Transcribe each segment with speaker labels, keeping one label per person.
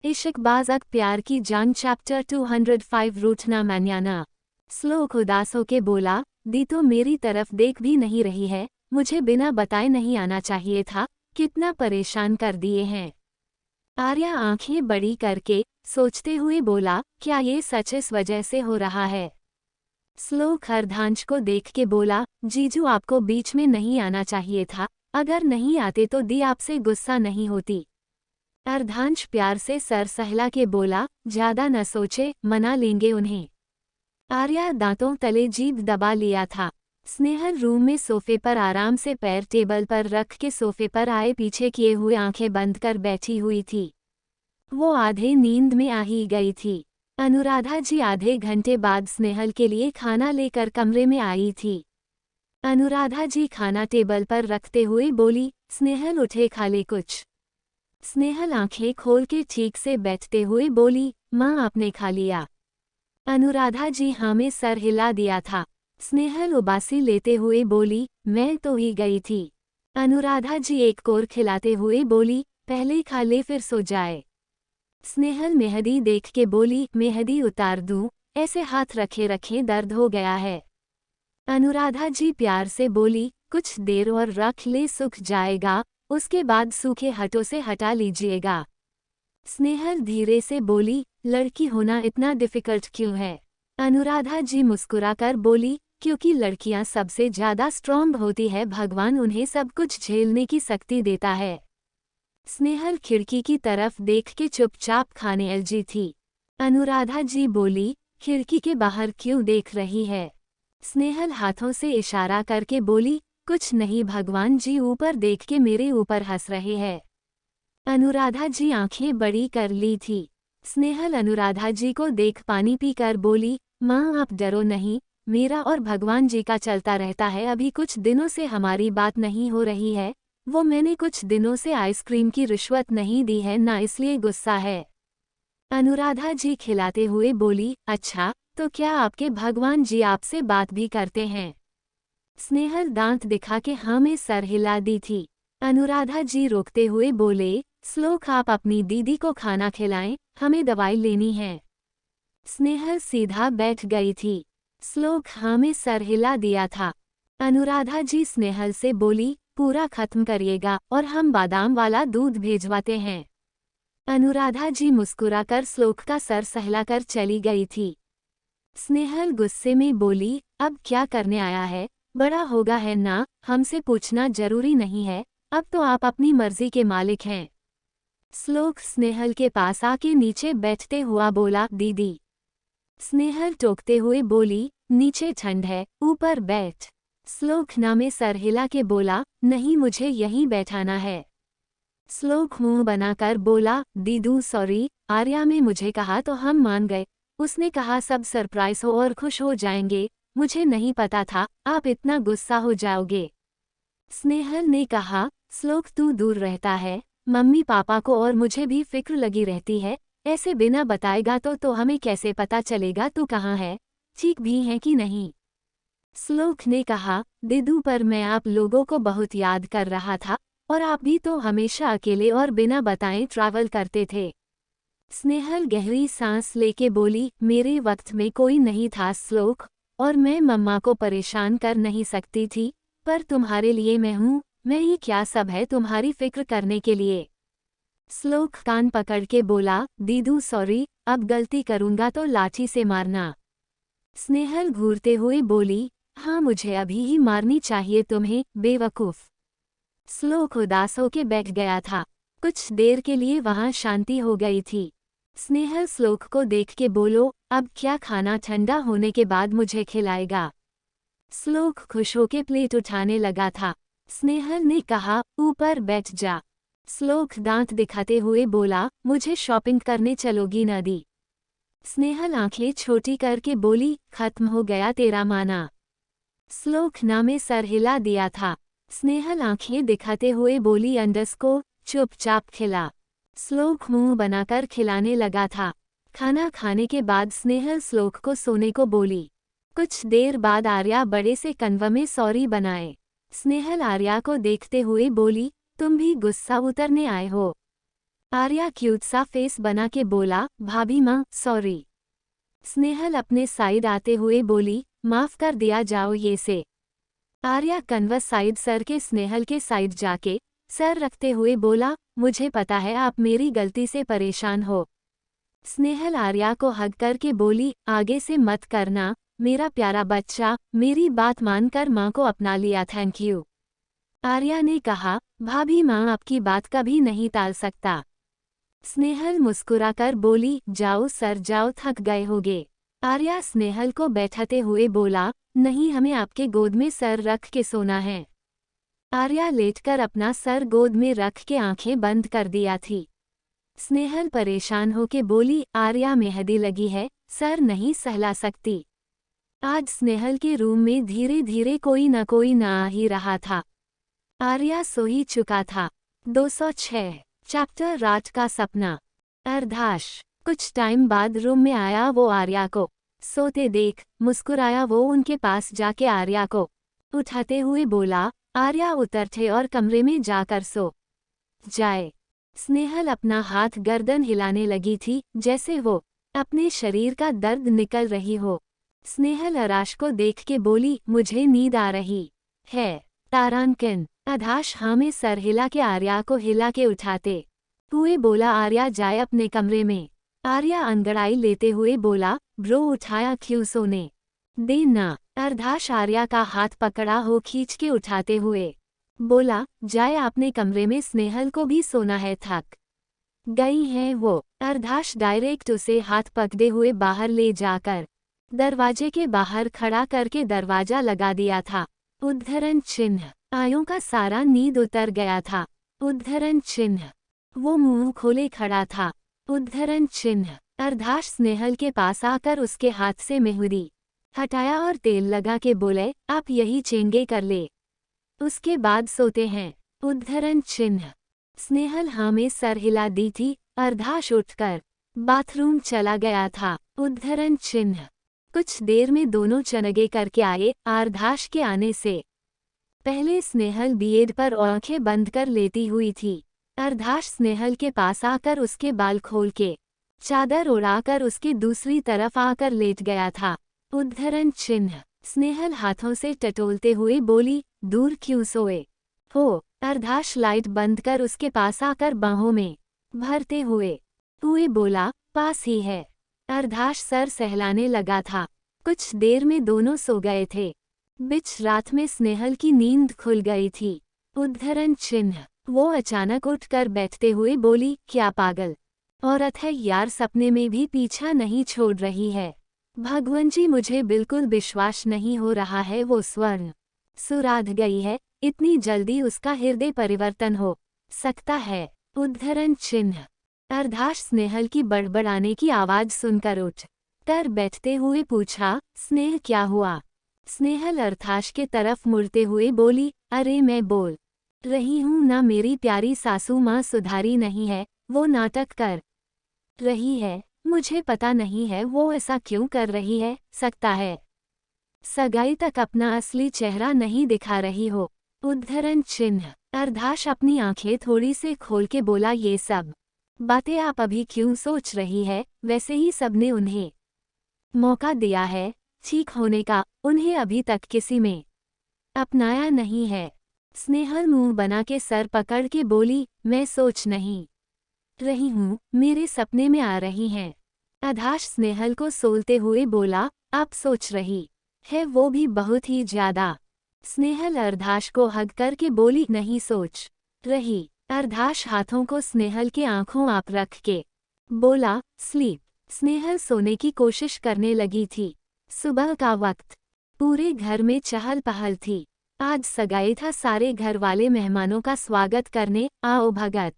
Speaker 1: इश्कबाज़ प्यार की जान चैप्टर 205 रूठना मैन्याना। श्लोक उदास होके बोला, दी तो मेरी तरफ देख भी नहीं रही है, मुझे बिना बताए नहीं आना चाहिए था, कितना परेशान कर दिए हैं। आर्या आंखें बड़ी करके सोचते हुए बोला, क्या ये सच इस वजह से हो रहा है? श्लोक अर्धांश को देख के बोला, जीजू आपको बीच में नहीं आना चाहिए था, अगर नहीं आते तो दी आपसे गुस्सा नहीं होती। अर्धांश प्यार से सर सहला के बोला, ज्यादा न सोचे, मना लेंगे उन्हें। आर्या दांतों तले जीभ दबा लिया था। स्नेहल रूम में सोफे पर आराम से पैर टेबल पर रख के सोफे पर आए पीछे किए हुए आंखें बंद कर बैठी हुई थी। वो आधे नींद में आ ही गई थी। अनुराधा जी आधे घंटे बाद स्नेहल के लिए खाना लेकर कमरे में आई थी। अनुराधा जी खाना टेबल पर रखते हुए बोली, स्नेहल उठे खा ले कुछ। स्नेहल आंखें खोल के ठीक से बैठते हुए बोली, माँ आपने खा लिया? अनुराधा जी हाँ में सर हिला दिया था। स्नेहल उबासी लेते हुए बोली, मैं तो ही गई थी। अनुराधा जी एक कोर खिलाते हुए बोली, पहले खा ले फिर सो जाए। स्नेहल मेहंदी देख के बोली, मेहंदी उतार दूं? ऐसे हाथ रखे रखे दर्द हो गया है। अनुराधा जी प्यार से बोली, कुछ देर और रख ले सूख जाएगा, उसके बाद सूखे हाथों से हटा लीजिएगा। स्नेहल धीरे से बोली, लड़की होना इतना डिफिकल्ट क्यों है? अनुराधा जी मुस्कुराकर बोली, क्योंकि लड़कियां सबसे ज्यादा स्ट्रॉन्ग होती है, भगवान उन्हें सब कुछ झेलने की शक्ति देता है। स्नेहल खिड़की की तरफ देख के चुपचाप खाने लगी थी। अनुराधा जी बोली, खिड़की के बाहर क्यों देख रही है? स्नेहल हाथों से इशारा करके बोली, कुछ नहीं, भगवान जी ऊपर देख के मेरे ऊपर हंस रहे हैं। अनुराधा जी आंखें बड़ी कर ली थी। स्नेहल अनुराधा जी को देख पानी पीकर बोली, माँ आप डरो नहीं, मेरा और भगवान जी का चलता रहता है। अभी कुछ दिनों से हमारी बात नहीं हो रही है, वो मैंने कुछ दिनों से आइसक्रीम की रिश्वत नहीं दी है ना, इसलिए गुस्सा है। अनुराधा जी खिलाते हुए बोली, अच्छा तो क्या आपके भगवान जी आपसे बात भी करते हैं? स्नेहल दांत दिखा के हाँ में सर हिला दी थी। अनुराधा जी रोकते हुए बोले, श्लोक आप अपनी दीदी को खाना खिलाएं, हमें दवाई लेनी है। स्नेहल सीधा बैठ गई थी। श्लोक हाँ में सर हिला दिया था। अनुराधा जी स्नेहल से बोली, पूरा खत्म करिएगा और हम बादाम वाला दूध भेजवाते हैं। अनुराधा जी मुस्कुराकर श्लोक का सर सहलाकर चली गई थी। स्नेहल गुस्से में बोली, अब क्या करने आया है? बड़ा होगा है ना, हमसे पूछना जरूरी नहीं है, अब तो आप अपनी मर्जी के मालिक हैं। श्लोक स्नेहल के पास आके नीचे बैठते हुआ बोला, दीदी। स्नेहल टोकते हुए बोली, नीचे ठंड है, ऊपर बैठ। श्लोक नामे सर हिला के बोला, नहीं मुझे यहीं बैठाना है। श्लोक मुंह बनाकर बोला, दीदू सॉरी, आर्या में मुझे कहा तो हम मान गए, उसने कहा सब सरप्राइज हो और खुश हो जाएंगे, मुझे नहीं पता था आप इतना गुस्सा हो जाओगे। स्नेहल ने कहा, श्लोक तू दूर रहता है, मम्मी पापा को और मुझे भी फिक्र लगी रहती है, ऐसे बिना बताएगा तो हमें कैसे पता चलेगा तू कहाँ है, ठीक भी है कि नहीं? श्लोक ने कहा, दीदू पर मैं आप लोगों को बहुत याद कर रहा था, और आप भी तो हमेशा अकेले और बिना बताए ट्रैवल करते थे। स्नेहल गहरी सांस लेके बोली, मेरे वक्त में कोई नहीं था श्लोक, और मैं मम्मा को परेशान कर नहीं सकती थी, पर तुम्हारे लिए मैं हूँ, मैं ही क्या सब है तुम्हारी फिक्र करने के लिए। श्लोक कान पकड़ के बोला, दीदू सॉरी, अब गलती करूँगा तो लाठी से मारना। स्नेहल घूरते हुए बोली, हाँ मुझे अभी ही मारनी चाहिए तुम्हें, बेवकूफ़। श्लोक उदास होके बैठ गया था। कुछ देर के लिए वहाँ शांति हो गई थी। स्नेहल श्लोक को देख के बोलो, अब क्या खाना ठंडा होने के बाद मुझे खिलाएगा? श्लोक खुश होके प्लेट उठाने लगा था। स्नेहल ने कहा, ऊपर बैठ जा। श्लोक दांत दिखाते हुए बोला, मुझे शॉपिंग करने चलोगी न दी? स्नेहल आंखें छोटी करके बोली, खत्म हो गया तेरा माना। श्लोक नामे सर हिला दिया था। स्नेहल आंखें दिखाते हुए बोली, अंडस को चुपचाप खिला। श्लोक मुंह बनाकर खिलाने लगा था। खाना खाने के बाद स्नेहल श्लोक को सोने को बोली। कुछ देर बाद आर्या बड़े से कन्व में सॉरी बनाए। स्नेहल आर्या को देखते हुए बोली, तुम भी गुस्सा उतरने आए हो? आर्या क्यूट सा फेस बना के बोला, भाभी माँ सॉरी। स्नेहल अपने साइड आते हुए बोली, माफ कर दिया जाओ ये से। आर्या कन्वर्स साइड सर के स्नेहल के साइड जाके सर रखते हुए बोला, मुझे पता है आप मेरी गलती से परेशान हो। स्नेहल आर्या को हग करके बोली, आगे से मत करना मेरा प्यारा बच्चा, मेरी बात मानकर माँ को अपना लिया, थैंक यू। आर्या ने कहा, भाभी माँ आपकी बात कभी नहीं टाल सकता। स्नेहल मुस्कुराकर बोली, जाओ सर जाओ, थक गए होगे। आर्या स्नेहल को बैठाते हुए बोला, नहीं हमें आपके गोद में सर रख के सोना है। आर्या लेटकर अपना सर गोद में रख के आंखें बंद कर दिया थी। स्नेहल परेशान होके बोली, आर्या मेहंदी लगी है, सर नहीं सहला सकती। आज स्नेहल के रूम में धीरे धीरे कोई न आ ही रहा था। आर्या सो ही चुका था। 206 चैप्टर रात का सपना। अर्धाश कुछ टाइम बाद रूम में आया। वो आर्या को सोते देख मुस्कुराया। वो उनके पास जाके आर्या को उठाते हुए बोला, आर्या उतरते और कमरे में जाकर सो जाए। स्नेहल अपना हाथ गर्दन हिलाने लगी थी, जैसे वो अपने शरीर का दर्द निकल रही हो। स्नेहल अराश को देख के बोली, मुझे नींद आ रही है। तारांकिन अधाश हाँ में सर हिला के आर्या को हिला के उठाते हुए बोला, आर्या जाए अपने कमरे में। आर्या अंगड़ाई लेते हुए बोला, ब्रो उठाया क्यों सोने दे ना। अर्धाश आर्या का हाथ पकड़ा हो खींच के उठाते हुए बोला, जाए अपने कमरे में, स्नेहल को भी सोना है, थक गई है वो। अर्धाश डायरेक्ट उसे हाथ पकड़े हुए बाहर ले जाकर दरवाजे के बाहर खड़ा करके दरवाजा लगा दिया था। उद्धरण चिन्ह आयों का सारा नींद उतर गया था। उद्धरण चिन्ह वो मुंह खोले खड़ा था। उद्धरण चिन्ह अर्धाश स्नेहल के पास आकर उसके हाथ से मेहंदी हटाया और तेल लगा के बोले, आप यही चेंगे कर ले, उसके बाद सोते हैं। उद्धरण चिन्ह स्नेहल हाँ में सर हिला दी थी। अर्धाश उठकर बाथरूम चला गया था। उद्धरण चिन्ह कुछ देर में दोनों चनगे करके आए। अर्धाश के आने से पहले स्नेहल बेड पर आंखें बंद कर लेटी हुई थी। अर्धाश स्नेहल के पास आकर उसके बाल खोल के चादर उड़ाकर उसके दूसरी तरफ आकर लेट गया था। उद्धरण चिन्ह स्नेहल हाथों से टटोलते हुए बोली, दूर क्यों सोए हो। अर्धाश लाइट बंद कर उसके पास आकर बाहों में भरते हुए बोला, पास ही है। अर्धाश सर सहलाने लगा था। कुछ देर में दोनों सो गए थे। बीच रात में स्नेहल की नींद खुल गई थी। उद्धरण चिन्ह वो अचानक उठकर बैठते हुए बोली, क्या पागल औरत है यार, सपने में भी पीछा नहीं छोड़ रही है। भगवान जी मुझे बिल्कुल विश्वास नहीं हो रहा है वो स्वर्ण सुराध गई है, इतनी जल्दी उसका हृदय परिवर्तन हो सकता है। उद्धरण चिन्ह अर्धाश स्नेहल की बड़बड़ाने की आवाज सुनकर उठ कर बैठते हुए पूछा, स्नेह क्या हुआ। स्नेहल अर्धाश के तरफ मुड़ते हुए बोली, अरे मैं बोल रही हूँ ना, मेरी प्यारी सासू माँ सुधारी नहीं है, वो नाटक कर रही है। मुझे पता नहीं है वो ऐसा क्यों कर रही है, सकता है सगाई तक अपना असली चेहरा नहीं दिखा रही हो। उद्धरण चिन्ह अर्धाश अपनी आंखें थोड़ी से खोल के बोला, ये सब बातें आप अभी क्यों सोच रही है, वैसे ही सबने उन्हें मौका दिया है ठीक होने का, उन्हें अभी तक किसी में अपनाया नहीं है। स्नेहल मुंह बना के सर पकड़ के बोली, मैं सोच नहीं रही हूँ, मेरे सपने में आ रही हैं। अर्धाश स्नेहल को सोलते हुए बोला, आप सोच रही है, वो भी बहुत ही ज्यादा। स्नेहल अर्धाश को हग करके बोली, नहीं सोच रही। अर्धाश हाथों को स्नेहल के आंखों आप रख के बोला, स्लीप। स्नेहल सोने की कोशिश करने लगी थी। सुबह का वक्त पूरे घर में चहल पहल थी। आज सगाई था, सारे घर वाले मेहमानों का स्वागत करने आओ भगत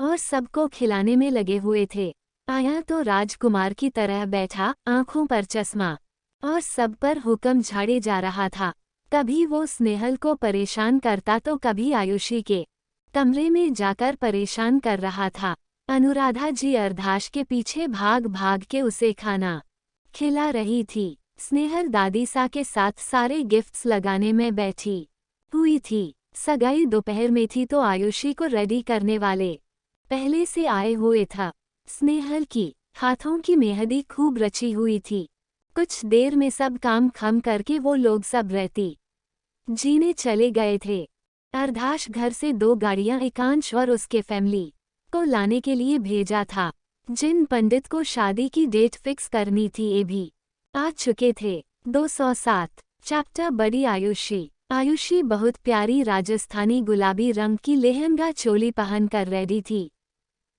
Speaker 1: और सबको खिलाने में लगे हुए थे। आया तो राजकुमार की तरह बैठा, आंखों पर चश्मा और सब पर हुक्म झाड़े जा रहा था। कभी वो स्नेहल को परेशान करता तो कभी आयुषी के कमरे में जाकर परेशान कर रहा था। अनुराधा जी अर्धाश के पीछे भाग भाग के उसे खाना खिला रही थी। स्नेहल दादी सा के साथ सारे गिफ्ट्स लगाने में बैठी हुई थी। सगाई दोपहर में थी तो आयुषी को रेडी करने वाले पहले से आए हुए था। स्नेहल की हाथों की मेहंदी खूब रची हुई थी। कुछ देर में सब काम खम करके वो लोग सब रहती जीने चले गए थे। अर्धाश घर से 2 गाड़ियां एकांश और उसके फैमिली को लाने के लिए भेजा था। जिन पंडित को शादी की डेट फिक्स करनी थी ये भी आ चुके थे। 207 चैप्टर बड़ी आयुषी बहुत प्यारी राजस्थानी गुलाबी रंग की लहंगा चोली पहनकर रेडी थी।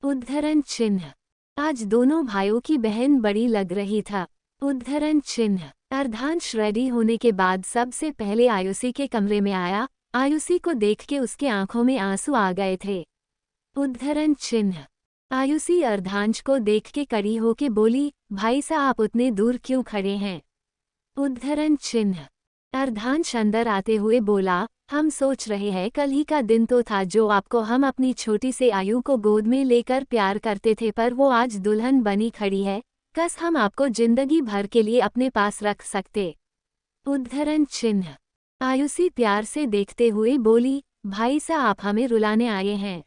Speaker 1: उद्धरण चिन्ह आज दोनों भाइयों की बहन बड़ी लग रही था। उद्धरण चिन्ह अर्धांश रेडी होने के बाद सबसे पहले आयुषी के कमरे में आया। आयुषी को देख के उसके आंखों में आंसू आ गए थे। उद्धरण चिन्ह आयुषी अर्धांश को देख के कड़ी होके बोली, भाई साहब आप उतने दूर क्यों खड़े हैं? उद्धरण चिन्ह अर्धांश अंदर आते हुए बोला, हम सोच रहे हैं कल ही का दिन तो था जो आपको हम अपनी छोटी से आयु को गोद में लेकर प्यार करते थे, पर वो आज दुल्हन बनी खड़ी है। कस हम आपको जिंदगी भर के लिए अपने पास रख सकते। उद्धरण चिन्ह आयुषी प्यार से देखते हुए बोली, भाई साहब आप हमें रुलाने आए हैं?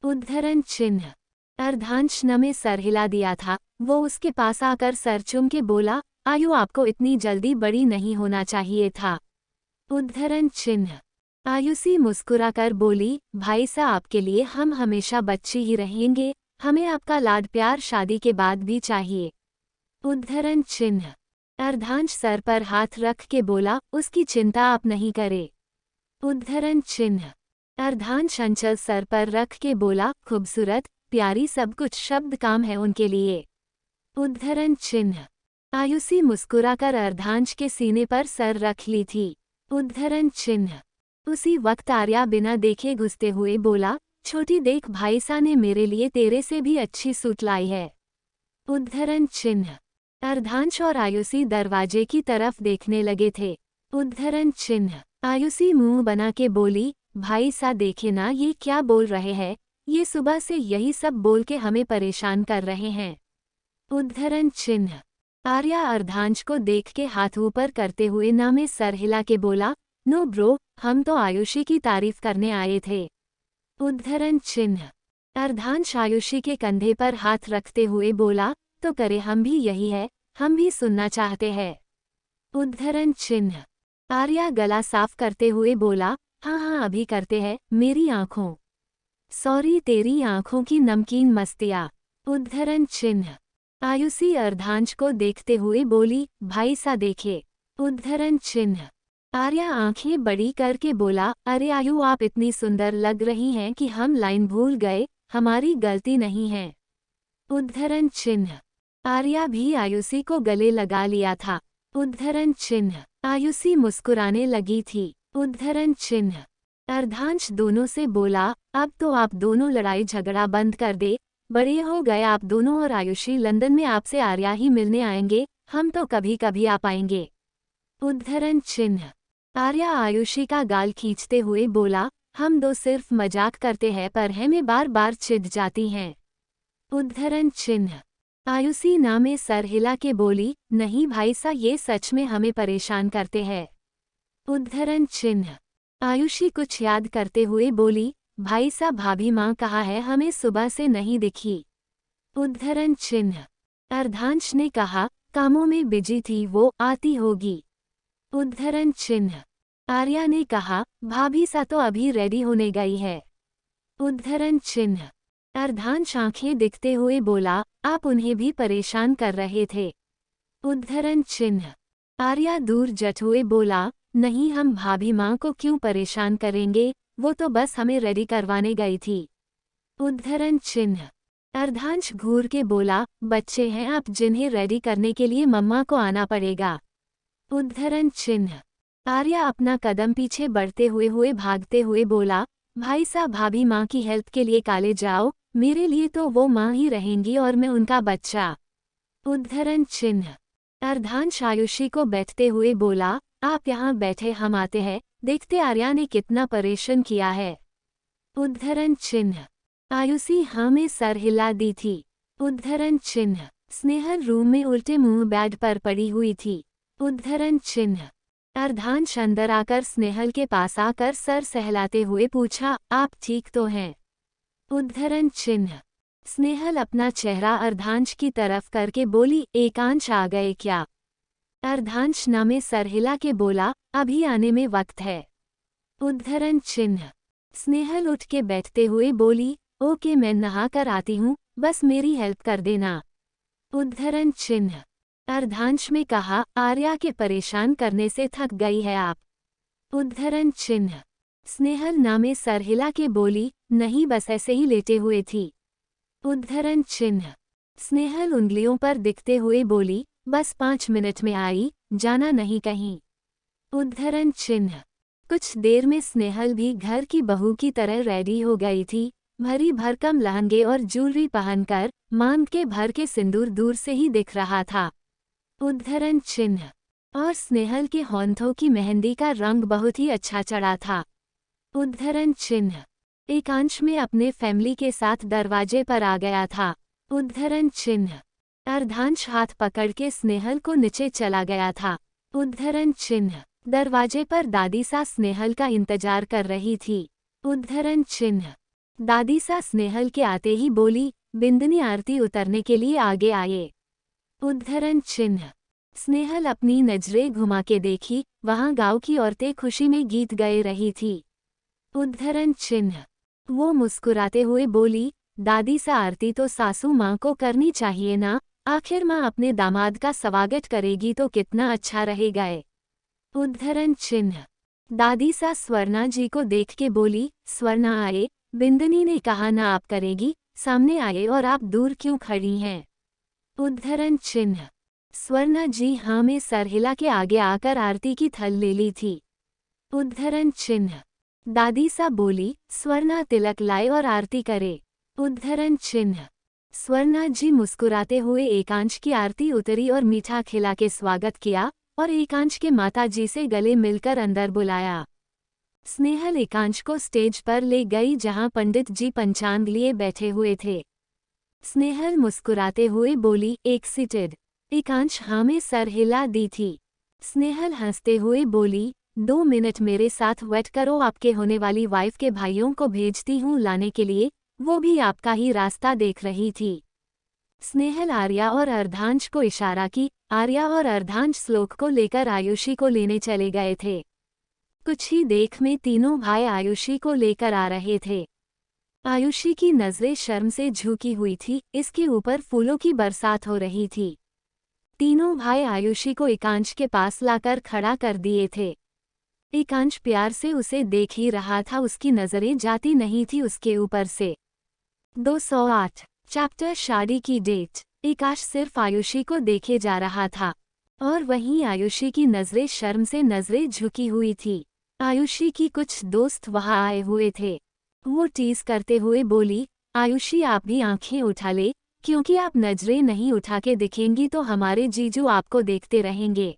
Speaker 1: उद्धरण चिन्ह अर्धांश ने सर हिला दिया था। वो उसके पास आकर सर चूम के बोला, आयु आपको इतनी जल्दी बड़ी नहीं होना चाहिए था। उद्धरण चिन्ह आयुषी मुस्कुराकर बोली, भाई साहब आपके लिए हम हमेशा बच्ची ही रहेंगे, हमें आपका लाड प्यार शादी के बाद भी चाहिए। उद्धरण चिन्ह अर्धांश सर पर हाथ रख के बोला, उसकी चिंता आप नहीं करें। उद्धरण चिन्ह अर्धांश अंचल सर पर रख के बोला, खूबसूरत प्यारी सब कुछ शब्द काम है उनके लिए। उद्धरण चिन्ह आयुषी मुस्कुराकर अर्धांश के सीने पर सर रख ली थी। उद्धरण चिन्ह उसी वक्त आर्या बिना देखे घुसते हुए बोला, छोटी देख भाई सा ने मेरे लिए तेरे से भी अच्छी सूट लाई है। उद्धरण चिन्ह अर्धांश और आयुषी दरवाजे की तरफ देखने लगे थे। उद्धरण चिन्ह आयुषी मुंह बना के बोली, भाई सा देखे ना ये क्या बोल रहे हैं, ये सुबह से यही सब बोल के हमें परेशान कर रहे हैं। उद्धरण चिन्ह आर्या अर्धांश को देख के हाथ ऊपर करते हुए ना में सर हिला के बोला, नो ब्रो, हम तो आयुषी की तारीफ करने आए थे। उद्धरण चिन्ह अर्धांश आयुषी के कंधे पर हाथ रखते हुए बोला, तो करे हम भी यही है, हम भी सुनना चाहते हैं। उद्धरण चिन्ह आर्या गला साफ करते हुए बोला, हाँ हाँ अभी करते हैं, मेरी आँखों सॉरी तेरी आँखों की नमकीन मस्तियाँ। उद्धरण चिन्ह आयुषी अर्धांश को देखते हुए बोली, भाई सा देखे। उद्धरण चिन्ह आर्या आंखें बड़ी करके बोला, अरे आयु आप इतनी सुंदर लग रही हैं कि हम लाइन भूल गए, हमारी गलती नहीं है। उद्धरण चिन्ह आर्या भी आयुषी को गले लगा लिया था। उद्धरण चिन्ह आयुषी मुस्कुराने लगी थी। उद्धरण चिन्ह अर्धांश दोनों से बोला, अब तो आप दोनों लड़ाई झगड़ा बंद कर दे, बड़े हो गए आप दोनों और आयुषी लंदन में आपसे आर्या ही मिलने आएंगे, हम तो कभी कभी आ पाएंगे। उद्धरण चिन्ह आर्या आयुषी का गाल खींचते हुए बोला, हम दो सिर्फ मजाक करते हैं पर हमें बार बार चिढ़ जाती हैं। उद्धरण चिन्ह आयुषी ना में सर हिला के बोली, नहीं भाई सा ये सच में हमें परेशान करते हैं। उद्धरण चिन्ह आयुषी कुछ याद करते हुए बोली, भाई सा भाभी माँ कहाँ है, हमें सुबह से नहीं दिखी। उद्धरण चिन्ह अर्धांश ने कहा, कामों में बिजी थी वो, आती होगी। उद्धरण चिन्ह आर्या ने कहा, भाभी सा तो अभी रेडी होने गई है। उद्धरण चिन्ह अर्धांश आंखें दिखते हुए बोला, आप उन्हें भी परेशान कर रहे थे। उद्धरण चिन्ह आर्या दूर जट हुए बोला, नहीं हम भाभी माँ को क्यों परेशान करेंगे, वो तो बस हमें रेडी करवाने गई थी। उद्धरण चिन्ह अर्धांश घूर के बोला, बच्चे हैं आप जिन्हें रेडी करने के लिए मम्मा को आना पड़ेगा। उद्धरण चिन्ह आर्या अपना कदम पीछे बढ़ते हुए भागते हुए बोला, भाई साहब भाभी माँ की हेल्प के लिए कॉलेज जाओ, मेरे लिए तो वो माँ ही रहेंगी और मैं उनका बच्चा। उद्धरण चिन्ह अर्धांश आयुषी को बैठते हुए बोला, आप यहाँ बैठे हम आते हैं, देखते आर्या ने कितना परेशान किया है। उद्धरण चिन्ह आयुषी हाँ में सर हिला दी थी। उद्धरण चिन्ह स्नेहल रूम में उल्टे मुंह बेड पर पड़ी हुई थी। उद्धरण चिन्ह अर्धांश अंदर आकर स्नेहल के पास आकर सर सहलाते हुए पूछा, आप ठीक तो हैं? उद्धरण चिन्ह। स्नेहल अपना चेहरा अर्धांश की तरफ करके बोली, एकांश आ गए क्या? अर्धांश न में सर हिला के बोला, अभी आने में वक्त है। उद्धरण चिन्ह। स्नेहल उठ के बैठते हुए बोली, ओके मैं नहा कर आती हूँ, बस मेरी हेल्प कर देना। उद्धरण चिन्ह। अर्धांश में कहा, आर्या के परेशान करने से थक गई है आप। उद्धरण चिन्ह। स्नेहल नामे सर हिला के बोली, नहीं बस ऐसे ही लेटे हुए थी। उद्धरण चिन्ह। स्नेहल उंगलियों पर दिखते हुए बोली, बस 5 मिनट में आई, जाना नहीं कहीं। उद्धरण चिन्ह। कुछ देर में स्नेहल भी घर की बहू की तरह रेडी हो गई थी, भरी भरकम लहंगे और ज्वेलरी पहनकर, मांग के भर के सिंदूर दूर से ही दिख रहा था। उद्धरण चिन्ह। और स्नेहल के होंठों की मेहंदी का रंग बहुत ही अच्छा चढ़ा था। उद्धरण चिन्ह। एकांश में अपने फैमिली के साथ दरवाजे पर आ गया था। उद्धरण चिन्ह। अर्धांश हाथ पकड़ के स्नेहल को नीचे चला गया था। उद्धरण चिन्ह। दरवाजे पर दादी सा स्नेहल का इंतजार कर रही थी। उद्धरण चिन्ह। दादी सा स्नेहल के आते ही बोली, बिंदनी आरती उतरने के लिए आगे आए। उद्धरण चिन्ह। स्नेहल अपनी नजरें घुमा के देखी, वहां गांव की औरतें खुशी में गीत गाए रही थी। उद्धरण चिन्ह। वो मुस्कुराते हुए बोली, दादी सा आरती तो सासू माँ को करनी चाहिए ना, आखिर माँ अपने दामाद का स्वागत करेगी तो कितना अच्छा रहेगा। उद्धरण चिन्ह। दादी सा स्वर्णा जी को देख के बोली, स्वर्णा आए, बिंदनी ने कहा ना आप करेगी, सामने आए और आप दूर क्यों खड़ी हैं। उद्धरण चिन्ह। स्वर्णा जी हाँ में सर हिला के आगे आकर आरती की थल ले ली थी। उद्धरण चिन्ह। दादी सा बोली, स्वर्णा तिलक लाए और आरती करे। उद्धरण चिन्ह। स्वर्णा जी मुस्कुराते हुए एकांश की आरती उतरी और मीठा खिला के स्वागत किया और एकांश के माता जी से गले मिलकर अंदर बुलाया। स्नेहल एकांश को स्टेज पर ले गई जहां पंडित जी पंचांग लिए बैठे हुए थे। स्नेहल मुस्कुराते हुए बोली, एक्साइटेड। एकांश हाँ में सर हिला दी थी। स्नेहल हंसते हुए बोली, 2 मिनट मेरे साथ वेट करो, आपके होने वाली वाइफ के भाइयों को भेजती हूँ लाने के लिए, वो भी आपका ही रास्ता देख रही थी। स्नेहल आर्या और अर्धांश को इशारा की। आर्या और अर्धांश श्लोक को लेकर आयुषी को लेने चले गए थे। कुछ ही देख में तीनों भाई आयुषी को लेकर आ रहे थे। आयुषी की नजरें शर्म से झुकी हुई थी, इसके ऊपर फूलों की बरसात हो रही थी। तीनों भाई आयुषी को एकांश के पास लाकर खड़ा कर दिए थे। एकांश प्यार से उसे देख ही रहा था, उसकी नजरें जाती नहीं थी उसके ऊपर से। 208 चैप्टर शादी की डेट। एकांश सिर्फ आयुषी को देखे जा रहा था और वहीं आयुषी की नजरें शर्म से नजरें झुकी हुई थी। आयुषी की कुछ दोस्त वहां आए हुए थे। वो टीज करते हुए बोली, आयुषी आप भी आंखें उठा ले, क्योंकि आप नजरें नहीं उठा के दिखेंगी तो हमारे जीजू आपको देखते रहेंगे।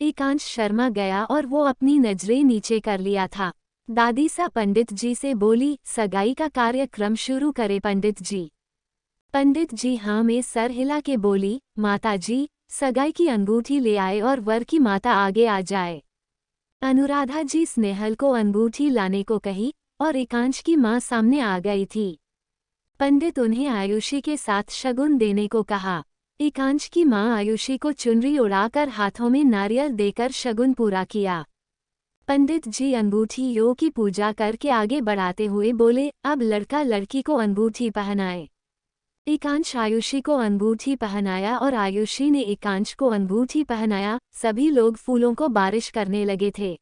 Speaker 1: एकांश शर्मा गया और वो अपनी नजरें नीचे कर लिया था। दादी सा पंडित जी से बोली, सगाई का कार्यक्रम शुरू करे पंडित जी। पंडित जी हाँ में सर हिला के बोली, माता जी सगाई की अंगूठी ले आए और वर की माता आगे आ जाए। अनुराधा जी स्नेहल को अंगूठी लाने को कही और एकांश की माँ सामने आ गई थी। पंडित उन्हें आयुषी के साथ शगुन देने को कहा। एकांश की माँ आयुषी को चुनरी उड़ाकर हाथों में नारियल देकर शगुन पूरा किया। पंडित जी अंगूठियों की पूजा करके आगे बढ़ाते हुए बोले, अब लड़का लड़की को अंगूठी पहनाए। एकांश आयुषी को अंगूठी पहनाया और आयुषी ने एकांश को अंगूठी पहनाया। सभी लोग फूलों को बारिश करने लगे थे।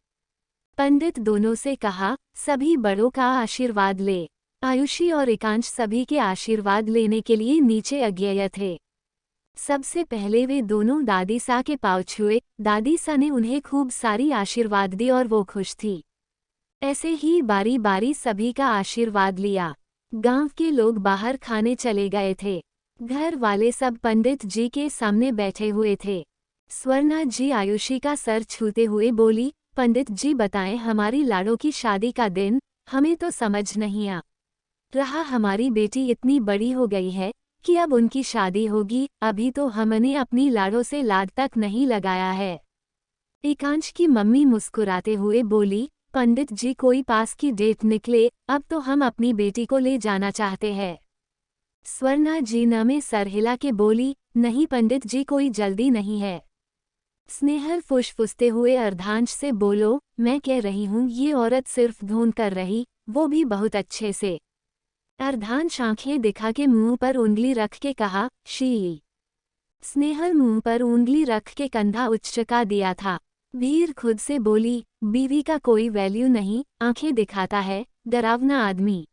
Speaker 1: पंडित दोनों से कहा, सभी बड़ों का आशीर्वाद ले। आयुषी और एकांश सभी के आशीर्वाद लेने के लिए नीचे अज्ञेय थे। सबसे पहले वे दोनों दादी सा के पाँव छुए। दादी सा ने उन्हें खूब सारी आशीर्वाद दी और वो खुश थी। ऐसे ही बारी बारी सभी का आशीर्वाद लिया। गांव के लोग बाहर खाने चले गए थे। घर वाले सब पंडित जी के सामने बैठे हुए थे। स्वर्णा जी आयुषी का सर छूते हुए बोली, पंडित जी बताएं हमारी लाड़ो की शादी का दिन, हमें तो समझ नहीं आ रहा। हमारी बेटी इतनी बड़ी हो गई है कि अब उनकी शादी होगी, अभी तो हमने अपनी लाड़ो से लाड तक नहीं लगाया है। एकांश की मम्मी मुस्कुराते हुए बोली, पंडित जी कोई पास की डेट निकले, अब तो हम अपनी बेटी को ले जाना चाहते हैं। स्वर्णा जी न में सर हिला के बोली, नहीं पंडित जी कोई जल्दी नहीं है। स्नेहल फुसफुसते हुए अर्धांश से बोलो, मैं कह रही हूँ ये औरत सिर्फ ढूंढ कर रही, वो भी बहुत अच्छे से। अर्धांश आंखें दिखा के मुंह पर उंगली रख के कहा, शी। स्नेहल मुंह पर उंगली रख के कंधा उचका दिया था। वीर खुद से बोली, बीवी का कोई वैल्यू नहीं, आंखें दिखाता है, डरावना आदमी।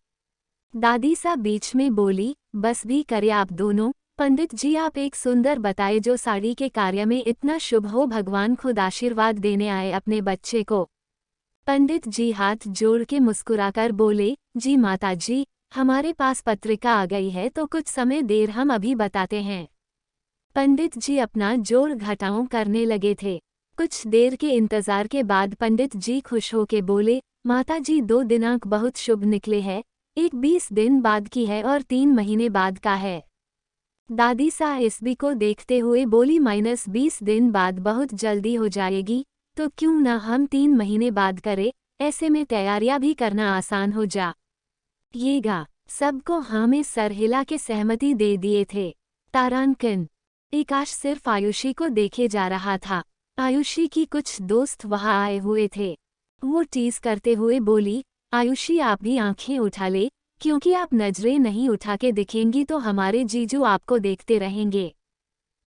Speaker 1: दादी सा बीच में बोली, बस भी करे आप दोनों। पंडित जी आप एक सुंदर बताए जो साड़ी के कार्य में इतना शुभ हो, भगवान खुद आशीर्वाद देने आए अपने बच्चे को। पंडित जी हाथ जोड़ के मुस्कुराकर बोले, जी माता जी, हमारे पास पत्रिका आ गई है तो कुछ समय देर हम अभी बताते हैं। पंडित जी अपना जोर घटाओ करने लगे थे। कुछ देर के इंतजार के बाद पंडित जी खुश होके बोले, माता जी 2 दिनांक बहुत शुभ निकले हैं, एक 20 दिन बाद की है और 3 महीने बाद का है। दादी सा एसबी को देखते हुए बोली, -20 दिन बाद बहुत जल्दी हो जाएगी, तो क्यों न हम 3 महीने बाद करें, ऐसे में तैयारियां भी करना आसान हो जाएगा। सबको हाँ में सर हिला के सहमति दे दिए थे। तारांकन। आकाश सिर्फ आयुषी को देखे जा रहा था। आयुषी की कुछ दोस्त वहां आए हुए थे। वो टीज करते हुए बोली, आयुषी आप भी आंखें उठा ले, क्योंकि आप नजरें नहीं उठा के दिखेंगी तो हमारे जीजू आपको देखते रहेंगे।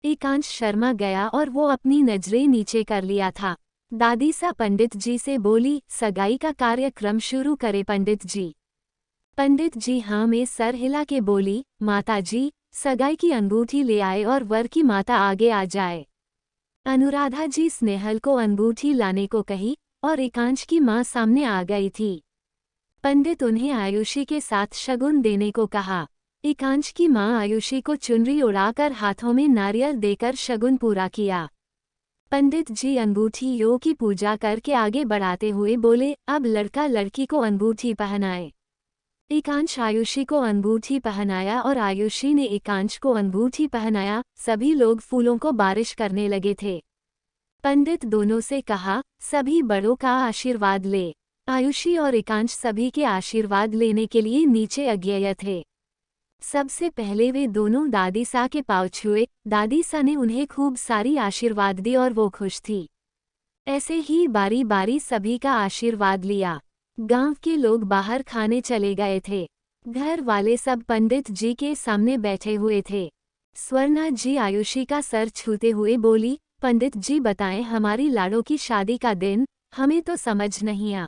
Speaker 1: एकांश शर्मा गया और वो अपनी नजरें नीचे कर लिया था। दादी सा पंडित जी से बोली, सगाई का कार्यक्रम शुरू करे पंडित जी। पंडित जी हाँ में सर हिला के बोली, माता जी, सगाई की अंगूठी ले आए और वर की माता आगे आ जाए। अनुराधा जी स्नेहल को अंगूठी लाने को कही और एकांश की माँ सामने आ गई थी। पंडित उन्हें आयुषी के साथ शगुन देने को कहा। एकांश की माँ आयुषी को चुनरी उड़ाकर हाथों में नारियल देकर शगुन पूरा किया। पंडित जी अंगूठियों की पूजा करके आगे बढ़ाते हुए बोले, अब लड़का लड़की को अंगूठी पहनाए। एकांश आयुषी को अंगूठी पहनाया और आयुषी ने एकांश को अंगूठी पहनाया। सभी लोग फूलों को बारिश करने लगे थे। पंडित दोनों से कहा, सभी बड़ों का आशीर्वाद ले। आयुषी और एकांश सभी के आशीर्वाद लेने के लिए नीचे अज्ञेय थे। सबसे पहले वे दोनों दादी सा के पाँव छुए। दादी सा ने उन्हें खूब सारी आशीर्वाद दी और वो खुश थी। ऐसे ही बारी बारी सभी का आशीर्वाद लिया। गांव के लोग बाहर खाने चले गए थे। घर वाले सब पंडित जी के सामने बैठे हुए थे। स्वर्णा जी आयुषी का सर छूते हुए बोली, पंडित जी बताएं हमारी लाड़ो की शादी का दिन, हमें तो समझ नहीं आ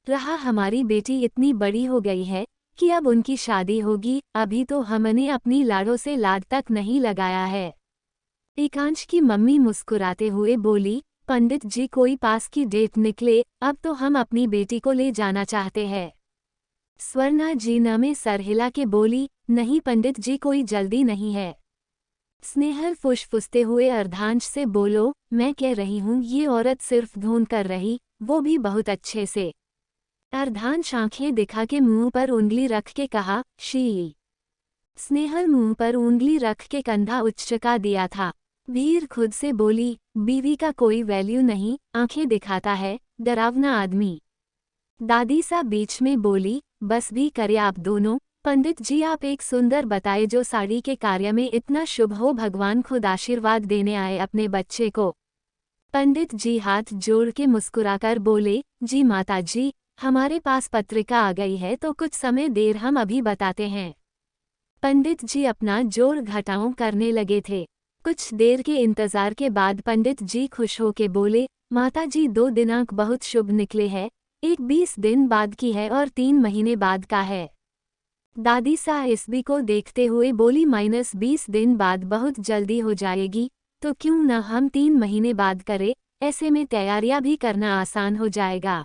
Speaker 1: रहा। हमारी बेटी इतनी बड़ी हो गई है कि अब उनकी शादी होगी, अभी तो हमने अपनी लाड़ो से लाड तक नहीं लगाया है। एकांश की मम्मी मुस्कुराते हुए बोली, पंडित जी कोई पास की डेट निकले, अब तो हम अपनी बेटी को ले जाना चाहते हैं। स्वर्णा जी न में सर हिला के बोली, नहीं पंडित जी कोई जल्दी नहीं है। स्नेहल फुसफुसते हुए अर्धांश से बोलो, मैं कह रही हूँ ये औरत सिर्फ ढूंढ कर रही, वो भी बहुत अच्छे से। अर्धांश आंखें दिखा के मुंह पर उंगली रख के कहा, शी। स्नेहल मुंह पर उंगली रख के कंधा उचका दिया था। वीर खुद से बोली, बीवी का कोई वैल्यू नहीं, आंखें दिखाता है, डरावना आदमी। दादी सा बीच में बोली, बस भी करे आप दोनों। पंडित जी आप एक सुंदर बताए जो साड़ी के कार्य में इतना शुभ हो, भगवान खुद आशीर्वाद देने आए अपने बच्चे को। पंडित जी हाथ जोड़ के मुस्कुराकर बोले, जी माता जी, हमारे पास पत्रिका आ गई है तो कुछ समय देर हम अभी बताते हैं। पंडित जी अपना जोर घटाओ करने लगे थे। कुछ देर के इंतजार के बाद पंडित जी खुश होके बोले, माता जी 2 दिनांक बहुत शुभ निकले हैं, एक 20 दिन बाद की है और 3 महीने बाद का है। दादी सा एसबी को देखते हुए बोली, -20 दिन बाद बहुत जल्दी हो जाएगी, तो क्यों न हम 3 महीने बाद करें, ऐसे में तैयारियां भी करना आसान हो जाएगा।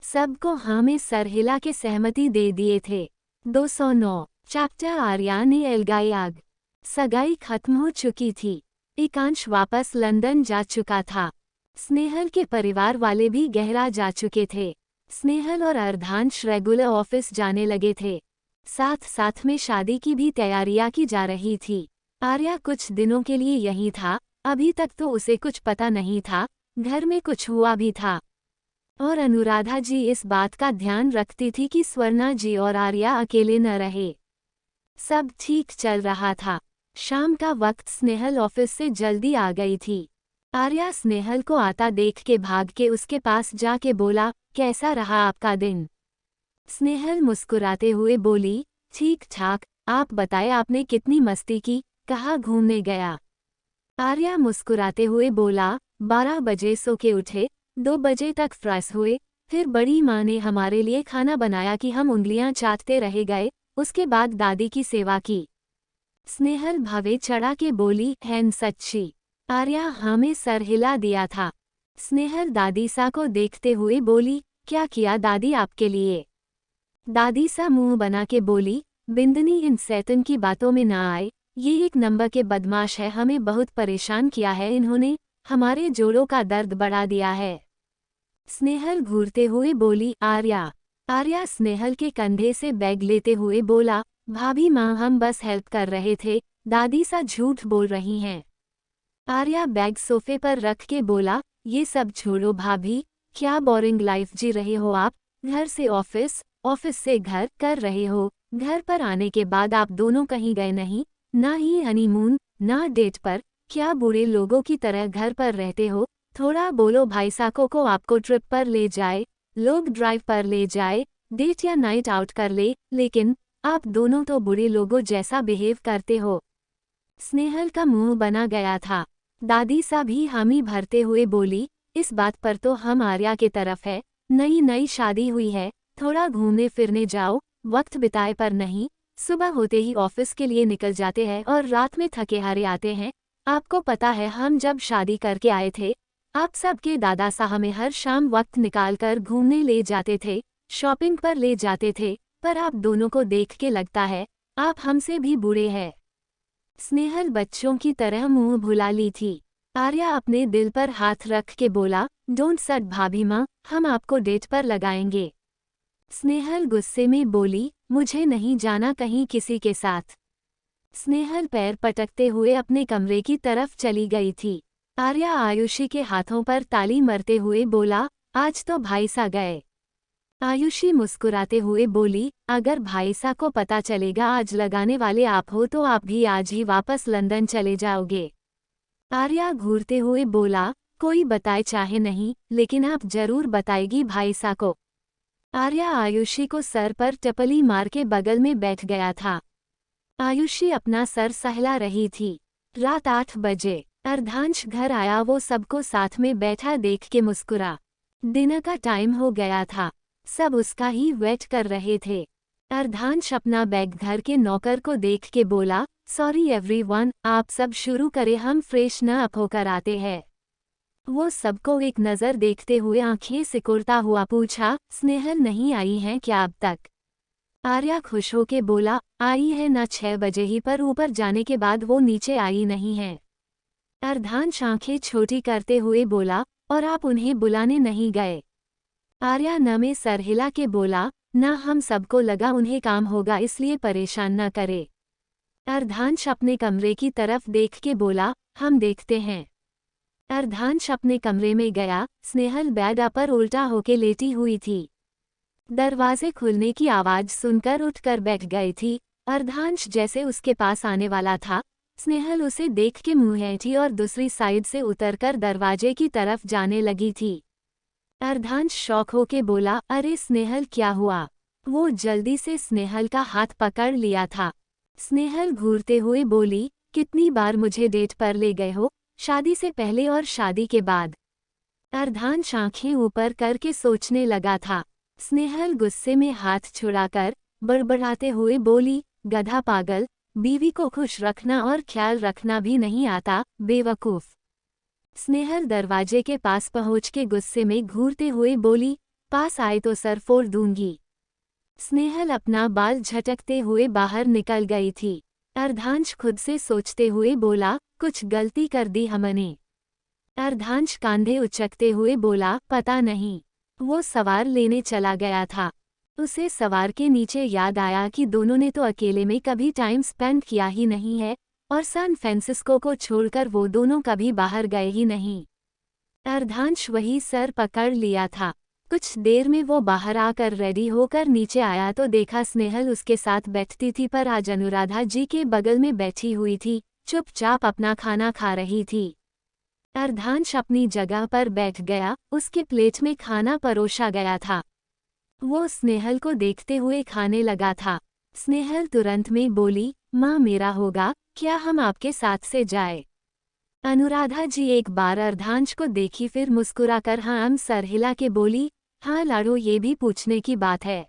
Speaker 1: सबको हाँ में सर हिला के सहमति दे दिए थे। 209 चैप्टर आर्या ने एलगाई आग। सगाई खत्म हो चुकी थी। एकांश वापस लंदन जा चुका था। स्नेहल के परिवार वाले भी गहरा जा चुके थे। स्नेहल और अर्धांश रेगुलर ऑफिस जाने लगे थे। साथ साथ में शादी की भी तैयारियां की जा रही थी। आर्या कुछ दिनों के लिए यहीं था, अभी तक तो उसे कुछ पता नहीं था, घर में कुछ हुआ भी था। और अनुराधा जी इस बात का ध्यान रखती थी कि स्वर्णा जी और आर्या अकेले न रहे। सब ठीक चल रहा था। शाम का वक्त स्नेहल ऑफिस से जल्दी आ गई थी। आर्या स्नेहल को आता देख के भाग के उसके पास जाके बोला, कैसा रहा आपका दिन? स्नेहल मुस्कुराते हुए बोली, ठीक ठाक, आप बताएं आपने कितनी मस्ती की, कहाँ घूमने गया? आर्या मुस्कुराते हुए बोला, 12 बजे सो के उठे, 2 बजे तक फ्रेश हुए, फिर बड़ी माँ ने हमारे लिए खाना बनाया कि हम उंगलियां चाटते रह गए, उसके बाद दादी की सेवा की। स्नेहल भावे चढ़ा के बोली, हैन सच्ची? आर्या हमें सर हिला दिया था। स्नेहल दादी सा को देखते हुए बोली, क्या किया दादी आपके लिए? दादी सा मुंह बना के बोली, बिंदनी इन सैतन की बातों में ना आए, ये एक नंबर के बदमाश है, हमें बहुत परेशान किया है इन्होंने, हमारे जोड़ों का दर्द बढ़ा दिया है। स्नेहल घूरते हुए बोली, आर्या। आर्या स्नेहल के कंधे से बैग लेते हुए बोला, भाभी माँ हम बस हेल्प कर रहे थे, दादी सा झूठ बोल रही हैं। आर्या बैग सोफे पर रख के बोला, ये सब छोड़ो भाभी, क्या बोरिंग लाइफ जी रहे हो आप, घर से ऑफिस, ऑफिस से घर कर रहे हो, घर पर आने के बाद आप दोनों कहीं गए नहीं, ना ही हनीमून, ना डेट पर, क्या बुरे लोगों की तरह घर पर रहते हो, थोड़ा बोलो भाई साको को आपको ट्रिप पर ले जाए, लोग ड्राइव पर ले जाए, डेट या नाइट आउट कर ले, लेकिन आप दोनों तो बुरे लोगों जैसा बिहेव करते हो। स्नेहल का मुंह बना गया था। दादी सा भी हामी भरते हुए बोली, इस बात पर तो हम आर्या के तरफ है, नई नई शादी हुई है, थोड़ा घूमने फिरने जाओ, वक्त बिताए पर नहीं, सुबह होते ही ऑफिस के लिए निकल जाते हैं और रात में थके हारे आते हैं। आपको पता है हम जब शादी करके आए थे, आप सबके दादा सा हमें हर शाम वक्त निकालकर घूमने ले जाते थे, शॉपिंग पर ले जाते थे, पर आप दोनों को देख के लगता है, आप हमसे भी बुरे हैं। स्नेहल बच्चों की तरह मुंह भुला ली थी। आर्या अपने दिल पर हाथ रख के बोला, डोंट सट भाभी माँ, हम आपको डेट पर लगाएंगे। स्नेहल गुस्से में बोली, मुझे नहीं जाना कहीं किसी के साथ। स्नेहल पैर पटकते हुए अपने कमरे की तरफ चली गई थी। आर्या आयुषी के हाथों पर ताली मरते हुए बोला, आज तो भाई सा गए। आयुषी मुस्कुराते हुए बोली, अगर भाईसा को पता चलेगा आज लगाने वाले आप हो तो आप भी आज ही वापस लंदन चले जाओगे। आर्या घूरते हुए बोला, कोई बताए चाहे नहीं, लेकिन आप जरूर बताएगी भाईसा को। आर्या आयुषी को सर पर टपली मार के बगल में बैठ गया था। आयुषी अपना सर सहला रही थी। रात 8 बजे अर्धांश घर आया, वो सबको साथ में बैठा देख के मुस्कुरा। डिनर का टाइम हो गया था, सब उसका ही वेट कर रहे थे। अर्धांश अपना बैग घर के नौकर को देख के बोला, सॉरी एवरीवन, आप सब शुरू करें, हम फ्रेश न अप होकर आते हैं। वो सबको एक नज़र देखते हुए आंखें सिकुड़ता हुआ पूछा, स्नेहल नहीं आई हैं क्या अब तक? आर्या खुश होके बोला, आई है ना 6 बजे ही, पर ऊपर जाने के बाद वो नीचे आई नहीं है। अर्धांश आंखें छोटी करते हुए बोला, और आप उन्हें बुलाने नहीं गए? आर्या न में सर हिला के बोला, ना, हम सबको लगा उन्हें काम होगा इसलिए परेशान न करे। अर्धांश अपने कमरे की तरफ देख के बोला, हम देखते हैं। अर्धांश अपने कमरे में गया। स्नेहल बेड पर उल्टा होके लेटी हुई थी। दरवाजे खुलने की आवाज सुनकर उठकर बैठ गई थी। अर्धांश जैसे उसके पास आने वाला था, स्नेहल उसे देख के मुंह ऐंठी और दूसरी साइड से उतरकर दरवाजे की तरफ जाने लगी थी। अर्धांश शॉक होके बोला, अरे स्नेहल क्या हुआ? वो जल्दी से स्नेहल का हाथ पकड़ लिया था। स्नेहल घूरते हुए बोली, कितनी बार मुझे डेट पर ले गए हो, शादी से पहले और शादी के बाद? अर्धांश आंखें ऊपर करके सोचने लगा था। स्नेहल गुस्से में हाथ छुड़ाकर बड़बड़ाते हुए बोली, गधा पागल, बीवी को खुश रखना और ख्याल रखना भी नहीं आता, बेवकूफ। स्नेहल दरवाजे के पास पहुंच के गुस्से में घूरते हुए बोली, पास आए तो सर फोड़ दूंगी। स्नेहल अपना बाल झटकते हुए बाहर निकल गई थी। अर्धांश खुद से सोचते हुए बोला, कुछ गलती कर दी हमने। अर्धांश कांधे उचकते हुए बोला, पता नहीं। वो सवार लेने चला गया था। उसे सवार के नीचे याद आया कि दोनों ने तो अकेले में कभी टाइम स्पेंड किया ही नहीं है, और सैन फ्रांसिस्को को छोड़कर वो दोनों कभी बाहर गए ही नहीं। अर्धांश वही सर पकड़ लिया था। कुछ देर में वो बाहर आकर रेडी होकर नीचे आया तो देखा स्नेहल उसके साथ बैठती थी, पर आज अनुराधा जी के बगल में बैठी हुई थी, चुपचाप अपना खाना खा रही थी। अर्धांश अपनी जगह पर बैठ गया, उसके प्लेट में खाना परोसा गया था। वो स्नेहल को देखते हुए खाने लगा था। स्नेहल तुरंत में बोली, माँ मेरा होगा, क्या हम आपके साथ से जाए? अनुराधा जी एक बार अर्धांश को देखी, फिर मुस्कुराकर हाँ सर हिला के बोली, हाँ लाडो, ये भी पूछने की बात है।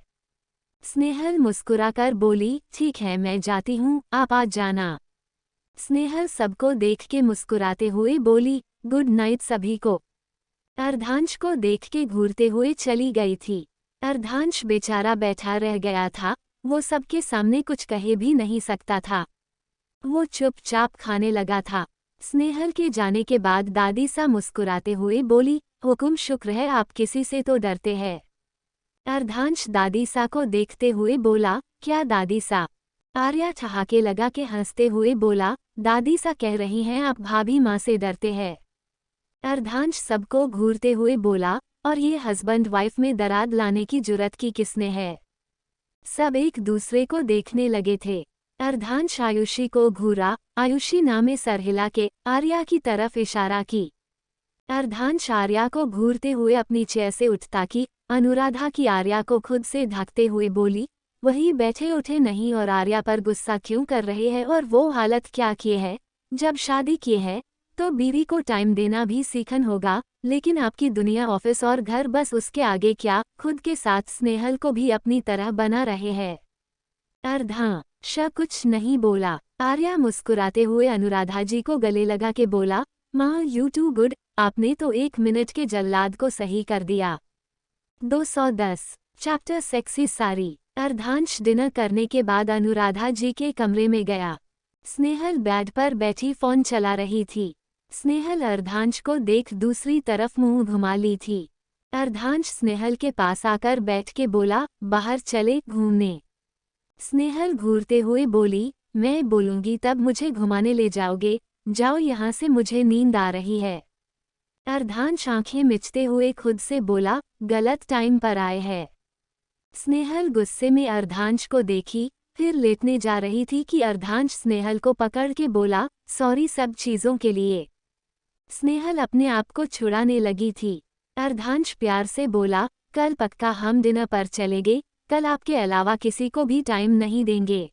Speaker 1: स्नेहल मुस्कुराकर बोली, ठीक है मैं जाती हूँ, आप आज जाना। स्नेहल सबको देख के मुस्कुराते हुए बोली, गुड नाइट सभी को। अर्धांश को देख के घूरते हुए चली गई थी। अर्धांश बेचारा बैठा रह गया था, वो सबके सामने कुछ कहे भी नहीं सकता था। वो चुपचाप खाने लगा था। स्नेहल के जाने के बाद दादी सा मुस्कुराते हुए बोली, हुकुम, शुक्र है आप किसी से तो डरते हैं। अर्धांश दादी सा को देखते हुए बोला, क्या दादी सा? आर्या ठहाके लगा के हंसते हुए बोला, दादी सा कह रही हैं आप भाभी माँ से डरते हैं। अर्धांश सबको घूरते हुए बोला, और ये हस्बैंड वाइफ में दरार लाने की जुर्रत की किसने है? सब एक दूसरे को देखने लगे थे। अर्धांश आयुषी को घूरा, आयुषी नामे सर हिला के आर्या की तरफ इशारा की। अर्धांश आर्या को घूरते हुए अपनी चेयर से उठता की अनुराधा की आर्या को खुद से ढकते हुए बोली, वही बैठे उठे नहीं और आर्या पर गुस्सा क्यों कर रहे हैं? और वो हालत क्या किए है? जब शादी किए है तो बीवी को टाइम देना भी सीखन होगा, लेकिन आपकी दुनिया ऑफिस और घर, बस उसके आगे क्या? खुद के साथ स्नेहल को भी अपनी तरह बना रहे हैं। अर्धांश कुछ नहीं बोला। आर्या मुस्कुराते हुए अनुराधा जी को गले लगा के बोला, माँ यू टू गुड, आपने तो 1 मिनट के जल्लाद को सही कर दिया। 210 चैप्टर सेक्सी सारी। अर्धांश डिनर करने के बाद अनुराधा जी के कमरे में गया। स्नेहल बेड पर बैठी फोन चला रही थी। स्नेहल अर्धांश को देख दूसरी तरफ मुंह घुमा ली थी। अर्धांश स्नेहल के पास आकर बैठ के बोला, बाहर चले घूमने। स्नेहल घूरते हुए बोली, मैं बोलूंगी तब मुझे घुमाने ले जाओगे, जाओ यहाँ से, मुझे नींद आ रही है। अर्धांश आंखें मिचते हुए खुद से बोला, गलत टाइम पर आए हैं। स्नेहल गुस्से में अर्धांश को देखी, फिर लेटने जा रही थी कि अर्धांश स्नेहल को पकड़ के बोला, सॉरी सब चीज़ों के लिए। स्नेहल अपने आप को छुड़ाने लगी थी। अर्धांश प्यार से बोला, कल पक्का हम डिनर पर चलेंगे, कल आपके अलावा किसी को भी टाइम नहीं देंगे।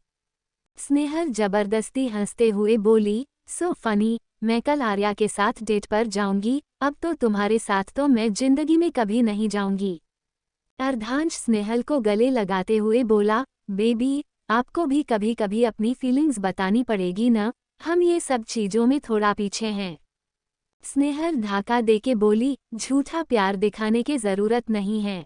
Speaker 1: स्नेहल जबरदस्ती हंसते हुए बोली, सो फनी, मैं कल आर्या के साथ डेट पर जाऊंगी, अब तो तुम्हारे साथ तो मैं जिंदगी में कभी नहीं जाऊंगी। अर्धांश स्नेहल को गले लगाते हुए बोला, बेबी आपको भी कभी कभी अपनी फीलिंग्स बतानी पड़ेगी ना, हम ये सब चीज़ों में थोड़ा पीछे हैं। स्नेहल धाका देके बोली, झूठा प्यार दिखाने की ज़रूरत नहीं है।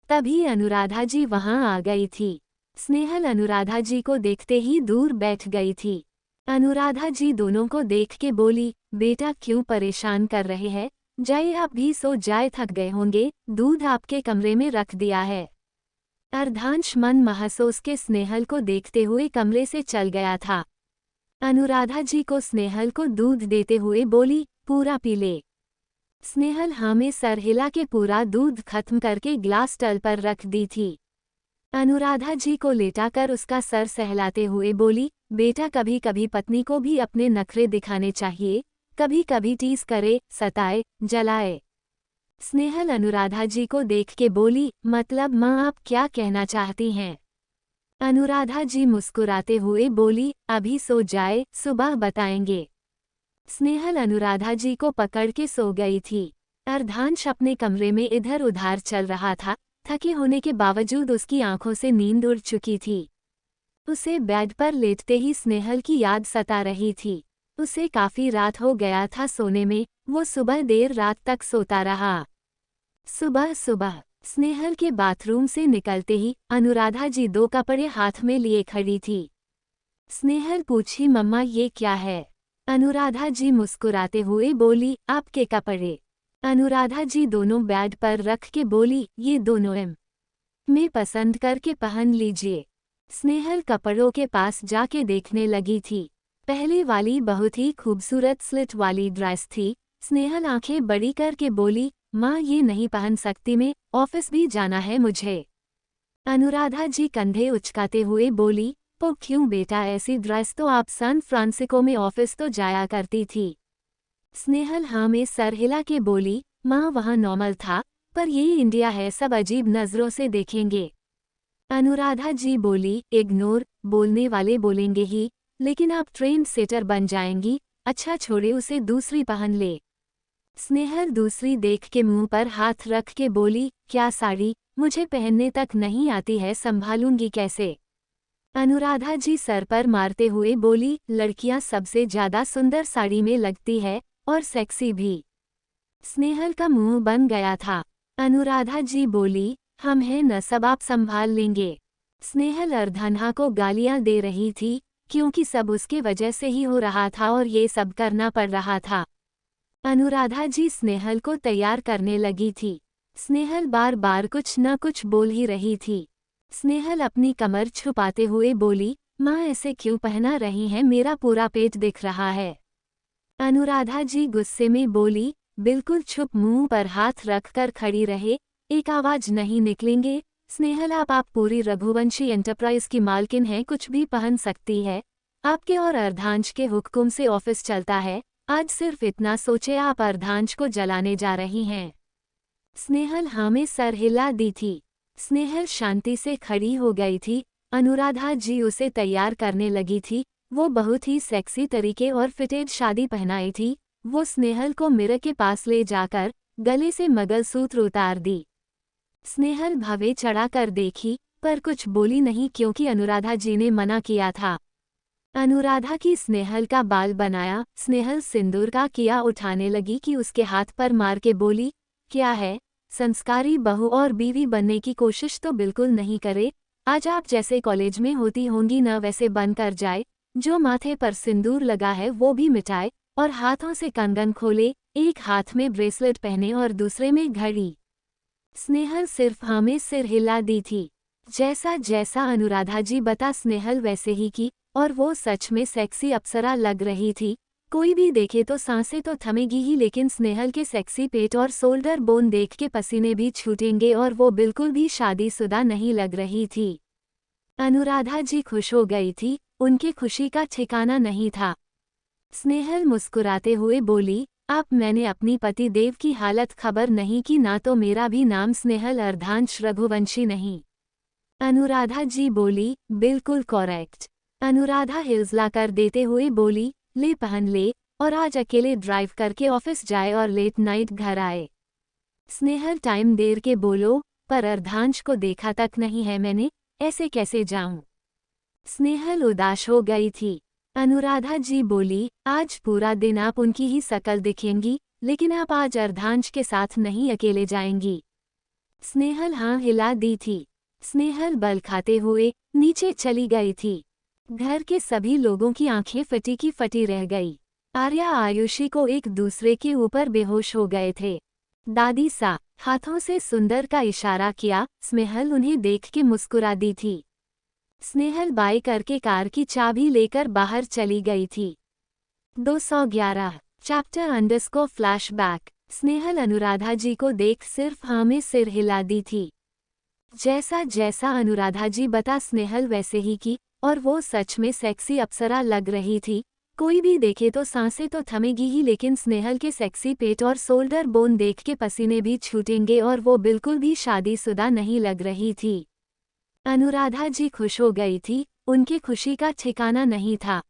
Speaker 1: तभी अनुराधा जी वहां आ गई थी। स्नेहल अनुराधा जी को देखते ही दूर बैठ गई थी। अनुराधा जी दोनों को देख के बोली, बेटा क्यों परेशान कर रहे हैं, जाइए आप भी सो जाए, थक गए होंगे, दूध आपके कमरे में रख दिया है। अर्धांश मन महसूस के स्नेहल को देखते हुए कमरे से चल गया था। अनुराधा जी को स्नेहल को दूध देते हुए बोली, पूरा पी ले। स्नेहल हाँ में सर हिला के पूरा दूध खत्म करके ग्लास टल पर रख दी थी। अनुराधा जी को लेटाकर उसका सर सहलाते हुए बोली, बेटा कभी कभी पत्नी को भी अपने नखरे दिखाने चाहिए, कभी कभी टीज करे, सताए, जलाए। स्नेहल अनुराधा जी को देख के बोली, मतलब माँ आप क्या कहना चाहती हैं? अनुराधा जी मुस्कुराते हुए बोली, अभी सो जाए, सुबह बताएंगे। स्नेहल अनुराधा जी को पकड़ के सो गई थी। अर्धांश अपने कमरे में इधर उधर चल रहा था, थके होने के बावजूद उसकी आंखों से नींद उड़ चुकी थी। उसे बेड पर लेटते ही स्नेहल की याद सता रही थी। उसे काफी रात हो गया था सोने में, वो सुबह देर रात तक सोता रहा। सुबह सुबह स्नेहल के बाथरूम से निकलते ही अनुराधा जी 2 कपड़े हाथ में लिए खड़ी थी। स्नेहल पूछी, मम्मा ये क्या है? अनुराधा जी मुस्कुराते हुए बोली, आपके कपड़े। अनुराधा जी दोनों बेड पर रख के बोली, ये दोनों मैं पसंद करके पहन लीजिए। स्नेहल कपड़ों के पास जाके देखने लगी थी। पहले वाली बहुत ही खूबसूरत स्लिट वाली ड्रेस थी। स्नेहल आंखें बड़ी करके बोली, माँ ये नहीं पहन सकती मैं, ऑफिस भी जाना है मुझे। अनुराधा जी कंधे उचकाते हुए बोली, तो क्यों बेटा, ऐसी ड्रेस तो आप सैन फ्रांसिस्को में ऑफिस तो जाया करती थी। स्नेहल हाँ में सर हिला के बोली, माँ वहाँ नॉर्मल था, पर ये इंडिया है, सब अजीब नजरों से देखेंगे। अनुराधा जी बोली, इग्नोर, बोलने वाले बोलेंगे ही, लेकिन आप ट्रेंड सेटर बन जाएंगी। अच्छा छोड़े, उसे दूसरी पहन ले। स्नेहल दूसरी देख के मुंह पर हाथ रख के बोली, क्या साड़ी, मुझे पहनने तक नहीं आती है, संभालूंगी कैसे। अनुराधा जी सर पर मारते हुए बोली, लड़कियां सबसे ज्यादा सुंदर साड़ी में लगती है, और सेक्सी भी। स्नेहल का मुंह बन गया था। अनुराधा जी बोली, हम हैं न, सब आप संभाल लेंगे। स्नेहल अर्धनहा को गालियां दे रही थी, क्योंकि सब उसके वजह से ही हो रहा था और ये सब करना पड़ रहा था। अनुराधा जी स्नेहल को तैयार करने लगी थी। स्नेहल बार बार कुछ न कुछ बोल ही रही थी। स्नेहल अपनी कमर छुपाते हुए बोली, माँ ऐसे क्यों पहना रही हैं, मेरा पूरा पेट दिख रहा है। अनुराधा जी गुस्से में बोली, बिल्कुल चुप, मुंह पर हाथ रखकर खड़ी रहे, एक आवाज नहीं निकलेंगे। स्नेहल आप पूरी रघुवंशी एंटरप्राइज की मालकिन हैं, कुछ भी पहन सकती है। आपके और अर्धांश के हुक्म से ऑफिस चलता है, आज सिर्फ इतना सोचे, आप अर्धांश को जलाने जा रही हैं। स्नेहल हाँ में सर हिला दी थी। स्नेहल शांति से खड़ी हो गई थी। अनुराधा जी उसे तैयार करने लगी थी। वो बहुत ही सेक्सी तरीके और फिटेड शादी पहनाई थी। वो स्नेहल को मिरर के पास ले जाकर गले से मंगलसूत्र उतार दी। स्नेहल भवे चढ़ा कर देखी, पर कुछ बोली नहीं, क्योंकि अनुराधा जी ने मना किया था। अनुराधा की स्नेहल का बाल बनाया, स्नेहल सिंदूर का किया उठाने लगी कि उसके हाथ पर मार के बोली, क्या है, संस्कारी बहू और बीवी बनने की कोशिश तो बिल्कुल नहीं करे। आज आप जैसे कॉलेज में होती होंगी न, वैसे बनकर जाए। जो माथे पर सिंदूर लगा है वो भी मिटाए और हाथों से कंगन खोले, एक हाथ में ब्रेसलेट पहने और दूसरे में घड़ी। स्नेहल सिर्फ हाँ में सिर हिला दी थी। जैसा जैसा अनुराधा जी बता स्नेहल वैसे ही की, और वो सच में सेक्सी अप्सरा लग रही थी। कोई भी देखे तो सांसें तो थमेगी ही, लेकिन स्नेहल के सेक्सी पेट और शोल्डर बोन देख के पसीने भी छूटेंगे, और वो बिल्कुल भी शादीशुदा नहीं लग रही थी। अनुराधा जी खुश हो गई थी, उनकी खुशी का ठिकाना नहीं था। स्नेहल मुस्कुराते हुए बोली, आप, मैंने अपनी पति देव की हालत खबर नहीं की ना, तो मेरा भी नाम स्नेहल अर्धांश रघुवंशी नहीं। अनुराधा जी बोली, बिल्कुल कॉरेक्ट। अनुराधा हिल्ला कर देते हुए बोली, ले पहन ले, और आज अकेले ड्राइव करके ऑफिस जाए और लेट नाइट घर आए। स्नेहल टाइम देर के बोलो, पर अर्धांश को देखा तक नहीं है मैंने, ऐसे कैसे जाऊं। स्नेहल उदास हो गई थी। अनुराधा जी बोली, आज पूरा दिन आप उनकी ही शकल दिखेंगी, लेकिन आप आज अर्धांश के साथ नहीं अकेले जाएंगी। स्नेहल हाँ हिला दी थी। स्नेहल बल खाते हुए नीचे चली गई थी। घर के सभी लोगों की आंखें फटी की फटी रह गई। आर्या आयुषी को एक दूसरे के ऊपर बेहोश हो गए थे। दादी सा हाथों से सुंदर का इशारा किया। स्नेहल उन्हें देख के मुस्कुरा दी थी। स्नेहल बाय करके कार की चाबी लेकर बाहर चली गई थी। 211 chapter underscore flashback. Snehal Anuradha ji को देख सिर्फ हाँ में सिर हिला दी थी। जैसा जैसा अनुराधा जी बता स्नेहल वैसे ही की, और वो सच में सेक्सी अप्सरा लग रही थी। कोई भी देखे तो सांसें तो थमेगी ही, लेकिन स्नेहल के सेक्सी पेट और शोल्डर बोन देख के पसीने भी छूटेंगे, और वो बिल्कुल भी शादीशुदा नहीं लग रही थी। अनुराधा जी खुश हो गई थी, उनकी खुशी का ठिकाना नहीं था।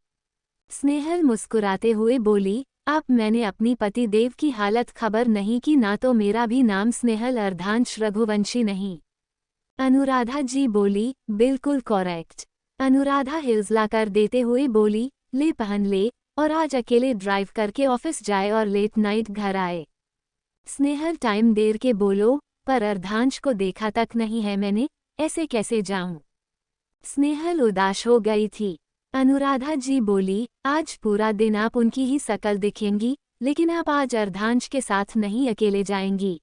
Speaker 1: स्नेहल मुस्कुराते हुए बोली, आप, मैंने अपनी पति देव की हालत खबर नहीं की ना, तो मेरा भी नाम स्नेहल अर्धांश रघुवंशी नहीं। अनुराधा जी बोली, बिल्कुल कॉरेक्ट। अनुराधा हिल्ला कर देते हुए बोली, ले पहन ले, और आज अकेले ड्राइव करके ऑफिस जाए और लेट नाइट घर आए। स्नेहल टाइम देर के बोलो, पर अर्धांश को देखा तक नहीं है मैंने, ऐसे कैसे जाऊं। स्नेहल उदास हो गई थी। अनुराधा जी बोली, आज पूरा दिन आप उनकी ही शकल दिखेंगी, लेकिन आप आज अर्धांश के साथ नहीं अकेले जाएंगी।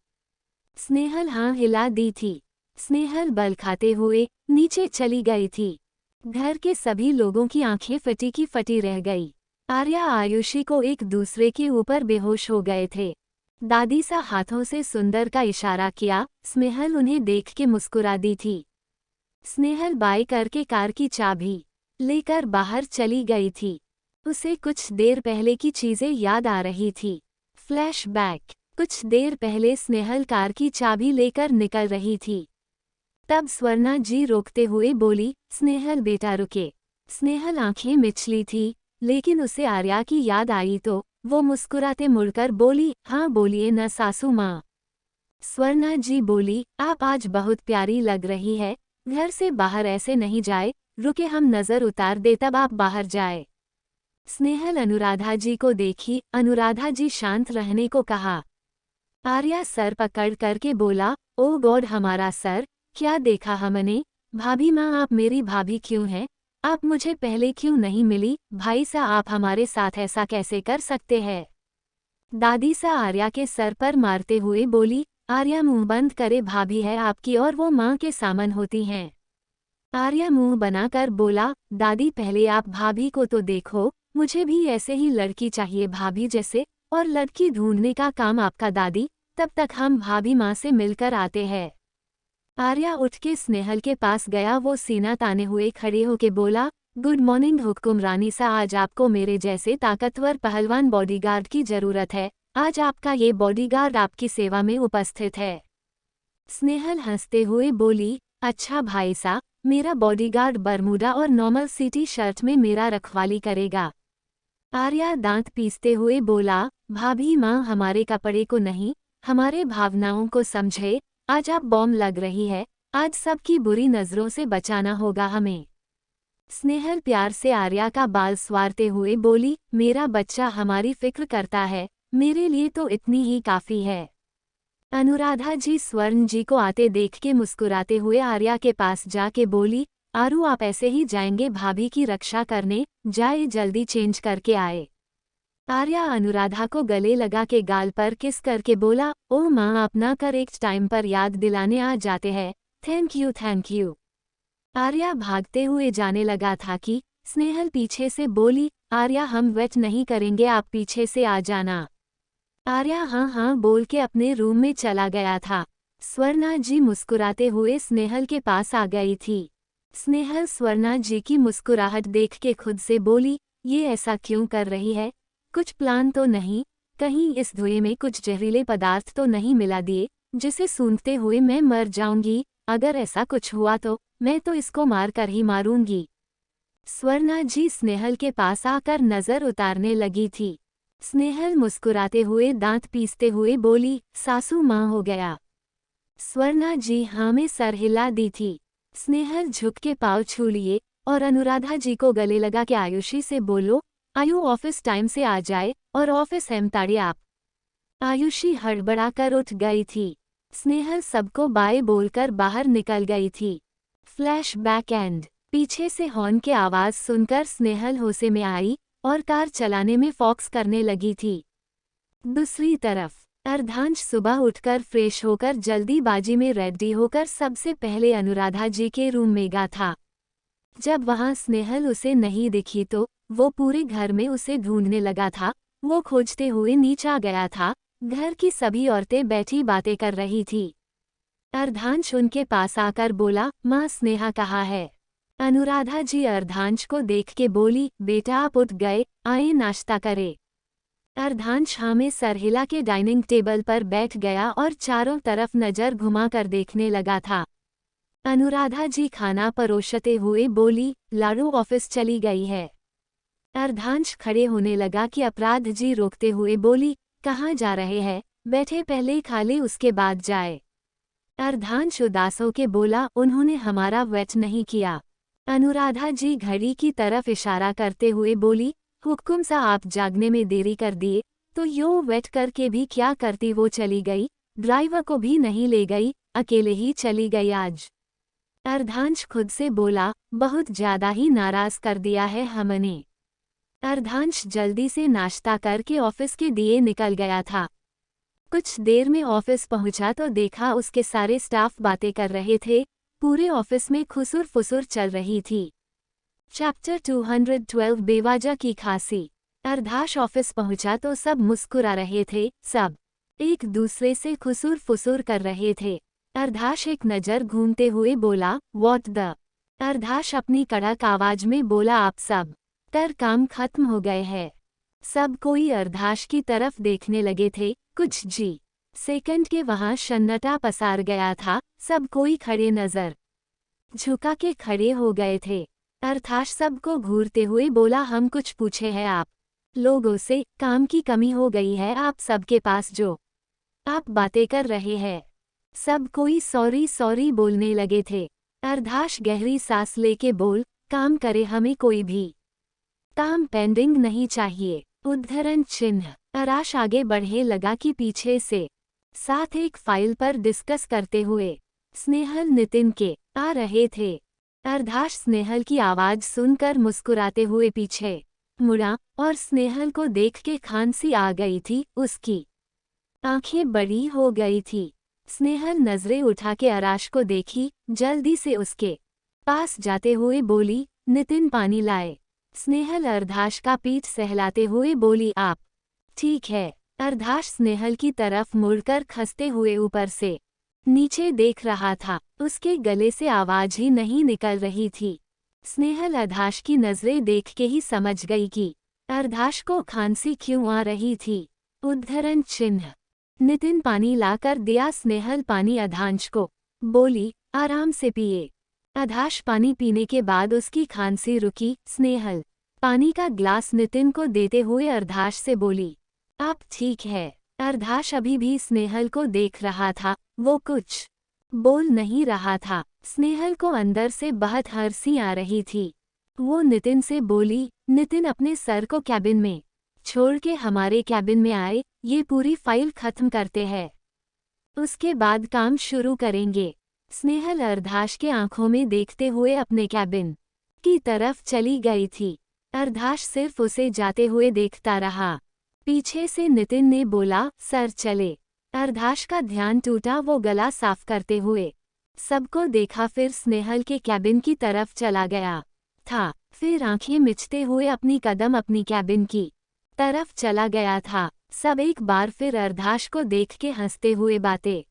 Speaker 1: स्नेहल हाँ हिला दी थी। स्नेहल बल खाते हुए नीचे चली गई थी। घर के सभी लोगों की आंखें फटी की फटी रह गई। आर्या आयुषी को एक दूसरे के ऊपर बेहोश हो गए थे। दादी सा हाथों से सुंदर का इशारा किया। स्नेहल उन्हें देख के मुस्कुरा दी थी। स्नेहल बाय करके कार की चाबी लेकर बाहर चली गई थी। उसे कुछ देर पहले की चीजें याद आ रही थी। फ्लैशबैक। कुछ देर पहले स्नेहल कार की चाबी लेकर निकल रही थी। तब स्वर्णा जी रोकते हुए बोली, स्नेहल बेटा रुके। स्नेहल आंखें मिचली थी, लेकिन उसे आर्या की याद आई तो वो मुस्कुराते मुड़कर बोली, हाँ बोलिए न सासू माँ। स्वर्णा जी बोली, आप आज बहुत प्यारी लग रही है, घर से बाहर ऐसे नहीं जाए, रुके हम नजर उतार दे तब आप बाहर जाए। स्नेहल अनुराधा जी को देखी। अनुराधा जी शांत रहने को कहा। आर्या सर पकड़ करके बोला, ओ गॉड हमारा सर, क्या देखा हमने। भाभी माँ आप मेरी भाभी क्यों हैं? आप मुझे पहले क्यों नहीं मिली? भाई सा आप हमारे साथ ऐसा कैसे कर सकते हैं? दादी सा आर्या के सर पर मारते हुए बोली। आर्या मुंह बंद करे, भाभी है आपकी और वो माँ के सामन होती हैं। आर्या मुंह बनाकर बोला, दादी पहले आप भाभी को तो देखो, मुझे भी ऐसे ही लड़की चाहिए भाभी जैसे, और लड़की ढूंढने का काम आपका दादी, तब तक हम भाभी माँ से मिलकर आते हैं। आर्या उठ के स्नेहल के पास गया। वो सीना ताने हुए खड़े होके बोला, गुड मॉर्निंग हुक्मरानी सा, आज आपको मेरे जैसे ताकतवर पहलवान बॉडीगार्ड की जरूरत है। आज आपका ये बॉडीगार्ड आपकी सेवा में उपस्थित है। स्नेहल हंसते हुए बोली, अच्छा भाई सा, मेरा बॉडीगार्ड बरमूडा और नॉर्मल सिटी शर्ट में मेरा रखवाली करेगा। आर्या दांत पीसते हुए बोला, भाभी माँ हमारे कपड़े को नहीं, हमारे भावनाओं को समझे। आज आप बॉम्ब लग रही है, आज सबकी बुरी नजरों से बचाना होगा हमें। स्नेहल प्यार से आर्या का बाल स्वारते हुए बोली, मेरा बच्चा हमारी फिक्र करता है, मेरे लिए तो इतनी ही काफी है। अनुराधा जी स्वर्ण जी को आते देख के मुस्कुराते हुए आर्या के पास जाके बोली, आरू आप ऐसे ही जाएंगे भाभी की रक्षा करने? जाए जल्दी चेंज करके आए। आर्या अनुराधा को गले लगा के गाल पर किस करके बोला, ओ माँ आप ना करेक्ट टाइम पर याद दिलाने आ जाते हैं, thank you thank you. Arya भागते हुए जाने लगा था कि स्नेहल पीछे से बोली, आर्या हम वेट नहीं करेंगे, आप पीछे से आ जाना। आर्या हाँ हाँ बोल के अपने रूम में चला गया था। स्वर्णा जी मुस्कुराते हुए स्नेहल के पास आ गई थी। स्नेहल स्वर्णा जी की मुस्कुराहट देख के खुद से बोली, ये ऐसा क्यों कर रही है? कुछ प्लान तो नहीं? कहीं इस धुएं में कुछ जहरीले पदार्थ तो नहीं मिला दिए, जिसे सूंघते हुए मैं मर जाऊंगी? अगर ऐसा कुछ हुआ तो मैं तो इसको मार कर ही मारूंगी। स्वर्णा जी स्नेहल के पास आकर नजर उतारने लगी थी। स्नेहल मुस्कुराते हुए दांत पीसते हुए बोली, सासू माँ हो गया। स्वर्णा जी हाँ में सर हिला दी थी। स्नेहल झुक के पाँव छू लिए और अनुराधा जी को गले लगा के आयुषी से बोलो, आयु ऑफिस टाइम से आ जाए और ऑफिस ताड़िए आप। आयुषी हड़बड़ा कर उठ गई थी। स्नेहल सबको बाय बोलकर बाहर निकल गई थी। Flash back and. पीछे से हॉर्न के आवाज सुनकर स्नेहल होश में आई और कार चलाने में फोकस करने लगी थी। दूसरी तरफ अर्धांश सुबह उठकर फ्रेश होकर जल्दीबाजी में रेडी होकर सबसे पहले अनुराधा जी के रूम में गया था। जब वहां स्नेहल उसे नहीं दिखी तो वो पूरे घर में उसे ढूंढने लगा था। वो खोजते हुए नीचे गया था। घर की सभी औरतें बैठी बातें कर रही थी। अर्धांश उनके पास आकर बोला, माँ स्नेहा कहाँ है? अनुराधा जी अर्धांश को देख के बोली, बेटा आप उठ गए, आए नाश्ता करे। अर्धांश हाँ में सर हिला के डाइनिंग टेबल पर बैठ गया और चारों तरफ नजर घुमाकर देखने लगा था। अनुराधा जी खाना परोसते हुए बोली, लाडू ऑफिस चली गई है। अर्धांश खड़े होने लगा कि अपराध जी रोकते हुए बोली, कहाँ जा रहे हैं? बैठे पहले खा ले उसके बाद जाए। अर्धांश उदास होके बोला, उन्होंने हमारा वेट नहीं किया। अनुराधा जी घड़ी की तरफ इशारा करते हुए बोली, हुक्म सा आप जागने में देरी कर दिए तो यो वेट करके भी क्या करती? वो चली गई, ड्राइवर को भी नहीं ले गई, अकेले ही चली गई आज। अर्धांश खुद से बोला, बहुत ज्यादा ही नाराज कर दिया है हमने। अर्धांश जल्दी से नाश्ता करके ऑफिस के दिए निकल गया था। कुछ देर में ऑफिस पहुंचा तो देखा उसके सारे स्टाफ बातें कर रहे थे। पूरे ऑफिस में खुसुर फुसुर चल रही थी। चैप्टर 212 बेवाजा की खांसी। अर्धांश ऑफिस पहुंचा तो सब मुस्कुरा रहे थे। सब एक दूसरे से खुसुर फुसुर कर रहे थे। अर्धाश एक नज़र घूमते हुए बोला, व्हाट द। अर्धाश अपनी कड़क आवाज में बोला, आप सब तर काम खत्म हो गए हैं। सब कोई अर्धाश की तरफ देखने लगे थे। कुछ जी सेकंड के वहां सन्नाटा पसार गया था। सब कोई खड़े नजर झुका के खड़े हो गए थे। अर्धाश सबको घूरते हुए बोला, हम कुछ पूछे हैं आप लोगों से? काम की कमी हो गई है आप सबके पास जो आप बातें कर रहे हैं। सब कोई सॉरी सॉरी बोलने लगे थे। अर्धाश गहरी सांस लेके बोल, काम करे, हमें कोई भी काम पेंडिंग नहीं चाहिए। उद्धरण चिन्ह। अराश आगे बढ़े लगा कि पीछे से साथ एक फाइल पर डिस्कस करते हुए स्नेहल नितिन के आ रहे थे। अर्धाश स्नेहल की आवाज सुनकर मुस्कुराते हुए पीछे मुड़ा और स्नेहल को देख के खांसी आ गई थी। उसकी आंखें बड़ी हो गई थी। स्नेहल नजरें उठा के अराश को देखी, जल्दी से उसके पास जाते हुए बोली, नितिन पानी लाए। स्नेहल अर्धाश का पीठ सहलाते हुए बोली, आप ठीक है। अर्धाश स्नेहल की तरफ मुड़कर खसते हुए ऊपर से नीचे देख रहा था। उसके गले से आवाज ही नहीं निकल रही थी। स्नेहल अर्धाश की नजरें देख के ही समझ गई कि अर्धाश को खांसी क्यों आ रही थी। उद्धरण चिन्ह। नितिन पानी लाकर दिया। स्नेहल पानी अर्धाश को बोली, आराम से पिए। अर्धाश पानी पीने के बाद उसकी खांसी रुकी। स्नेहल पानी का ग्लास नितिन को देते हुए अर्धाश से बोली, आप ठीक है। अर्धाश अभी भी स्नेहल को देख रहा था। वो कुछ बोल नहीं रहा था। स्नेहल को अंदर से बहुत हंसी आ रही थी। वो नितिन से बोली, नितिन अपने सर को कैबिन में छोड़ के हमारे कैबिन में आए, ये पूरी फाइल खत्म करते हैं, उसके बाद काम शुरू करेंगे। स्नेहल अर्धाश के आंखों में देखते हुए अपने कैबिन की तरफ चली गई थी। अर्धाश सिर्फ उसे जाते हुए देखता रहा। पीछे से नितिन ने बोला, सर चले। अर्धाश का ध्यान टूटा। वो गला साफ करते हुए सबको देखा, फिर स्नेहल के कैबिन की तरफ चला गया था। फिर आंखें मिचते हुए अपनी कदम अपनी कैबिन की तरफ चला गया था। सब एक बार फिर अर्धाश को देख के हंसते हुए बातें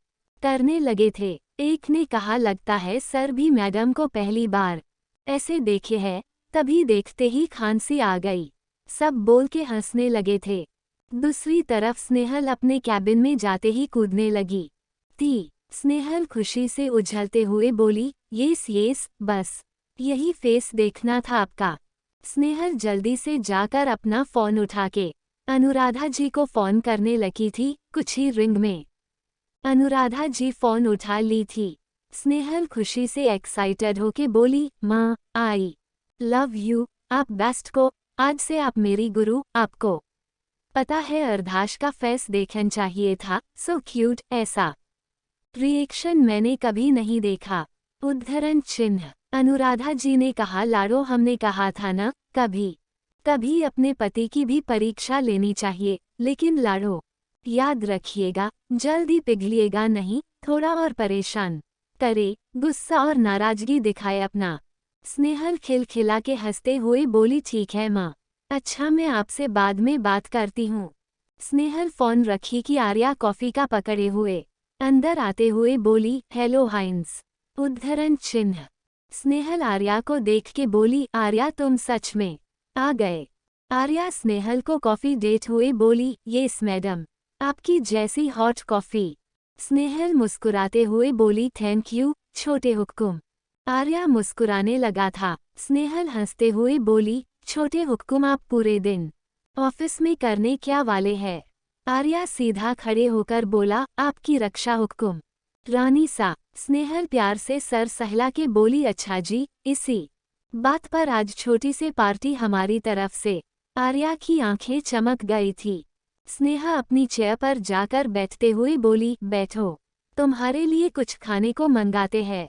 Speaker 1: करने लगे थे। एक ने कहा, लगता है सर भी मैडम को पहली बार ऐसे देखे है। तभी देखते ही खांसी आ गई। सब बोल के हंसने लगे थे। दूसरी तरफ स्नेहल अपने कैबिन में जाते ही कूदने लगी थी। स्नेहल खुशी से उछलते हुए बोली, येस येस, बस यही फेस देखना था आपका। स्नेहल जल्दी से जाकर अपना फोन उठा के अनुराधा जी को फोन करने लगी थी। कुछ ही रिंग में अनुराधा जी फोन उठा ली थी। स्नेहल खुशी से एक्साइटेड होके बोली, माँ आई लव यू, आप बेस्ट को, आज से आप मेरी गुरु। आपको पता है अर्धाश का फेस देखना चाहिए था, सो क्यूट। ऐसा रिएक्शन मैंने कभी नहीं देखा। उद्धरण चिन्ह। अनुराधा जी ने कहा, लाडो हमने कहा था ना, कभी कभी अपने पति की भी परीक्षा लेनी चाहिए। लेकिन लाडो याद रखिएगा, जल्दी पिघलिएगा नहीं। थोड़ा और परेशान करे, गुस्सा और नाराजगी दिखाए अपना। स्नेहल खिलखिला के हंसते हुए बोली, ठीक है माँ, अच्छा मैं आपसे बाद में बात करती हूँ। स्नेहल फोन रखी कि आर्या कॉफी का पकड़े हुए अंदर आते हुए बोली, हेलो हाइंस। उद्धरण चिन्ह। स्नेहल आर्या को देख के बोली, आर्या तुम सच में आ गए। आर्या स्नेहल को कॉफी देते हुए बोली, येस मैडम, आपकी जैसी हॉट कॉफी। स्नेहल मुस्कुराते हुए बोली, थैंक यू छोटे हुक्म। आर्या मुस्कुराने लगा था। स्नेहल हंसते हुए बोली, छोटे हुक्म आप पूरे दिन ऑफिस में करने क्या वाले हैं? आर्या सीधा खड़े होकर बोला, आपकी रक्षा हुक्म रानी सा। स्नेहल प्यार से सर सहला के बोली, अच्छा जी, इसी बात पर आज छोटी सी पार्टी हमारी तरफ से। आर्या की आंखें चमक गई थी। स्नेहा अपनी चेयर पर जाकर बैठते हुए बोली, बैठो, तुम्हारे लिए कुछ खाने को मंगाते हैं।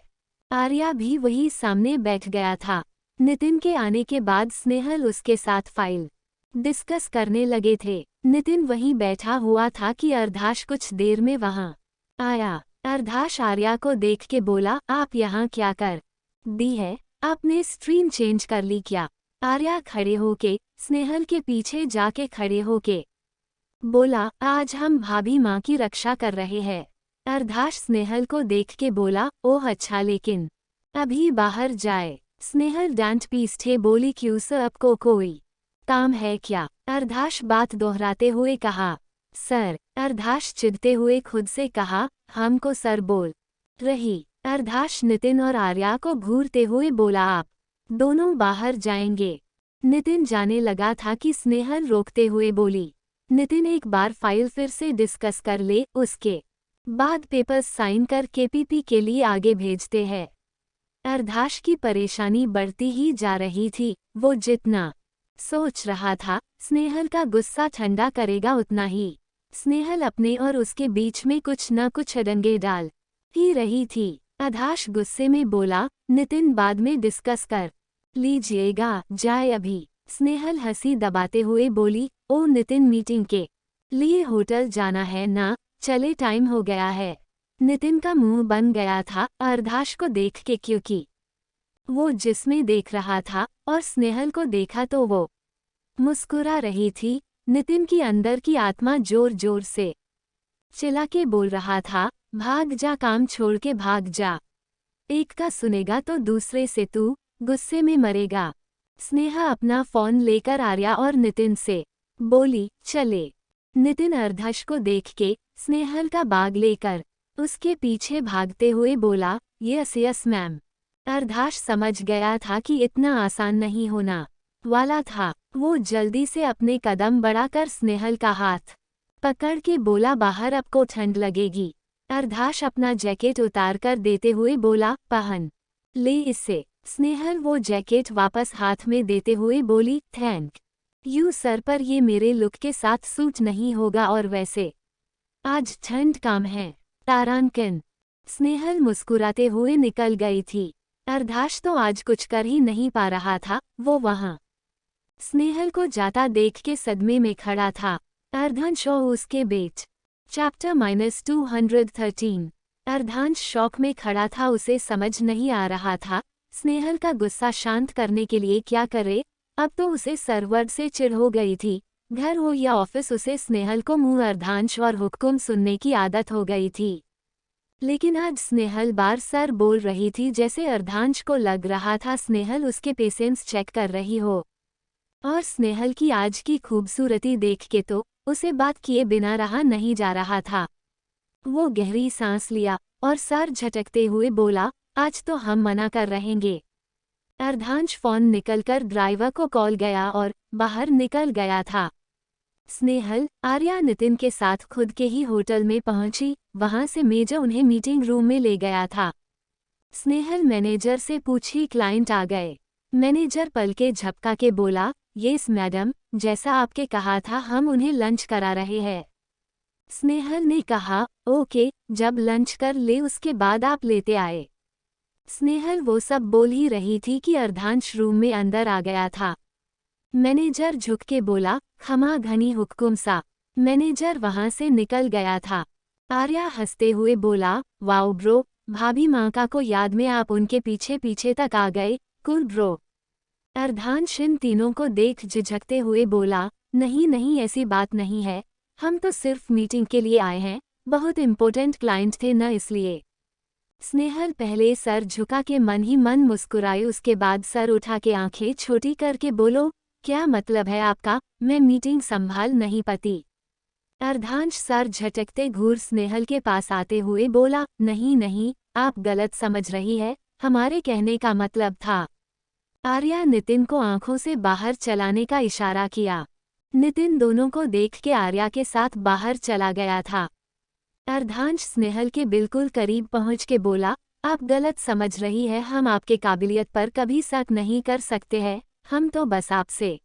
Speaker 1: आर्या भी वही सामने बैठ गया था। नितिन के आने के बाद स्नेहल उसके साथ फाइल डिस्कस करने लगे थे। नितिन वहीं बैठा हुआ था कि अर्धाश कुछ देर में वहां आया। अर्धाश आर्या को देख के बोला, आप यहाँ क्या कर दी है? आपने स्ट्रीम चेंज कर ली क्या? आर्या खड़े होके स्नेहल के पीछे जाके खड़े होके बोला, आज हम भाभी माँ की रक्षा कर रहे हैं। अर्धाश स्नेहल को देख के बोला, ओह अच्छा, लेकिन अभी बाहर जाए। स्नेहल डांट पीसते बोली, क्यों सर, आपको कोई काम है क्या? अर्धाश बात दोहराते हुए कहा, सर। अर्धाश चिढ़ते हुए खुद से कहा, हमको सर बोल रही। अर्धाश नितिन और आर्या को घूरते हुए बोला, आप दोनों बाहर जाएंगे। नितिन जाने लगा था कि स्नेहल रोकते हुए बोली, नितिन एक बार फाइल फिर से डिस्कस कर ले, उसके बाद पेपर्स साइन कर केपीपी के लिए आगे भेजते हैं। अर्धाश की परेशानी बढ़ती ही जा रही थी। वो जितना सोच रहा था स्नेहल का गुस्सा ठंडा करेगा, उतना ही स्नेहल अपने और उसके बीच में कुछ न कुछ अड़ंगे डाल ही रही थी। अर्धाश गुस्से में बोला, नितिन बाद में डिस्कस कर लीजिएगा, जाए अभी। स्नेहल हंसी दबाते हुए बोली, ओ नितिन, मीटिंग के लिए होटल जाना है ना, चले, टाइम हो गया है। नितिन का मुंह बन गया था अर्धाश को देख के, क्योंकि वो जिसमें देख रहा था और स्नेहल को देखा तो वो मुस्कुरा रही थी। नितिन की अंदर की आत्मा जोर जोर से चिल्ला के बोल रहा था, भाग जा, काम छोड़ के भाग जा। एक का सुनेगा तो दूसरे से तू गुस्से में मरेगा। स्नेहा अपना फोन लेकर आर्या और नितिन से बोली, चले। नितिन अर्धाश को देख के स्नेहल का बैग लेकर उसके पीछे भागते हुए बोला, यस यस मैम। अर्धाश समझ गया था कि इतना आसान नहीं होना वाला था। वो जल्दी से अपने कदम बढ़ाकर स्नेहल का हाथ पकड़ के बोला, बाहर आपको ठंड लगेगी। अर्धाश अपना जैकेट उतार कर देते हुए बोला, पहन ले इसे। स्नेहल वो जैकेट वापस हाथ में देते हुए बोली, थैंक यू सर, पर ये मेरे लुक के साथ सूट नहीं होगा, और वैसे आज ठंड कम है। तारांकन। स्नेहल मुस्कुराते हुए निकल गई थी। अर्धाश तो आज कुछ कर ही नहीं पा रहा था। वो वहां स्नेहल को जाता देख के सदमे में खड़ा था। अर्धांश और उसके बेच। चैप्टर -213। अर्धांश शौक में खड़ा था, उसे समझ नहीं आ रहा था स्नेहल का गुस्सा शांत करने के लिए क्या करे। अब तो उसे सरवर्ड से चिढ़ हो गई थी। घर हो या ऑफिस, उसे स्नेहल को मुंह अर्धांश और हुक्म सुनने की आदत हो गई थी। लेकिन आज स्नेहल बार सर बोल रही थी, जैसे अर्धांश को लग रहा था स्नेहल उसके पेशेंस चेक कर रही हो। और स्नेहल की आज की खूबसूरती देख के तो उसे बात किए बिना रहा नहीं जा रहा था। वो गहरी सांस लिया और सर झटकते हुए बोला, आज तो हम मना कर रहेंगे। अर्धांश फोन निकलकर ड्राइवर को कॉल गया और बाहर निकल गया था। स्नेहल आर्या नितिन के साथ खुद के ही होटल में पहुंची। वहां से मेजर उन्हें मीटिंग रूम में ले गया था। स्नेहल मैनेजर से पूछी, क्लाइंट आ गए। मैनेजर पलके झपका के बोला, येस मैडम, जैसा आपके कहा था हम उन्हें लंच करा रहे हैं। स्नेहल ने कहा, ओके, जब लंच कर ले उसके बाद आप लेते आए। स्नेहल वो सब बोल ही रही थी कि अर्धांश रूम में अंदर आ गया था। मैनेजर झुक के बोला, खमा घनी हुक्म सा। मैनेजर वहां से निकल गया था। आर्या हंसते हुए बोला, वाओ ब्रो, भाभी मांका को याद में आप उनके पीछे पीछे तक आ गए, कूल ब्रो। अर्धांश इन तीनों को देख झिझकते हुए बोला, नहीं नहीं, ऐसी बात नहीं है, हम तो सिर्फ मीटिंग के लिए आए हैं, बहुत इम्पोर्टेंट क्लाइंट थे न, इसलिए। स्नेहल पहले सर झुका के मन ही मन मुस्कुराई, उसके बाद सर उठा के आंखें छोटी करके बोलो, क्या मतलब है आपका, मैं मीटिंग संभाल नहीं पाती। अर्धांश सर झटकते घूर स्नेहल के पास आते हुए बोला, नहीं नहीं, आप गलत समझ रही है, हमारे कहने का मतलब था। आर्या नितिन को आंखों से बाहर चलाने का इशारा किया। नितिन दोनों को देख के आर्या के साथ बाहर चला गया था। अर्धांश स्नेहल के बिल्कुल करीब पहुंच के बोला, आप गलत समझ रही है, हम आपके काबिलियत पर कभी शक नहीं कर सकते हैं, हम तो बस आपसे।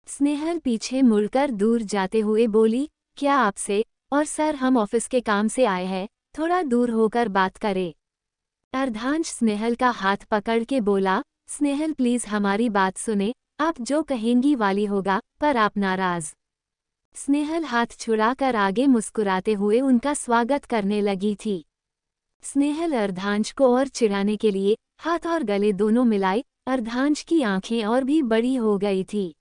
Speaker 1: स्नेहल पीछे मुड़कर दूर जाते हुए बोली, क्या आपसे, और सर हम ऑफिस के काम से आए हैं, थोड़ा दूर होकर बात करें। अर्धांश स्नेहल का हाथ पकड़ के बोला, स्नेहल प्लीज हमारी बात सुने, आप जो कहेंगी वाली होगा, पर आप नाराज। स्नेहल हाथ छुड़ाकर आगे मुस्कुराते हुए उनका स्वागत करने लगी थी। स्नेहल अर्धांश को और चिढ़ाने के लिए हाथ और गले दोनों मिलाए। अर्धांश की आंखें और भी बड़ी हो गई थी।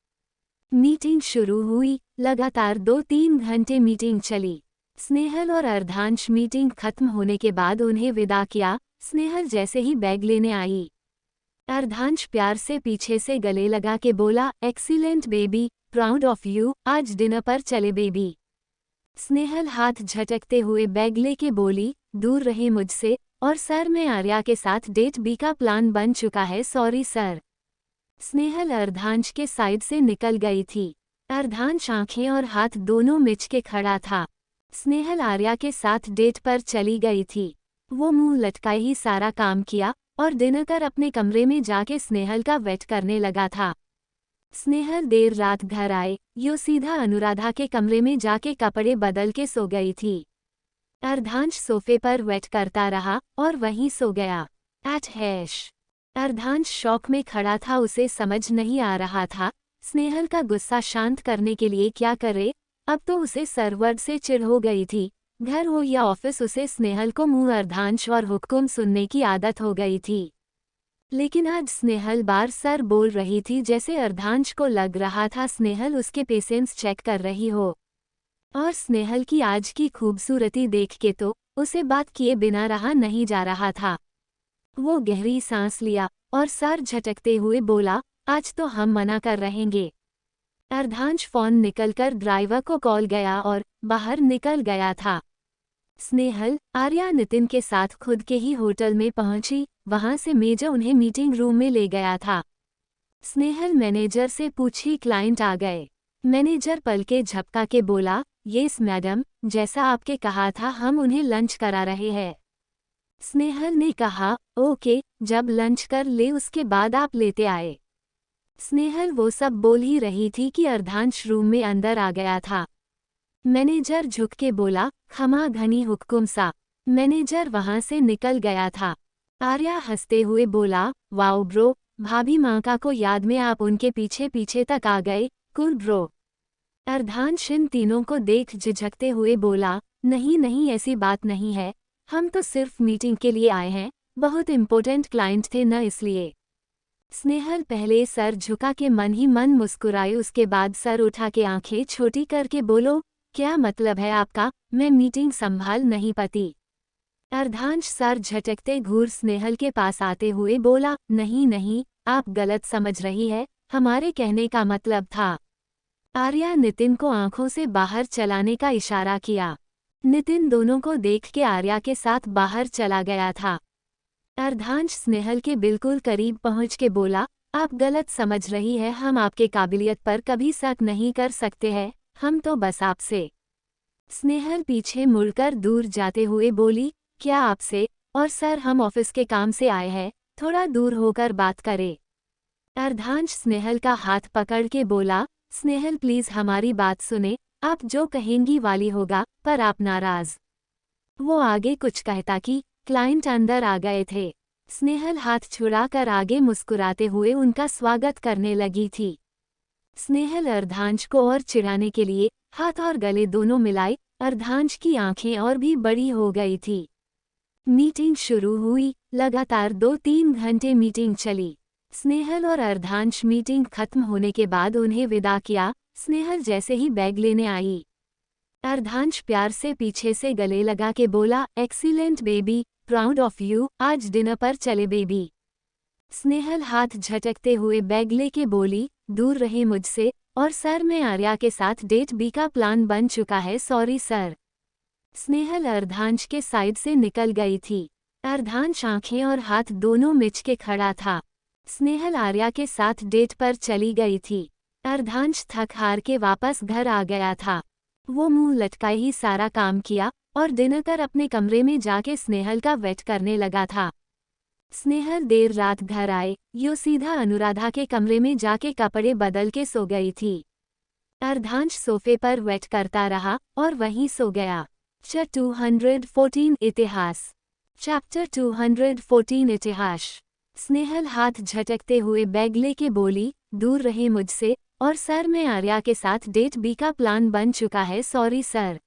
Speaker 1: मीटिंग शुरू हुई। लगातार 2-3 घंटे मीटिंग चली। स्नेहल और अर्धांश मीटिंग खत्म होने के बाद उन्हें विदा किया। स्नेहल जैसे ही बैग लेने आई, अर्धांश प्यार से पीछे से गले लगा के बोला, excellent baby, proud of you, आज डिनर पर चले बेबी। स्नेहल हाथ झटकते हुए बैग लेके बोली, दूर रहे मुझसे, और सर मैं आर्या के साथ डेट बी का प्लान बन चुका है, सॉरी सर। स्नेहल अर्धांश के साइड से निकल गई थी। अर्धांश आंखें और हाथ दोनों मिच के खड़ा था। स्नेहल आर्या के साथ डेट पर चली गई थी। वो मुंह लटकाए ही सारा काम किया और डिनर कर अपने कमरे में जाके स्नेहल का वेट करने लगा था। स्नेहल देर रात घर आए, यो सीधा अनुराधा के कमरे में जाके कपड़े बदल के सो गई थी। अर्धांश सोफे पर वेट करता रहा और वहीं सो गया। अर्धांश शॉक में खड़ा था, उसे समझ नहीं आ रहा था स्नेहल का गुस्सा शांत करने के लिए क्या करे। अब तो उसे सरवर्ड से चिढ़ हो गई थी। घर हो या ऑफिस, उसे स्नेहल को मुंह अर्धांश और हुक्म सुनने की आदत हो गई थी। लेकिन आज स्नेहल बार सर बोल रही थी, जैसे अर्धांश को लग रहा था स्नेहल उसके पेशेंस चेक कर रही हो। और स्नेहल की आज की खूबसूरती देख के तो उसे बात किए बिना रहा नहीं जा रहा था। वो गहरी सांस लिया और सर झटकते हुए बोला, आज तो हम मना कर रहेंगे। अर्धांश फोन निकलकर ड्राइवर को कॉल गया और बाहर निकल गया था। स्नेहल आर्या नितिन के साथ खुद के ही होटल में पहुंची। वहां से मेजर उन्हें मीटिंग रूम में ले गया था। स्नेहल मैनेजर से पूछी, क्लाइंट आ गए। मैनेजर पल के झपका के बोला, येस मैडम, जैसा आपके कहा था हम उन्हें लंच करा रहे हैं। स्नेहल ने कहा, ओके, जब लंच कर ले उसके बाद आप लेते आए। स्नेहल वो सब बोल ही रही थी कि अर्धांश रूम में अंदर आ गया था। मैनेजर झुक के बोला, खमा घनी हुक्म सा। मैनेजर वहां से निकल गया था। आर्या हंसते हुए बोला, वाओ ब्रो, भाभी मांका को याद में आप उनके पीछे पीछे तक आ गए, कूल ब्रो। अर्धांश इन तीनों को देख झिझकते हुए बोला, नहीं नहीं ऐसी बात नहीं है, हम तो सिर्फ मीटिंग के लिए आए हैं, बहुत इम्पोर्टेंट क्लाइंट थे न इसलिए। स्नेहल पहले सर झुका के मन ही मन मुस्कुराई, उसके बाद सर उठा के आंखें छोटी करके बोलो, क्या मतलब है आपका, मैं मीटिंग संभाल नहीं पाती। अर्धांश सर झटकते घूर स्नेहल के पास आते हुए बोला, नहीं नहीं, आप गलत समझ रही है, हमारे कहने का मतलब था। आर्या नितिन को आंखों से बाहर चलाने का इशारा किया। नितिन दोनों को देख के आर्या के साथ बाहर चला गया था। अर्धांश स्नेहल के बिल्कुल करीब पहुंच के बोला, आप गलत समझ रही है, हम आपके काबिलियत पर कभी शक नहीं कर सकते हैं, हम तो बस आपसे। स्नेहल पीछे मुड़कर दूर जाते हुए बोली, क्या आपसे, और सर हम ऑफिस के काम से आए हैं, थोड़ा दूर होकर बात करें। अर्धांश स्नेहल का हाथ पकड़ के बोला, स्नेहल प्लीज हमारी बात सुने, आप जो कहेंगी वाली होगा, पर आप नाराज। वो आगे कुछ कहता कि क्लाइंट अंदर आ गए थे। स्नेहल हाथ छुड़ाकर आगे मुस्कुराते हुए उनका स्वागत करने लगी थी। स्नेहल अर्धांश को और चिढ़ाने के लिए हाथ और गले दोनों मिलाए। अर्धांश की आंखें और भी बड़ी हो गई थी। मीटिंग शुरू हुई। लगातार 2-3 घंटे मीटिंग चली। स्नेहल और अर्धांश मीटिंग खत्म होने के बाद उन्हें विदा किया। स्नेहल जैसे ही बैग लेने आई, अर्धांश प्यार से पीछे से गले लगा के बोला, excellent baby, proud of you, आज डिनर पर चले बेबी। स्नेहल हाथ झटकते हुए बैग लेके बोली, दूर रहे मुझसे, और सर मैं आर्या के साथ डेट बी का प्लान बन चुका है, सॉरी सर। स्नेहल अर्धांश के साइड से निकल गई थी। अर्धांश आंखें और हाथ दोनों मिच के खड़ा था। स्नेहल आर्या के साथ डेट पर चली गई थी। अर्धांश थक हार के वापस घर आ गया था। वो मुंह लटकाए ही सारा काम किया और डिनर कर अपने कमरे में जाके स्नेहल का वेट करने लगा था। स्नेहल देर रात घर आए, यो सीधा अनुराधा के कमरे में जाके कपड़े बदल के सो गई थी। अर्धांश सोफे पर वेट करता रहा और वहीं सो गया। चैप्टर 214 इतिहास। चैप्टर 214 इतिहास। स्नेहल हाथ झटकते हुए बैग लेके बोली, दूर रहे मुझसे, और सर मैं आर्या के साथ डेट बी का प्लान बन चुका है, सॉरी सर।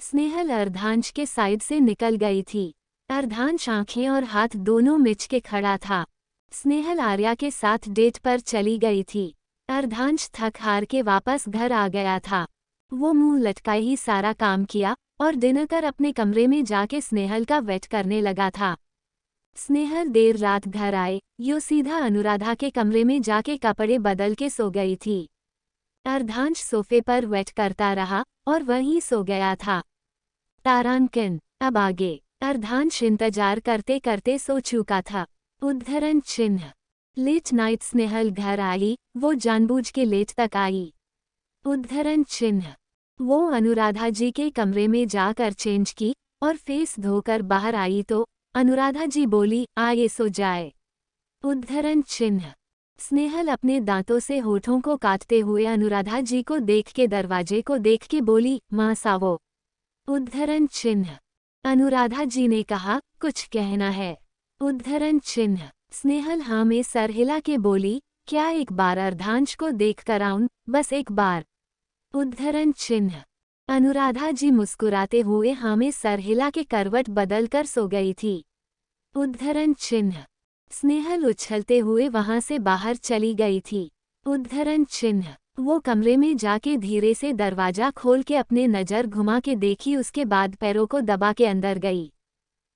Speaker 1: स्नेहल अर्धांश के साइड से निकल गई थी। अर्धांश आंखें और हाथ दोनों मिच के खड़ा था। स्नेहल आर्या के साथ डेट पर चली गई थी। अर्धांश थक हार के वापस घर आ गया था। वो मुंह लटकाए ही सारा काम किया और दिनकर अपने कमरे में जाके स्नेहल का वेट करने लगा था। स्नेहल देर रात घर आए यो सीधा अनुराधा के कमरे में जाके कपड़े बदल के सो गई थी। अर्धांश सोफे पर वेट करता रहा और वहीं सो गया था। तारांकन अब आगे। अर्धांश इंतजार करते करते सो चुका था। उद्धरण चिन्ह। लेट नाइट स्नेहल घर आई, वो जानबूझ के लेट तक आई। उद्धरण चिन्ह। वो अनुराधा जी के कमरे में जाकर चेंज की और फेस धोकर बाहर आई तो अनुराधा जी बोली, आइए सो जाए। उद्धरण चिन्ह। स्नेहल अपने दांतों से होठों को काटते हुए अनुराधा जी को देख के दरवाजे को देख के बोली, मां सावो। उद्धरण चिन्ह। अनुराधा जी ने कहा, कुछ कहना है? उद्धरण चिन्ह। स्नेहल हाँ में सर हिला के बोली, क्या एक बार अर्धांश को देख कर आऊं, बस एक बार? उद्धरण चिन्ह। अनुराधा जी मुस्कुराते हुए हाँ में सर हिला के करवट बदल कर सो गई थी। उद्धरण चिन्ह। स्नेहल उछलते हुए वहां से बाहर चली गई थी। उद्धरण चिन्ह। वो कमरे में जाके धीरे से दरवाजा खोल के अपने नजर घुमा के देखी, उसके बाद पैरों को दबा के अंदर गई।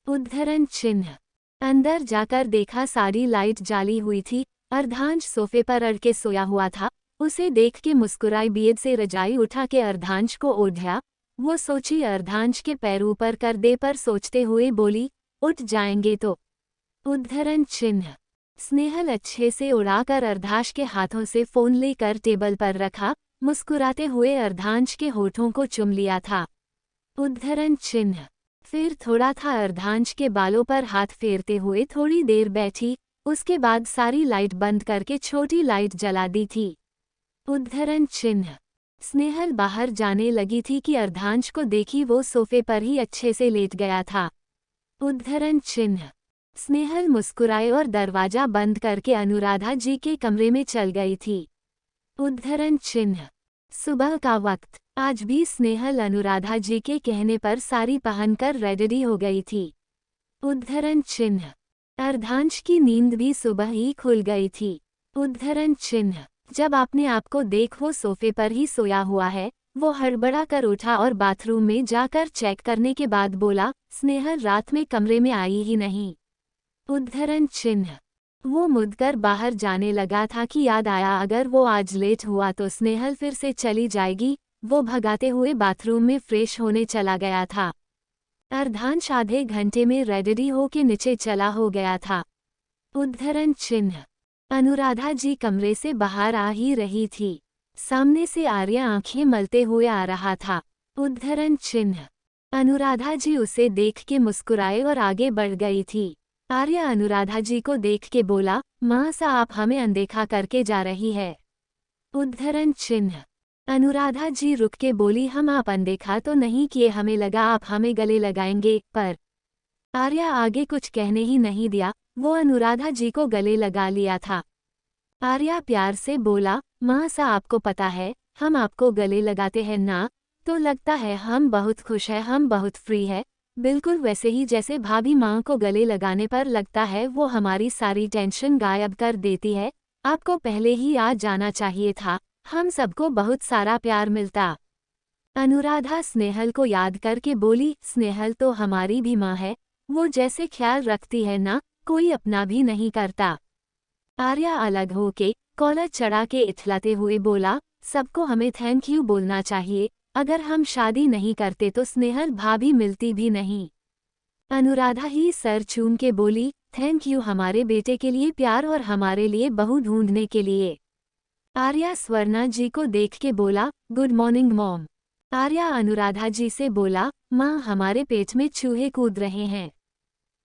Speaker 1: उद्धरण चिन्ह। अंदर जाकर देखा सारी लाइट जाली हुई थी। अर्धांश सोफे पर अड़ के सोया हुआ था। उसे देख के मुस्कुराई, बेड से रजाई उठा के अर्धांश को ओढ़ा। वो सोची अर्धांश के पैर ऊपर कर दे, पर सोचते हुए बोली, उठ जाएंगे तो? उद्धरण चिन्ह। स्नेहल अच्छे से उड़ाकर अर्धांश के हाथों से फोन लेकर टेबल पर रखा, मुस्कुराते हुए अर्धांश के होठों को चुम लिया था। उद्धरण चिन्ह। फिर थोड़ा था अर्धांश के बालों पर हाथ फेरते हुए थोड़ी देर बैठी, उसके बाद सारी लाइट बंद करके छोटी लाइट जला दी थी। उद्धरण चिन्ह। स्नेहल बाहर जाने लगी थी कि अर्धांश को देखी वो सोफे पर ही अच्छे से लेट गया था। उद्धरण चिन्ह। स्नेहल मुस्कुराए और दरवाजा बंद करके अनुराधा जी के कमरे में चल गई थी। उद्धरण चिन्ह। सुबह का वक्त। आज भी स्नेहल अनुराधा जी के कहने पर साड़ी पहनकर रेडी हो गई थी। उद्धरण चिन्ह। अर्धांश की नींद भी सुबह ही खुल गई थी। उद्धरण चिन्ह। जब आपने आपको देख वो सोफे पर ही सोया हुआ है, वो हड़बड़ा कर उठा और बाथरूम में जाकर चेक करने के बाद बोला, स्नेहल रात में कमरे में आई ही नहीं। उद्धरण चिन्ह। वो मुड़कर बाहर जाने लगा था कि याद आया, अगर वो आज लेट हुआ तो स्नेहल फिर से चली जाएगी। वो भगाते हुए बाथरूम में फ्रेश होने चला गया था। अर्धांश आधे घंटे में रेडी होके नीचे चला हो गया था। उद्धरण चिन्ह। अनुराधा जी कमरे से बाहर आ ही रही थी। सामने से आर्या आंखें मलते हुए आ रहा था। उद्धरण चिन्ह। अनुराधा जी उसे देख के मुस्कुराए और आगे बढ़ गई थी। आर्या अनुराधा जी को देख के बोला, मां सा आप हमें अनदेखा करके जा रही है? उद्धरण चिन्ह। अनुराधा जी रुक के बोली, हम आप अनदेखा तो नहीं किए, हमें लगा आप हमें गले लगाएंगे, पर। आर्या आगे कुछ कहने ही नहीं दिया, वो अनुराधा जी को गले लगा लिया था। आर्या प्यार से बोला, मां सा आपको पता है हम आपको गले लगाते हैं ना, तो लगता है हम बहुत खुश है, हम बहुत फ्री है, बिल्कुल वैसे ही जैसे भाभी मां को गले लगाने पर लगता है वो हमारी सारी टेंशन गायब कर देती है। आपको पहले ही आ जाना चाहिए था, हम सबको बहुत सारा प्यार मिलता। अनुराधा स्नेहल को याद करके बोली, स्नेहल तो हमारी भी माँ है, वो जैसे ख्याल रखती है ना, कोई अपना भी नहीं करता। आर्या अलग होके कॉलर चढ़ा के इथलाते हुए बोला, सबको हमें थैंक यू बोलना चाहिए, अगर हम शादी नहीं करते तो स्नेहल भाभी मिलती भी नहीं। अनुराधा ही सर चूम के बोली, थैंक यू हमारे बेटे के लिए प्यार और हमारे लिए बहू ढूंढने के लिए। आर्या स्वर्णा जी को देख के बोला, good morning mom. Arya Anuradha ji से बोला, माँ हमारे पेट में चूहे कूद रहे हैं।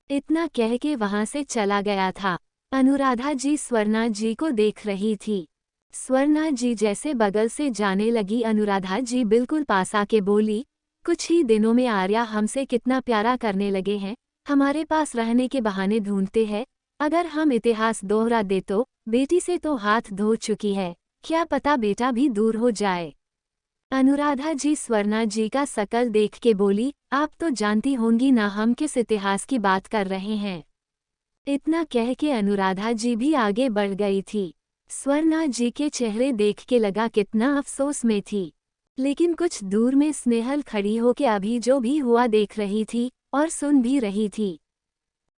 Speaker 1: इतना कह के वहां से चला गया था। अनुराधा जी स्वर्णा जी को देख रही थी। स्वर्णा जी जैसे बगल से जाने लगी, अनुराधा जी बिल्कुल पास आके बोली, कुछ ही दिनों में आर्या हमसे कितना प्यारा करने लगे हैं, हमारे पास रहने के बहाने ढूंढते हैं, अगर हम इतिहास दोहरा दे तो बेटी से तो हाथ धो चुकी है, क्या पता बेटा भी दूर हो जाए। अनुराधा जी स्वर्णा जी का शकल देख के बोली, आप तो जानती होंगी ना हम किस इतिहास की बात कर रहे हैं। इतना कह के अनुराधा जी भी आगे बढ़ गई थी। स्वर्णा जी के चेहरे देख के लगा कितना अफसोस में थी, लेकिन कुछ दूर में स्नेहल खड़ी होके अभी जो भी हुआ देख रही थी और सुन भी रही थी।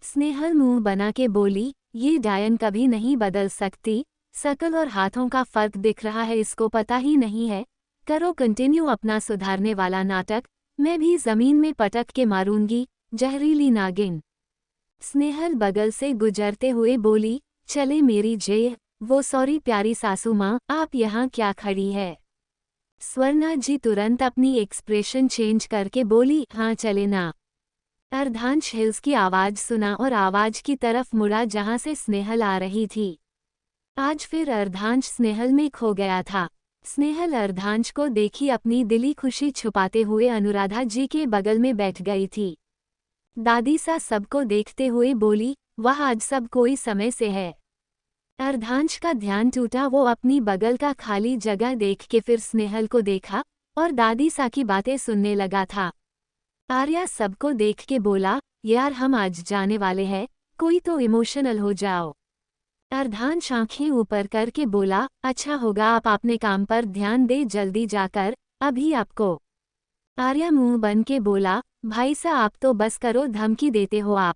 Speaker 1: स्नेहल मुंह बना के बोली, ये डायन कभी नहीं बदल सकती, शकल और हाथों का फर्क दिख रहा है, इसको पता ही नहीं है। करो कंटिन्यू अपना सुधारने वाला नाटक, मैं भी जमीन में पटक के मारूंगी, जहरीली नागिन। स्नेहल बगल से गुजरते हुए बोली, चले मेरी जेह, वो सॉरी प्यारी सासू माँ, आप यहाँ क्या खड़ी है। स्वर्णा जी तुरंत अपनी एक्सप्रेशन चेंज करके बोली, हाँ चले ना। अर्धांश हिल्स की आवाज सुना और आवाज की तरफ मुड़ा जहां से स्नेहल आ रही थी। आज फिर अर्धांश स्नेहल में खो गया था। स्नेहल अर्धांश को देखी अपनी दिली खुशी छुपाते हुए अनुराधा जी के बगल में बैठ गई थी। दादी सा सबको देखते हुए बोली, वाह आज सब कोई समय से है। अर्धांश का ध्यान टूटा, वो अपनी बगल का खाली जगह देख के फिर स्नेहल को देखा और दादी सा की बातें सुनने लगा था। आर्या सबको देख के बोला, यार हम आज जाने वाले हैं, कोई तो इमोशनल हो जाओ। अर्धांश आंखें ऊपर करके बोला, अच्छा होगा आप अपने काम पर ध्यान दे, जल्दी जाकर, अभी आपको। आर्या मुंह बन के बोला, भाई सा आप तो बस करो, धमकी देते हो आप।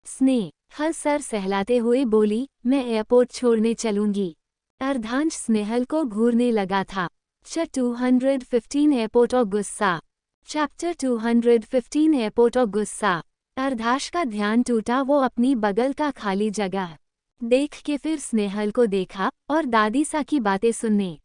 Speaker 1: स्नेहल सर सहलाते हुए बोली, मैं एयरपोर्ट छोड़ने चलूंगी। अर्धांश स्नेहल को घूरने लगा था। 215 एयरपोर्ट और गुस्सा। चैप्टर 215 एयरपोर्ट और गुस्सा। अर्धांश का ध्यान टूटा, वो अपनी बगल का खाली जगह देख के फिर स्नेहल को देखा और दादी सा की बातें सुनने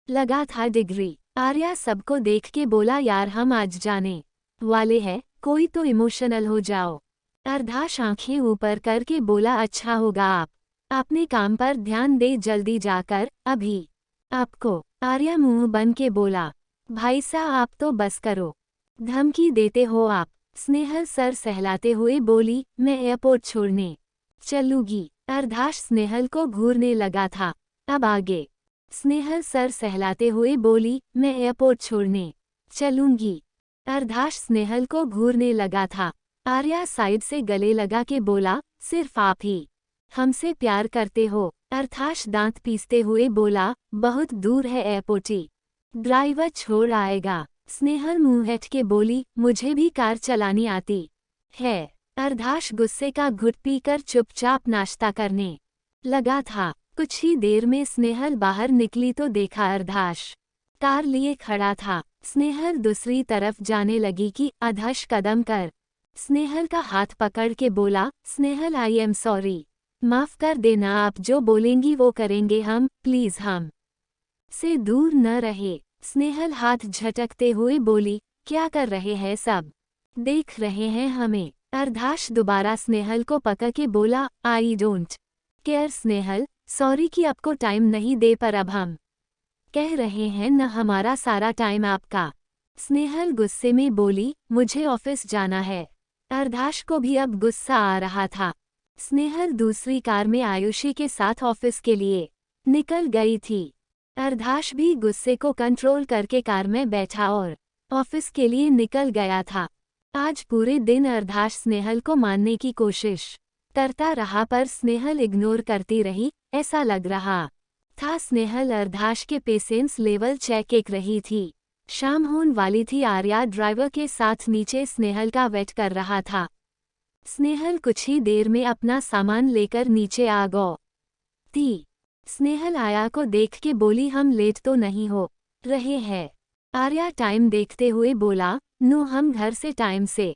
Speaker 1: लगा था। डिग्री। आर्या सबको देख के बोला, यार हम आज जाने वाले हैं, कोई तो इमोशनल हो जाओ। अर्धांश आंखें ऊपर करके बोला, अच्छा होगा आप अपने काम पर ध्यान दे, जल्दी जाकर, अभी आपको। आर्या मुंह बन के बोला, भाई सा आप तो बस करो, धमकी देते हो आप। स्नेहल सर सहलाते हुए बोली, मैं एयरपोर्ट छोड़ने चलूंगी। अर्धांश स्नेहल को घूरने लगा था। अब आगे। स्नेहल सर सहलाते हुए बोली, मैं एयरपोर्ट छोड़ने चलूंगी। अर्धांश स्नेहल को घूरने लगा था। आर्या साइड से गले लगा के बोला, सिर्फ आप ही हमसे प्यार करते हो। अर्धांश दांत पीसते हुए बोला, बहुत दूर है एयरपोर्ट ही, ड्राइवर छोड़ आएगा। स्नेहल मुंह हट के बोली, मुझे भी कार चलानी आती है। अर्धांश गुस्से का घुट पीकर चुपचाप नाश्ता करने लगा था। कुछ ही देर में स्नेहल बाहर निकली तो देखा अर्धांश कार लिए खड़ा था। स्नेहल दूसरी तरफ जाने लगी कि अर्धांश कदम कर स्नेहल का हाथ पकड़ के बोला, स्नेहल आई एम सॉरी, माफ कर देना, आप जो बोलेंगी वो करेंगे हम, प्लीज हम से दूर न रहे। स्नेहल हाथ झटकते हुए बोली, क्या कर रहे हैं सब, देख रहे हैं हमें। अर्धांश दोबारा स्नेहल को पकड़ के बोला, I don't care Snehal, sorry कि आपको टाइम नहीं दे पर अब हम कह रहे हैं न हमारा सारा टाइम आपका। स्नेहल गुस्से में बोली, मुझे ऑफिस जाना है। अर्धांश को भी अब गुस्सा आ रहा था। स्नेहल दूसरी कार में आयुषी के साथ ऑफिस के लिए निकल गई थी। अर्धांश भी गुस्से को कंट्रोल करके कार में बैठा और ऑफिस के लिए निकल गया था। आज पूरे दिन अर्धांश स्नेहल को मानने की कोशिश करता रहा पर स्नेहल इग्नोर करती रही, ऐसा लग रहा था स्नेहल अर्धांश के पेशेंस लेवल चेक कर रही थी। शाम होने वाली थी। आर्या ड्राइवर के साथ नीचे स्नेहल का वेट कर रहा था। स्नेहल कुछ ही देर में अपना सामान लेकर नीचे आ गई। स्नेहल आर्या को देख के बोली, हम लेट तो नहीं हो रहे हैं। आर्या टाइम देखते हुए बोला, नो हम घर से टाइम से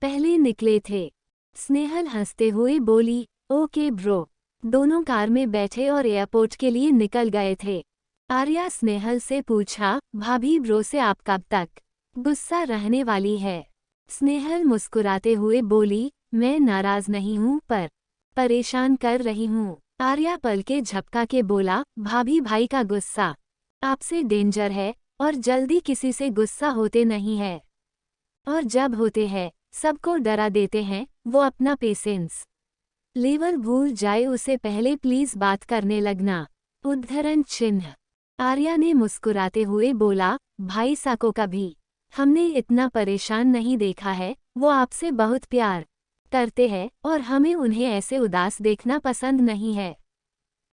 Speaker 1: पहले निकले थे। स्नेहल हंसते हुए बोली, ओके ब्रो। दोनों कार में बैठे और एयरपोर्ट के लिए निकल गए थे। आर्या स्नेहल से पूछा, भाभी ब्रो से आप कब तक गुस्सा रहने वाली है। स्नेहल मुस्कुराते हुए बोली, मैं नाराज नहीं हूँ पर परेशान कर रही हूँ। आर्या पल के झपका के बोला, भाभी भाई का गुस्सा आपसे डेंजर है और जल्दी किसी से गुस्सा होते नहीं है, और जब होते हैं सबको डरा देते हैं। वो अपना पेशेंस लेवल भूल जाए उसे पहले प्लीज बात करने लगना। उद्धरण चिन्ह। आर्या ने मुस्कुराते हुए बोला, भाई सा को कभी हमने इतना परेशान नहीं देखा है। वो आपसे बहुत प्यार करते हैं और हमें उन्हें ऐसे उदास देखना पसंद नहीं है।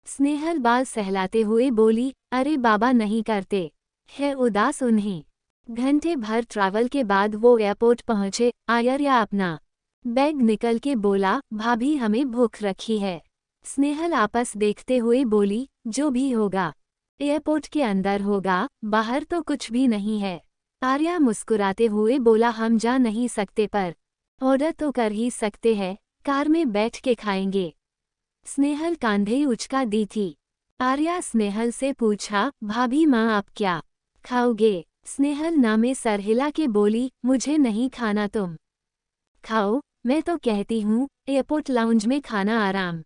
Speaker 1: स्नेहल बाल सहलाते हुए बोली, अरे बाबा नहीं करते है उदास उन्हें। घंटे भर ट्रैवल के बाद वो एयरपोर्ट पहुंचे। आर्या अपना बैग निकल के बोला, भाभी हमें भूख रखी है। स्नेहल आपस देखते हुए बोली, जो भी होगा एयरपोर्ट के अंदर होगा, बाहर तो कुछ भी नहीं है। आर्या मुस्कुराते हुए बोला, हम जा नहीं सकते पर ऑर्डर तो कर ही सकते हैं, कार में बैठ के खाएंगे। स्नेहल कांधे उचका दी थी। आर्या स्नेहल से पूछा, भाभी माँ आप क्या खाओगे? स्नेहल नामे सर हिला के बोली, मुझे नहीं खाना, तुम खाओ, मैं तो कहती हूँ एयरपोर्ट लाउंज में खाना आराम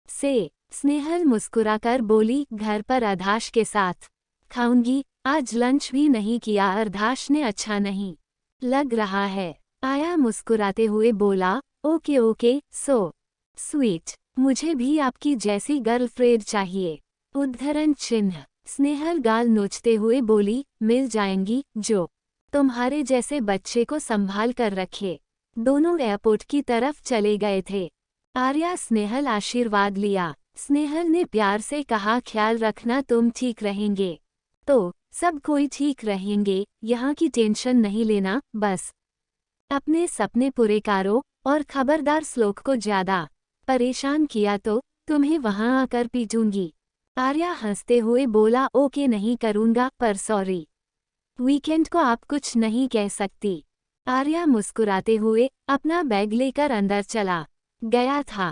Speaker 1: से। स्नेहल मुस्कुराकर बोली, घर पर अर्धाश के साथ खाऊंगी, आज लंच भी नहीं किया, अर्धाश ने अच्छा नहीं लग रहा है। आया मुस्कुराते हुए बोला, ओके ओके, सो स्वीट, मुझे भी आपकी जैसी गर्लफ्रेंड चाहिए। उद्धरण चिन्ह। स्नेहल गाल नोचते हुए बोली, मिल जाएंगी जो तुम्हारे जैसे बच्चे को संभाल कर रखे। दोनों एयरपोर्ट की तरफ चले गए थे। आर्या स्नेहल आशीर्वाद लिया। स्नेहल ने प्यार से कहा, ख्याल रखना, तुम ठीक रहेंगे तो सब कोई ठीक रहेंगे, यहाँ की टेंशन नहीं लेना, बस अपने सपने पूरे करो, और खबरदार श्लोक को ज्यादा परेशान किया तो तुम्हें वहां आकर पीटूंगी। आर्या हंसते हुए बोला, ओके नहीं करूंगा, पर सॉरी, वीकेंड को आप कुछ नहीं कह सकती। आर्या मुस्कुराते हुए अपना बैग लेकर अंदर चला गया था।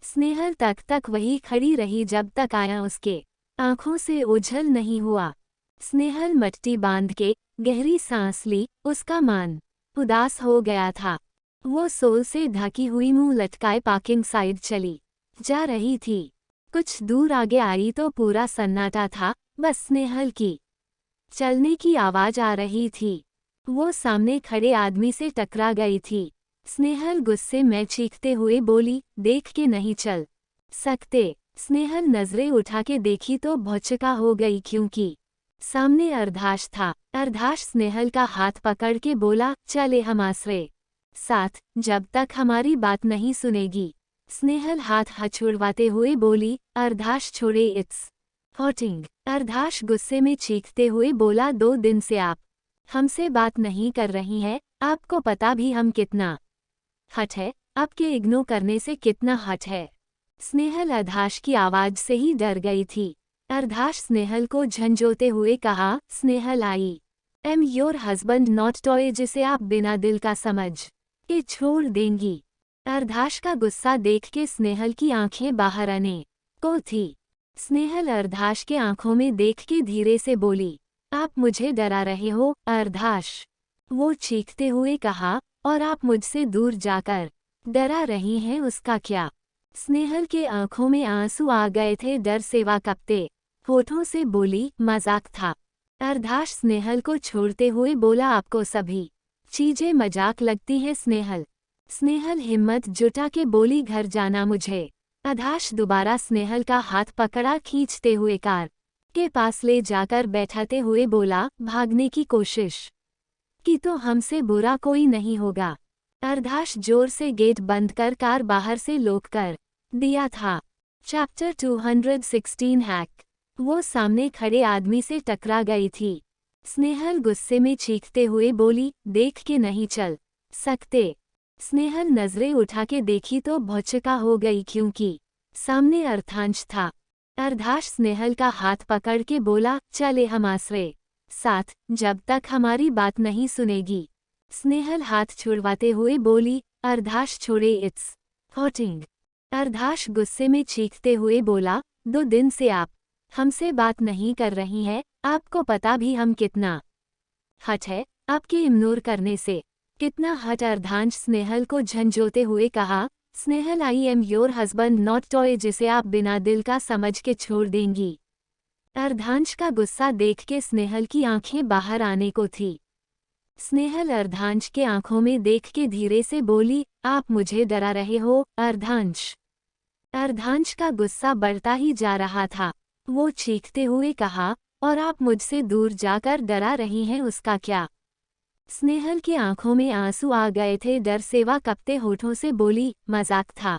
Speaker 1: स्नेहल तक वही खड़ी रही जब तक आया उसके आंखों से ओझल नहीं हुआ। स्नेहल मट्टी बांध के गहरी सांस ली, उसका मान उदास हो गया था। वो सोल से ढकी हुई मुंह लटकाए पार्किंग साइड चली जा रही थी। कुछ दूर आगे आई तो पूरा सन्नाटा था, बस स्नेहल की चलने की आवाज आ रही थी। वो सामने खड़े आदमी से टकरा गई थी। स्नेहल गुस्से में चीखते हुए बोली, देख के नहीं चल सकते? स्नेहल नजरें उठा के देखी तो भौचका हो गई, क्योंकि सामने अर्धाश था। अर्धाश स्नेहल का हाथ पकड़ के बोला, चले हमारे साथ, जब तक हमारी बात नहीं सुनेगी। स्नेहल हाथ छुड़वाते हुए बोली, अर्धाश छोड़े, इट्स हॉटिंग। अर्धाश गुस्से में चीखते हुए बोला, 2 दिन से आप हमसे बात नहीं कर रही हैं, आपको पता भी हम कितना हट है, आपके इग्नोर करने से कितना हट है। स्नेहल अर्धाश की आवाज से ही डर गई थी। अर्धाश स्नेहल को झंझोते हुए कहा, Snehal I am your husband not toy, जिसे आप बिना दिल का समझ के छोड़ देंगी। अर्धाश का गुस्सा देख के स्नेहल की आंखें बाहर आने को थी। स्नेहल अर्धाश के आंखों में देख के धीरे से बोली, आप मुझे डरा रहे हो अर्धाश? वो चीखते हुए कहा, और आप मुझसे दूर जाकर डरा रही हैं, उसका क्या? स्नेहल के आंखों में आंसू आ गए थे, डर सेवा कपते होठों से बोली, मजाक था। अर्धाश स्नेहल को छोड़ते हुए बोला, आपको सभी चीजें मजाक लगती हैं स्नेहल। स्नेहल हिम्मत जुटा के बोली, घर जाना मुझे। अर्धाश दोबारा स्नेहल का हाथ पकड़ा, खींचते हुए कार के पास ले जाकर बैठाते हुए बोला, भागने की कोशिश की तो हमसे बुरा कोई नहीं होगा। अर्धाश जोर से गेट बंद कर कार बाहर से लॉक कर दिया था। Chapter 216 hack. वो सामने खड़े आदमी से टकरा गई थी। स्नेहल गुस्से में चीखते हुए बोली, देख के नहीं चल सकते? स्नेहल नजरें उठा के देखी तो भौचका हो गई, क्योंकि सामने अर्धांश था। अर्धाश स्नेहल का हाथ पकड़ के बोला, चले हमारे साथ, जब तक हमारी बात नहीं सुनेगी। स्नेहल हाथ छुड़वाते हुए बोली, अर्धाश छोड़े, इट्स हॉटिंग। अर्धाश गुस्से में चीखते हुए बोला, 2 दिन से आप हमसे बात नहीं कर रही हैं, आपको पता भी हम कितना हट है, आपके इग्नोर करने से कितना हट? अर्धांश स्नेहल को झंझोते हुए कहा, Snehal I am your husband not toy, जिसे आप बिना दिल का समझ के छोड़ देंगी। अर्धांश का गुस्सा देख के स्नेहल की आंखें बाहर आने को थी। स्नेहल अर्धांश के आंखों में देख के धीरे से बोली, आप मुझे डरा रहे हो अर्धांश? अर्धांश का गुस्सा बढ़ता ही जा रहा था। वो चीखते हुए कहा, और आप मुझसे दूर जाकर डरा रही हैं, उसका क्या? स्नेहल की आंखों में आंसू आ गए थे, डर सेवा कपते होठों से बोली, मजाक था।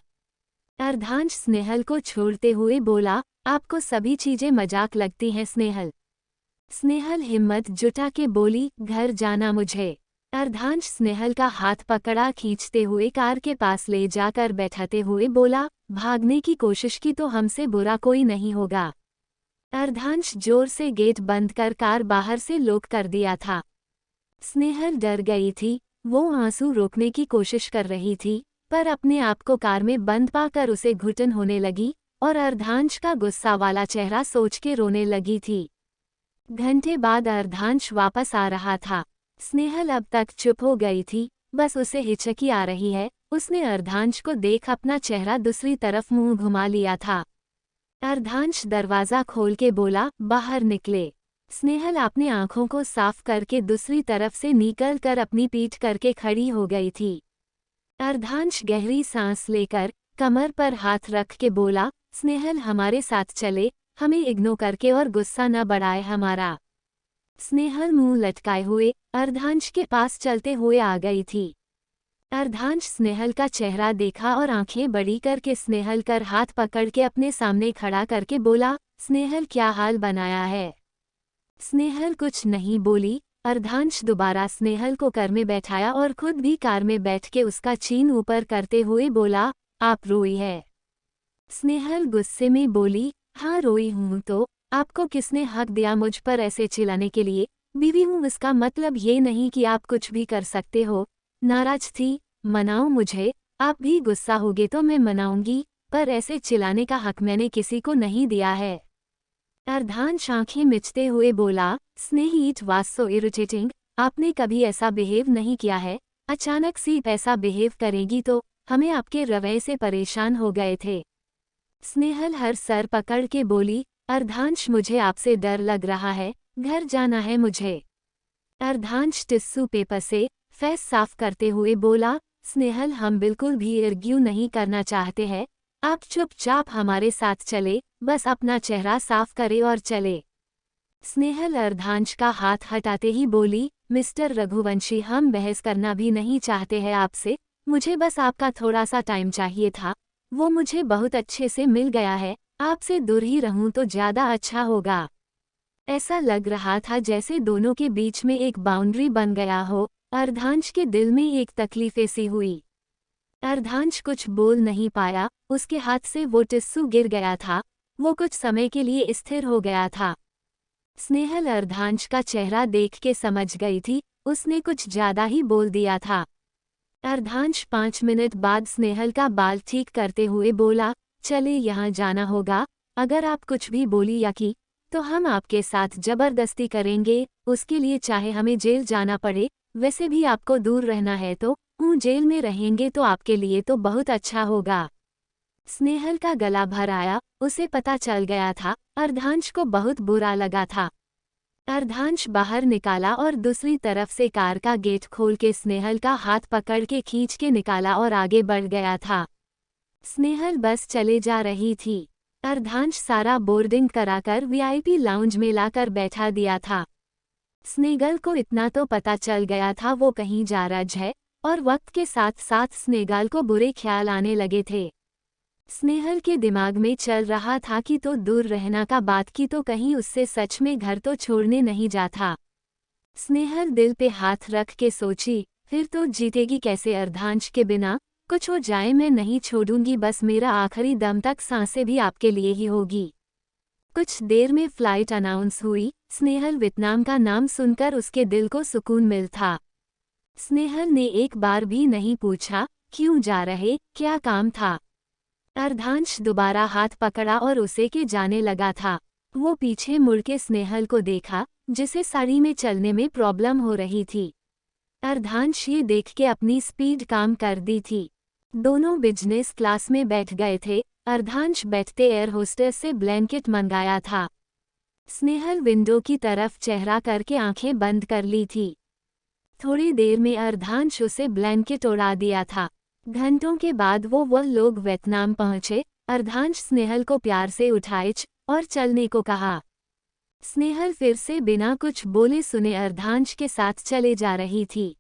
Speaker 1: अर्धांश स्नेहल को छोड़ते हुए बोला, आपको सभी चीजें मजाक लगती हैं स्नेहल। स्नेहल हिम्मत जुटा के बोली, घर जाना मुझे। अर्धांश स्नेहल का हाथ पकड़ा खींचते हुए कार के पास ले जाकर बैठाते हुए बोला, भागने की कोशिश की तो हमसे बुरा कोई नहीं होगा। अर्धांश जोर से गेट बंद कर कार बाहर से लॉक कर दिया था। स्नेहल डर गई थी, वो आंसू रोकने की कोशिश कर रही थी, पर अपने आप को कार में बंद पाकर उसे घुटन होने लगी और अर्धांश का गुस्सा वाला चेहरा सोच के रोने लगी थी। घंटे बाद अर्धांश वापस आ रहा था। स्नेहल अब तक चुप हो गई थी, बस उसे हिचकी आ रही है। उसने अर्धांश को देख अपना चेहरा दूसरी तरफ मुंह घुमा लिया था। अर्धांश दरवाजा खोल के बोला, बाहर निकले। स्नेहल अपनी आंखों को साफ करके दूसरी तरफ से निकल कर अपनी पीठ करके खड़ी हो गई थी। अर्धांश गहरी सांस लेकर कमर पर हाथ रख के बोला, स्नेहल हमारे साथ चले, हमें इग्नोर करके और गुस्सा न बढ़ाए हमारा। स्नेहल मुंह लटकाए हुए अर्धांश के पास चलते हुए आ गई थी। अर्धांश स्नेहल का चेहरा देखा और आंखें बड़ी करके स्नेहल कर हाथ पकड़ के अपने सामने खड़ा करके बोला, स्नेहल क्या हाल बनाया है। स्नेहल कुछ नहीं बोली। अर्धांश दोबारा स्नेहल को कार में बैठाया और खुद भी कार में बैठ के उसका चीन ऊपर करते हुए बोला, आप रोई है। स्नेहल गुस्से में बोली, हाँ रोई हूँ तो आपको किसने हक दिया मुझ पर ऐसे चिल्लाने के लिए। बीवी हूँ इसका मतलब ये नहीं कि आप कुछ भी कर सकते हो। नाराज थी, मनाओ मुझे। आप भी गुस्सा होगे तो मैं मनाऊंगी, पर ऐसे चिल्लाने का हक मैंने किसी को नहीं दिया है। अर्धांश आंखें मिचते हुए बोला, स्नेही इट वाज सो इरिटेटिंग, आपने कभी ऐसा बिहेव नहीं किया है। अचानक सी ऐसा बिहेव करेगी तो हमें आपके रवैये से परेशान हो गए थे। स्नेहल हर सर पकड़ के बोली, अर्धांश मुझे आपसे डर लग रहा है, घर जाना है मुझे। अर्धांश टिश्यू पेपर से फेस साफ करते हुए बोला, स्नेहल हम बिल्कुल भी आर्ग्यू नहीं करना चाहते हैं, आप चुपचाप हमारे साथ चले, बस अपना चेहरा साफ करे और चले। स्नेहल अर्धांश का हाथ हटाते ही बोली, मिस्टर रघुवंशी हम बहस करना भी नहीं चाहते हैं आपसे, मुझे बस आपका थोड़ा सा टाइम चाहिए था, वो मुझे बहुत अच्छे से मिल गया है, आपसे दूर ही रहूं तो ज़्यादा अच्छा होगा। ऐसा लग रहा था जैसे दोनों के बीच में एक बाउंड्री बन गया हो। अर्धांश के दिल में एक तकलीफ सी हुई। अर्धांश कुछ बोल नहीं पाया, उसके हाथ से वो टिश्यू गिर गया था, वो कुछ समय के लिए स्थिर हो गया था। स्नेहल अर्धांश का चेहरा देख के समझ गई थी, उसने कुछ ज्यादा ही बोल दिया था। अर्धांश 5 मिनट बाद स्नेहल का बाल ठीक करते हुए बोला, चले यहाँ जाना होगा, अगर आप कुछ भी बोली या की तो हम आपके साथ जबरदस्ती करेंगे, उसके लिए चाहे हमें जेल जाना पड़े। वैसे भी आपको दूर रहना है तो जेल में रहेंगे तो आपके लिए तो बहुत अच्छा होगा। स्नेहल का गला भर आया, उसे पता चल गया था, अर्धांश को बहुत बुरा लगा था। अर्धांश बाहर निकाला और दूसरी तरफ से कार का गेट खोल के स्नेहल का हाथ पकड़ के खींच के निकाला और आगे बढ़ गया था। स्नेहल बस चले जा रही थी। अर्धांश सारा बोर्डिंग कराकर वीआईपी लाउंज में लाकर बैठा दिया था। स्नेहल को इतना तो पता चल गया था वो कहीं जा रहा है, और वक्त के साथ साथ स्नेहल को बुरे ख्याल आने लगे थे। स्नेहल के दिमाग में चल रहा था कि तो दूर रहना का बात की तो कहीं उससे सच में घर तो छोड़ने नहीं जाता। स्नेहल दिल पे हाथ रख के सोची, फिर तो जीतेगी कैसे अर्धांश के बिना, कुछ हो जाए मैं नहीं छोड़ूंगी, बस मेरा आखिरी दम तक सांसें भी आपके लिए ही होगी। कुछ देर में फ्लाइट अनाउंस हुई। स्नेहल वियतनाम का नाम सुनकर उसके दिल को सुकून मिल था। स्नेहल ने एक बार भी नहीं पूछा, क्यों जा रहे, क्या काम था। अर्धांश दोबारा हाथ पकड़ा और उसे के जाने लगा था। वो पीछे मुड़ के स्नेहल को देखा, जिसे साड़ी में चलने में प्रॉब्लम हो रही थी। अर्धांश ये देख के अपनी स्पीड कम कर दी थी। दोनों बिजनेस क्लास में बैठ गए थे। अर्धांश बैठते एयर होस्टेस से ब्लैंकेट मंगाया था। स्नेहल विंडो की तरफ चेहरा करके आंखें बंद कर ली थी। थोड़ी देर में अर्धांश उसे ब्लैंकेट उड़ा दिया था। घंटों के बाद वो लोग वियतनाम पहुंचे। अर्धांश स्नेहल को प्यार से उठाए और चलने को कहा। स्नेहल फिर से बिना कुछ बोले सुने अर्धांश के साथ चले जा रही थी।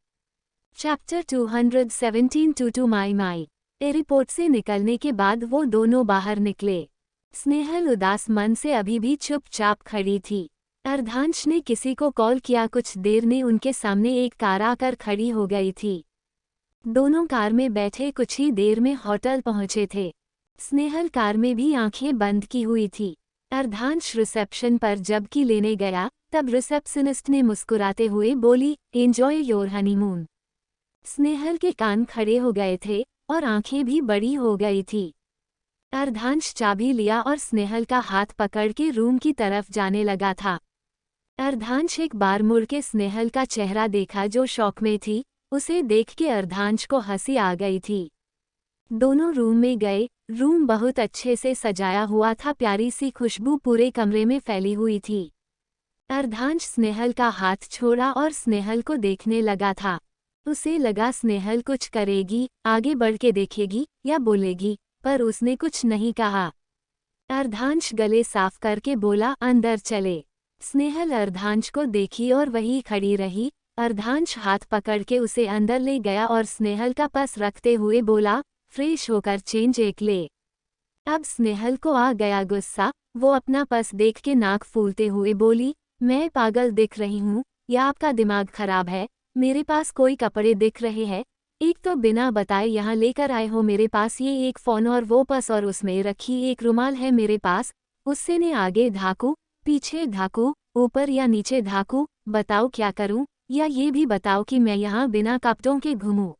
Speaker 1: चैप्टर 217 टू माई माई। एयरपोर्ट से निकलने के बाद वो दोनों बाहर निकले। स्नेहल उदास मन से अभी भी चुपचाप खड़ी थी। अर्धांश ने किसी को कॉल किया। कुछ देर में उनके सामने एक कार आकर खड़ी हो गई थी। दोनों कार में बैठे कुछ ही देर में होटल पहुंचे थे। स्नेहल कार में भी आंखें बंद की हुई थी। अर्धांश रिसेप्शन पर जब की लेने गया तब रिसेप्शनिस्ट ने मुस्कुराते हुए बोली, एंजॉय योर हनीमून। स्नेहल के कान खड़े हो गए थे और आंखें भी बड़ी हो गई थी। अर्धांश चाबी लिया और स्नेहल का हाथ पकड़ के रूम की तरफ जाने लगा था। अर्धांश एक बार मुड़ के स्नेहल का चेहरा देखा जो शॉक में थी। उसे देख के अर्धांश को हंसी आ गई थी। दोनों रूम में गए। रूम बहुत अच्छे से सजाया हुआ था। प्यारी सी खुशबू पूरे कमरे में फैली हुई थी। अर्धांश स्नेहल का हाथ छोड़ा और स्नेहल को देखने लगा था। उसे लगा स्नेहल कुछ करेगी, आगे बढ़ के देखेगी या बोलेगी, पर उसने कुछ नहीं कहा। अर्धांश गले साफ करके बोला, अंदर चले। स्नेहल अर्धांश को देखी और वहीं खड़ी रही। अर्धांश हाथ पकड़ के उसे अंदर ले गया और स्नेहल का पर्स रखते हुए बोला, फ्रेश होकर चेंज एक ले। अब स्नेहल को आ गया गुस्सा। वो अपना पर्स देख के नाक फूलते हुए बोली, मैं पागल दिख रही हूँ या आपका दिमाग खराब है? मेरे पास कोई कपड़े दिख रहे हैं? एक तो बिना बताए यहाँ लेकर आए हो। मेरे पास ये एक फ़ोन और वो पर्स और उसमें रखी एक रुमाल है मेरे पास। उससे ने आगे ढाकू, पीछे ढाकू, ऊपर या नीचे ढाकू? बताओ क्या करूं? या ये भी बताओ कि मैं यहाँ बिना कपड़ों के घूमूं?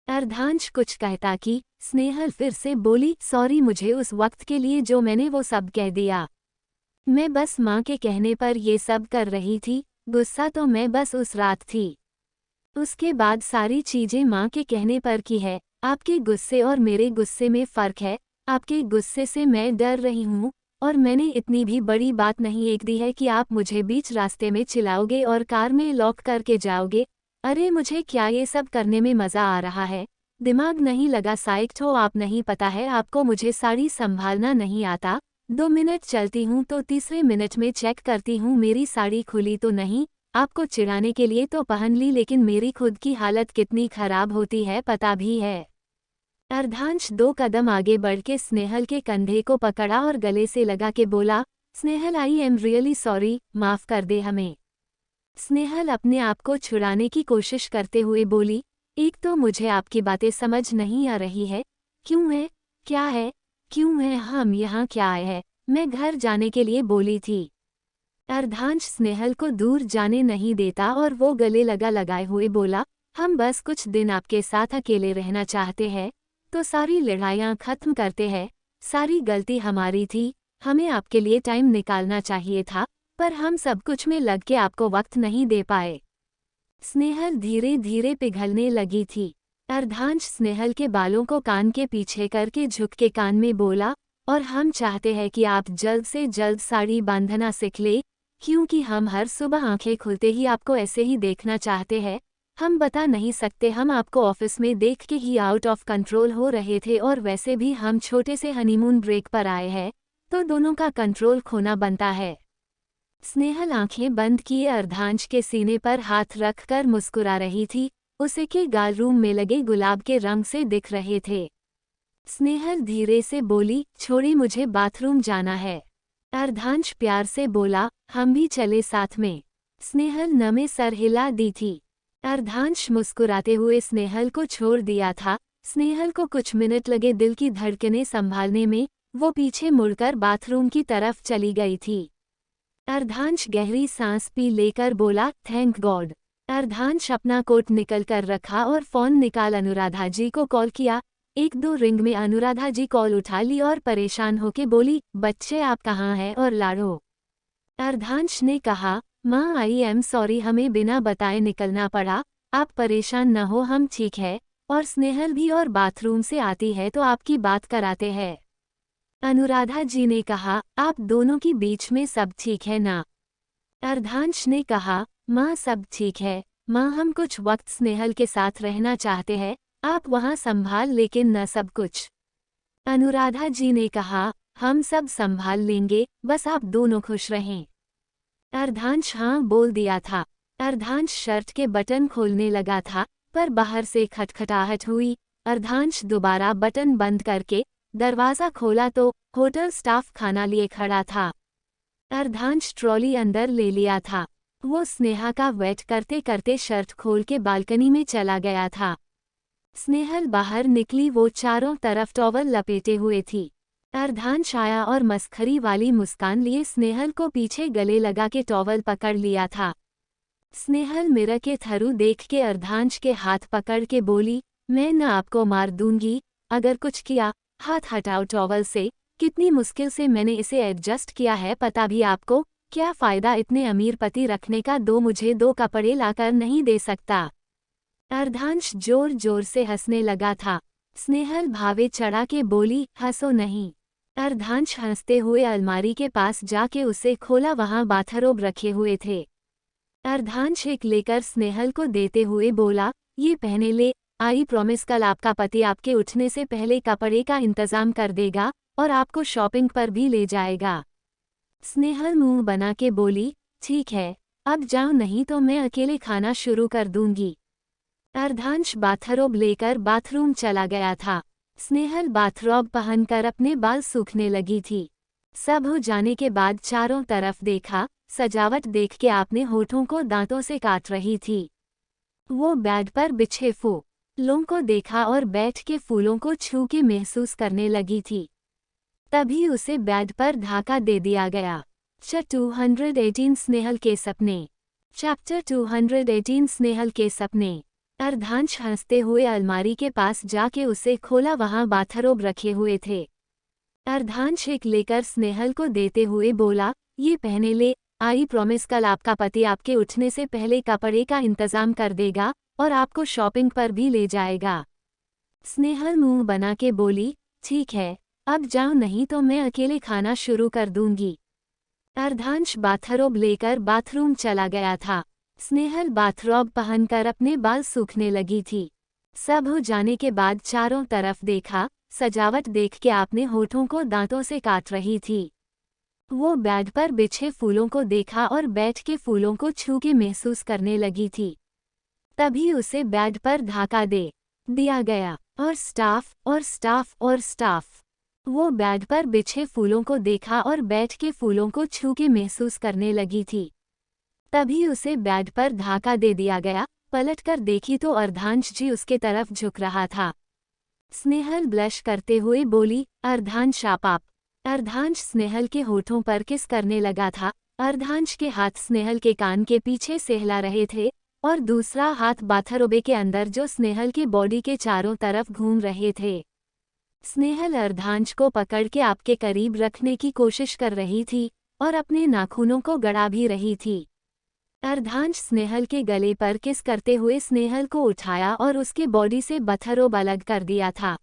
Speaker 1: अर्धांश कुछ कहता कि स्नेहल फिर से बोली, सॉरी, मुझे उस वक्त के लिए जो मैंने वो सब कह दिया। मैं बस माँ के कहने पर ये सब कर रही थी। गुस्सा तो मैं बस उस रात थी। उसके बाद सारी चीजें माँ के कहने पर की है। आपके गुस्से और मेरे गुस्से में फ़र्क है। आपके गुस्से से मैं डर रही हूँ और मैंने इतनी भी बड़ी बात नहीं एक दी है कि आप मुझे बीच रास्ते में चिल्लाओगे और कार में लॉक करके जाओगे। अरे मुझे क्या ये सब करने में मज़ा आ रहा है? दिमाग नहीं लगा साइक हो आप? नहीं पता है आपको मुझे साड़ी संभालना नहीं आता? 2 मिनट चलती हूँ तो तीसरे मिनट में चेक करती हूँ मेरी साड़ी खुली तो नहीं। आपको चिढ़ाने के लिए तो पहन ली, लेकिन मेरी खुद की हालत कितनी खराब होती है पता भी है। अर्धांश 2 कदम आगे बढ़ के स्नेहल के कंधे को पकड़ा और गले से लगा के बोला, Snehal I am really sorry, माफ़ कर दे हमें। स्नेहल अपने आप को छुड़ाने की कोशिश करते हुए बोली, एक तो मुझे आपकी बातें समझ नहीं आ रही है। क्यों है? क्या है? क्यों है? हम यहाँ क्या आए हैं? मैं घर जाने के लिए बोली थी। अर्धांश स्नेहल को दूर जाने नहीं देता और वो गले लगाए हुए बोला, हम बस कुछ दिन आपके साथ अकेले रहना चाहते हैं, तो सारी लड़ाइयाँ खत्म करते हैं। सारी गलती हमारी थी। हमें आपके लिए टाइम निकालना चाहिए था, पर हम सब कुछ में लग के आपको वक्त नहीं दे पाए। स्नेहल धीरे धीरे पिघलने लगी थी। अर्धांश स्नेहल के बालों को कान के पीछे करके झुक के कान में बोला, और हम चाहते हैं कि आप जल्द से जल्द साड़ी बांधना सीख ले, क्योंकि हम हर सुबह आंखें खुलते ही आपको ऐसे ही देखना चाहते हैं। हम बता नहीं सकते, हम आपको ऑफिस में देख के ही आउट ऑफ कंट्रोल हो रहे थे, और वैसे भी हम छोटे से हनीमून ब्रेक पर आए हैं, तो दोनों का कंट्रोल खोना बनता है। स्नेहल आंखें बंद किए अर्धांश के सीने पर हाथ रखकर मुस्कुरा रही थी। उसे के गाल रूम में लगे गुलाब के रंग से दिख रहे थे। स्नेहल धीरे से बोली, छोड़ी, मुझे बाथरूम जाना है। अर्धांश प्यार से बोला, हम भी चले साथ में। स्नेहल नमे सर हिला दी थी। अर्धांश मुस्कुराते हुए स्नेहल को छोड़ दिया था। स्नेहल को कुछ मिनट लगे दिल की धड़कनें संभालने में। वो पीछे मुड़कर बाथरूम की तरफ चली गई थी। अर्धांश गहरी सांस पी लेकर बोला, थैंक गॉड। अर्धांश अपना कोट निकल कर रखा और फ़ोन निकाल अनुराधा जी को कॉल किया। 1-2 रिंग में अनुराधा जी कॉल उठा ली और परेशान होके बोली, बच्चे आप कहाँ हैं और लाडो? अर्धांश ने कहा, माँ आई एम सॉरी, हमें बिना बताए निकलना पड़ा। आप परेशान न हो, हम ठीक है, और स्नेहल भी और बाथरूम से आती है तो आपकी बात कराते हैं। अनुराधा जी ने कहा, आप दोनों की बीच में सब ठीक है ना? अर्धांश ने कहा, माँ सब ठीक है। माँ हम कुछ वक्त स्नेहल के साथ रहना चाहते हैं, आप वहाँ संभाल लेकिन न सब कुछ। अनुराधा जी ने कहा, हम सब संभाल लेंगे, बस आप दोनों खुश रहें। अर्धांश हाँ बोल दिया था। अर्धांश शर्ट के बटन खोलने लगा था, पर बाहर से खटखटाहट हुई। अर्धांश दोबारा बटन बंद करके दरवाज़ा खोला तो होटल स्टाफ खाना लिए खड़ा था। अर्धांश ट्रॉली अंदर ले लिया था। वो स्नेहा का वेट करते करते शर्ट खोल के बालकनी में चला गया था। स्नेहल बाहर निकली, वो चारों तरफ टॉवल लपेटे हुए थी। अर्धांश आया और मस्खरी वाली मुस्कान लिए स्नेहल को पीछे गले लगा के टॉवल पकड़ लिया था। स्नेहल मिरर के थरू देख के अर्धांश के हाथ पकड़ के बोली, मैं न आपको मार दूंगी, अगर कुछ किया। हाथ हटाओ टॉवल से, कितनी मुश्किल से मैंने इसे एडजस्ट किया है पता भी आपको? क्या फ़ायदा इतने अमीर पति रखने का, मुझे 2 कपड़े लाकर नहीं दे सकता। अर्धांश जोर जोर से हंसने लगा था। स्नेहल भावे चढ़ा के बोली, हंसो नहीं। अर्धांश हंसते हुए अलमारी के पास जाके उसे खोला, वहां बाथरोब रखे हुए थे। अर्धांश एक लेकर स्नेहल को देते हुए बोला, ये पहने ले, आई प्रॉमिस कल आपका पति आपके उठने से पहले कपड़े का इंतजाम कर देगा और आपको शॉपिंग पर भी ले जाएगा। स्नेहल मुंह बना के बोली, ठीक है, अब जाओ नहीं तो मैं अकेले खाना शुरू कर दूंगी। अर्धांश बाथरोब लेकर बाथरूम चला गया था। स्नेहल बाथरोब पहनकर अपने बाल सूखने लगी थी। सब हो जाने के बाद चारों तरफ देखा, सजावट देख के आपने होठों को दांतों से काट रही थी। वो बेड पर बिछे फूलों को देखा और बैठ के फूलों को छू के महसूस करने लगी थी। तभी उसे बेड पर धक्का दे दिया गया। चैप्टर 218 स्नेहल के सपने। चैप्टर 218 स्नेहल के सपने। अर्धांश हंसते हुए अलमारी के पास जाके उसे खोला, वहां बाथरोब रखे हुए थे। अर्धांश एक लेकर स्नेहल को देते हुए बोला, ये पहने ले, आई प्रॉमिस कल आपका पति आपके उठने से पहले कपड़े का इंतजाम कर देगा और आपको शॉपिंग पर भी ले जाएगा। स्नेहल मुंह बना के बोली, ठीक है, अब जाओ नहीं तो मैं अकेले खाना शुरू कर दूंगी। अर्धांश बाथरोब लेकर बाथरूम चला गया था। स्नेहल बाथरोब पहनकर अपने बाल सूखने लगी थी। सब हो जाने के बाद चारों तरफ देखा, सजावट देख के आपने होठों को दांतों से काट रही थी। वो बेड पर बिछे फूलों को देखा और बैठ के फूलों को छू के महसूस करने लगी थी। तभी उसे बेड पर धक्का दे दिया गया और स्टाफ। वो बेड पर बिछे फूलों को देखा और बैठ के फूलों को छू के महसूस करने लगी थी। तभी उसे बेड पर धक्का दे दिया गया। पलटकर देखी तो अर्धांश जी उसके तरफ झुक रहा था। स्नेहल ब्लश करते हुए बोली, अर्धांश आप। अर्धांश स्नेहल के होठों पर किस करने लगा था। अर्धांश के हाथ स्नेहल के कान के पीछे सहला रहे थे और दूसरा हाथ बाथरोबे के अंदर जो स्नेहल के बॉडी के चारों तरफ घूम रहे थे। स्नेहल अर्धांश को पकड़ के आपके करीब रखने की कोशिश कर रही थी और अपने नाखूनों को गड़ा भी रही थी। अर्धांश स्नेहल के गले पर किस करते हुए स्नेहल को उठाया और उसके बॉडी से बाथरोब अलग कर दिया था।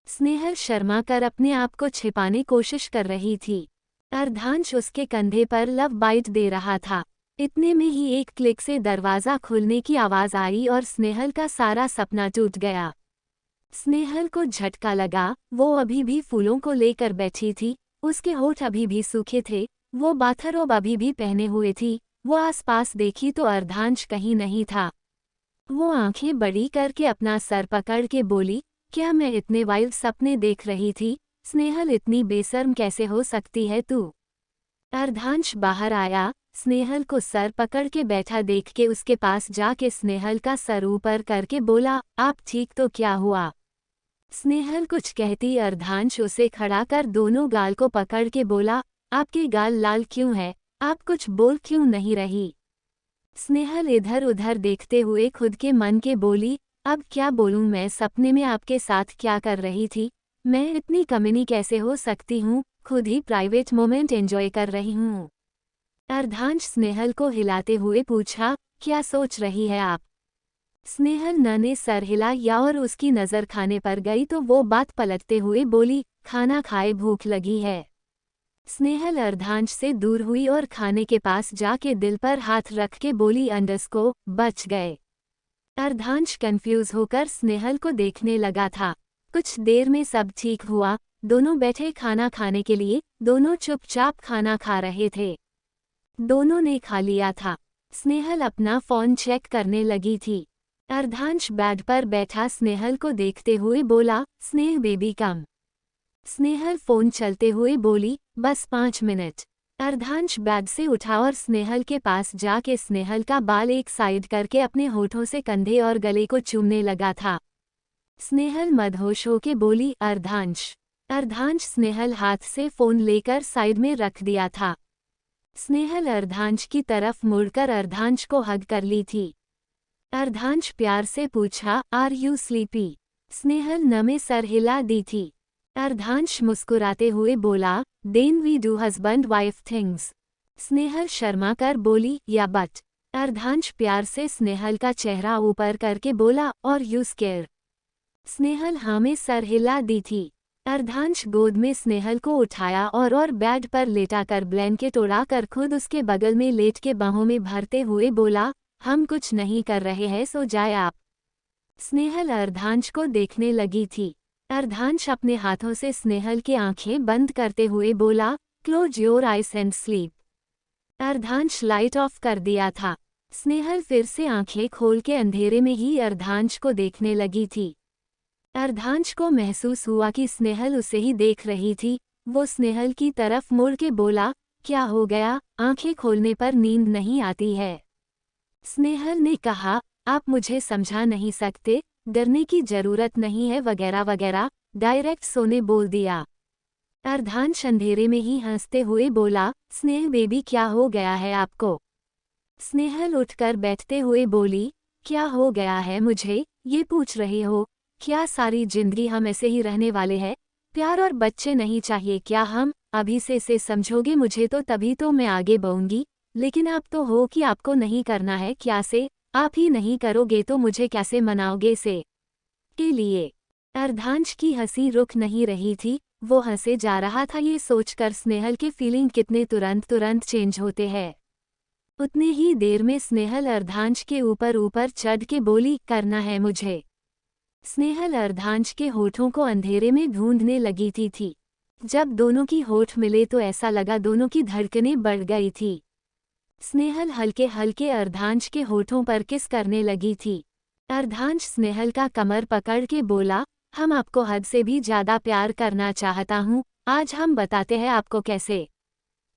Speaker 1: स्नेहल शर्मा कर अपने आप को छिपाने कोशिश कर रही थी। अर्धांश उसके कंधे पर लव बाइट दे रहा था। इतने में ही एक क्लिक से दरवाज़ा खुलने की आवाज़ आई और स्नेहल का सारा सपना टूट गया। स्नेहल को झटका लगा। वो अभी भी फूलों को लेकर बैठी थी, उसके होठ अभी भी सूखे थे, वो बाथरोब अभी भी पहने हुए थी। वो आसपास देखी तो अर्धांश कहीं नहीं था। वो आंखें बड़ी करके अपना सर पकड़ के बोली, क्या मैं इतने वाइल्ड सपने देख रही थी? स्नेहल इतनी बेशर्म कैसे हो सकती है तू? अर्धांश बाहर आया, स्नेहल को सर पकड़ के बैठा देख के उसके पास जाके स्नेहल का सर ऊपर करके बोला, आप ठीक तो क्या हुआ? स्नेहल कुछ कहती अर्धांश उसे खड़ा कर दोनों गाल को पकड़ के बोला, आपके गाल लाल क्यों है? आप कुछ बोल क्यों नहीं रही? स्नेहल इधर उधर देखते हुए खुद के मन के बोली, अब क्या बोलूं मैं, सपने में आपके साथ क्या कर रही थी? मैं इतनी कमीनी कैसे हो सकती हूँ? खुद ही प्राइवेट मोमेंट एंजॉय कर रही हूँ। अर्धांश स्नेहल को हिलाते हुए पूछा, क्या सोच रही है आप? स्नेहल ने सर हिलाया और उसकी नज़र खाने पर गई तो वो बात पलटते हुए बोली, खाना खाए, भूख लगी है। स्नेहल अर्धांश से दूर हुई और खाने के पास जाके दिल पर हाथ रख के बोली, अंडरस्को, बच गए। अर्धांश कंफ्यूज होकर स्नेहल को देखने लगा था। कुछ देर में सब ठीक हुआ। दोनों बैठे खाना खाने के लिए। दोनों चुपचाप खाना खा रहे थे। दोनों ने खा लिया था। स्नेहल अपना फ़ोन चेक करने लगी थी। अर्धांश बेड पर बैठा स्नेहल को देखते हुए बोला, स्नेह बेबी कम। स्नेहल फोन चलते हुए बोली, बस 5 मिनट। अर्धांश बेड से उठा और स्नेहल के पास जाके स्नेहल का बाल एक साइड करके अपने होठों से कंधे और गले को चूमने लगा था। स्नेहल मदहोश होके बोली, अर्धांश। अर्धांश स्नेहल हाथ से फोन लेकर साइड में रख दिया था। स्नेहल अर्धांश की तरफ मुड़कर अर्धांश को हग कर ली थी। अर्धांश प्यार से पूछा, आर यू स्लीपी? स्नेहल नमे सर हिला दी थी। अर्धांश मुस्कुराते हुए बोला, then we do husband wife things. Snehal Sharma कर बोली, या बट। अर्धांश प्यार से स्नेहल का चेहरा ऊपर करके बोला, और यू स्केयर? स्नेहल हाँ में सर हिला दी थी। अर्धांश गोद में स्नेहल को उठाया और बेड पर लेटाकर ब्लैंकेट उड़ाकर खुद उसके बगल में लेट के बाहों में भरते हुए बोला, हम कुछ नहीं कर रहे हैं, सो जाए आप। स्नेहल अर्धांश को देखने लगी थी। अर्धांश अपने हाथों से स्नेहल की आंखें बंद करते हुए बोला, close your eyes and sleep. Ardhansh light off कर दिया था। स्नेहल फिर से आंखें खोल के अंधेरे में ही अर्धांश को देखने लगी थी। अर्धांश को महसूस हुआ कि स्नेहल उसे ही देख रही थी। वो स्नेहल की तरफ मुड़ के बोला, क्या हो गया, आंखें खोलने पर नींद नहीं आती है? स्नेहल ने कहा, आप मुझे समझा नहीं सकते, डरने की जरूरत नहीं है वगैरह वगैरह, डायरेक्ट सोने बोल दिया। अर्धांश अंधेरे में ही हंसते हुए बोला, स्नेह बेबी क्या हो गया है आपको? स्नेहल उठकर बैठते हुए बोली, क्या हो गया है मुझे, ये पूछ रहे हो? क्या सारी जिंदगी हम ऐसे ही रहने वाले हैं? प्यार और बच्चे नहीं चाहिए क्या हम? अभी से इसे समझोगे मुझे तो तभी तो मैं आगे बढ़ूंगी, लेकिन आप तो हो कि आपको नहीं करना है, क्या से? आप ही नहीं करोगे तो मुझे कैसे मनाओगे से? के लिए। अर्धांश की हंसी रुक नहीं रही थी, वो हंसे जा रहा था ये सोचकर स्नेहल के फीलिंग कितने तुरंत चेंज होते हैं। उतने ही देर में स्नेहल अर्धांश के ऊपर चढ़ के बोली, करना है मुझे। स्नेहल अर्धांश के होठों को अंधेरे में ढूंढने लगी थी। जब दोनों की होठ मिले तो ऐसा लगा दोनों की धड़कनें बढ़ गई थी। स्नेहल हल्के हल्के अर्धांश के होठों पर किस करने लगी थी। अर्धांश स्नेहल का कमर पकड़ के बोला, हम आपको हद से भी ज्यादा प्यार करना चाहता हूँ, आज हम बताते हैं आपको कैसे।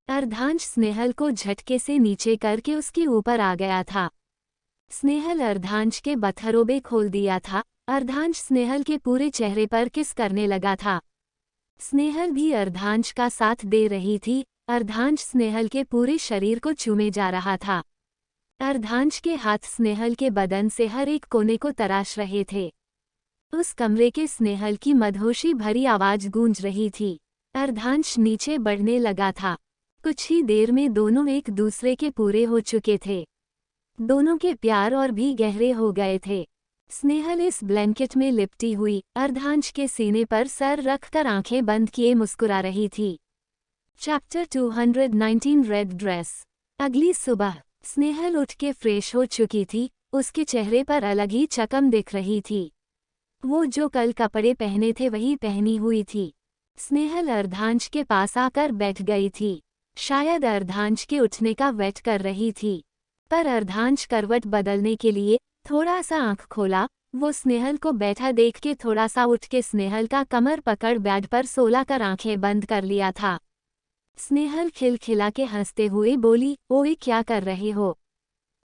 Speaker 1: अर्धांश स्नेहल को झटके से नीचे करके उसके ऊपर आ गया था। स्नेहल अर्धांश के बथरोबे खोल दिया था। अर्धांश स्नेहल के पूरे चेहरे पर किस करने लगा था। स्नेहल भी अर्धांश का साथ दे रही थी। अर्धांश स्नेहल के पूरे शरीर को चूमे जा रहा था। अर्धांश के हाथ स्नेहल के बदन से हर एक कोने को तराश रहे थे। उस कमरे के स्नेहल की मदहोशी भरी आवाज गूंज रही थी। अर्धांश नीचे बढ़ने लगा था। कुछ ही देर में दोनों एक दूसरे के पूरे हो चुके थे। दोनों के प्यार और भी गहरे हो गए थे। स्नेहल इस ब्लैंकेट में लिपटी हुई अर्धांश के सीने पर सर रखकर आंखें बंद किए मुस्कुरा रही थी। Chapter 219 red dress. अगली सुबह स्नेहल उठ के फ्रेश हो चुकी थी। उसके चेहरे पर अलग ही चकम दिख रही थी। वो जो कल कपड़े पहने थे वही पहनी हुई थी। स्नेहल अर्धांश के पास आकर बैठ गई थी। शायद अर्धांश के उठने का वेट कर रही थी, पर अर्धांश करवट बदलने के लिए थोड़ा सा आंख खोला। वो स्नेहल को बैठा देख के थोड़ा सा उठ के स्नेहल का कमर पकड़ बेड पर सोला कर आंखें बंद कर लिया था। स्नेहल खिलखिला के हंसते हुए बोली, ओए क्या कर रहे हो?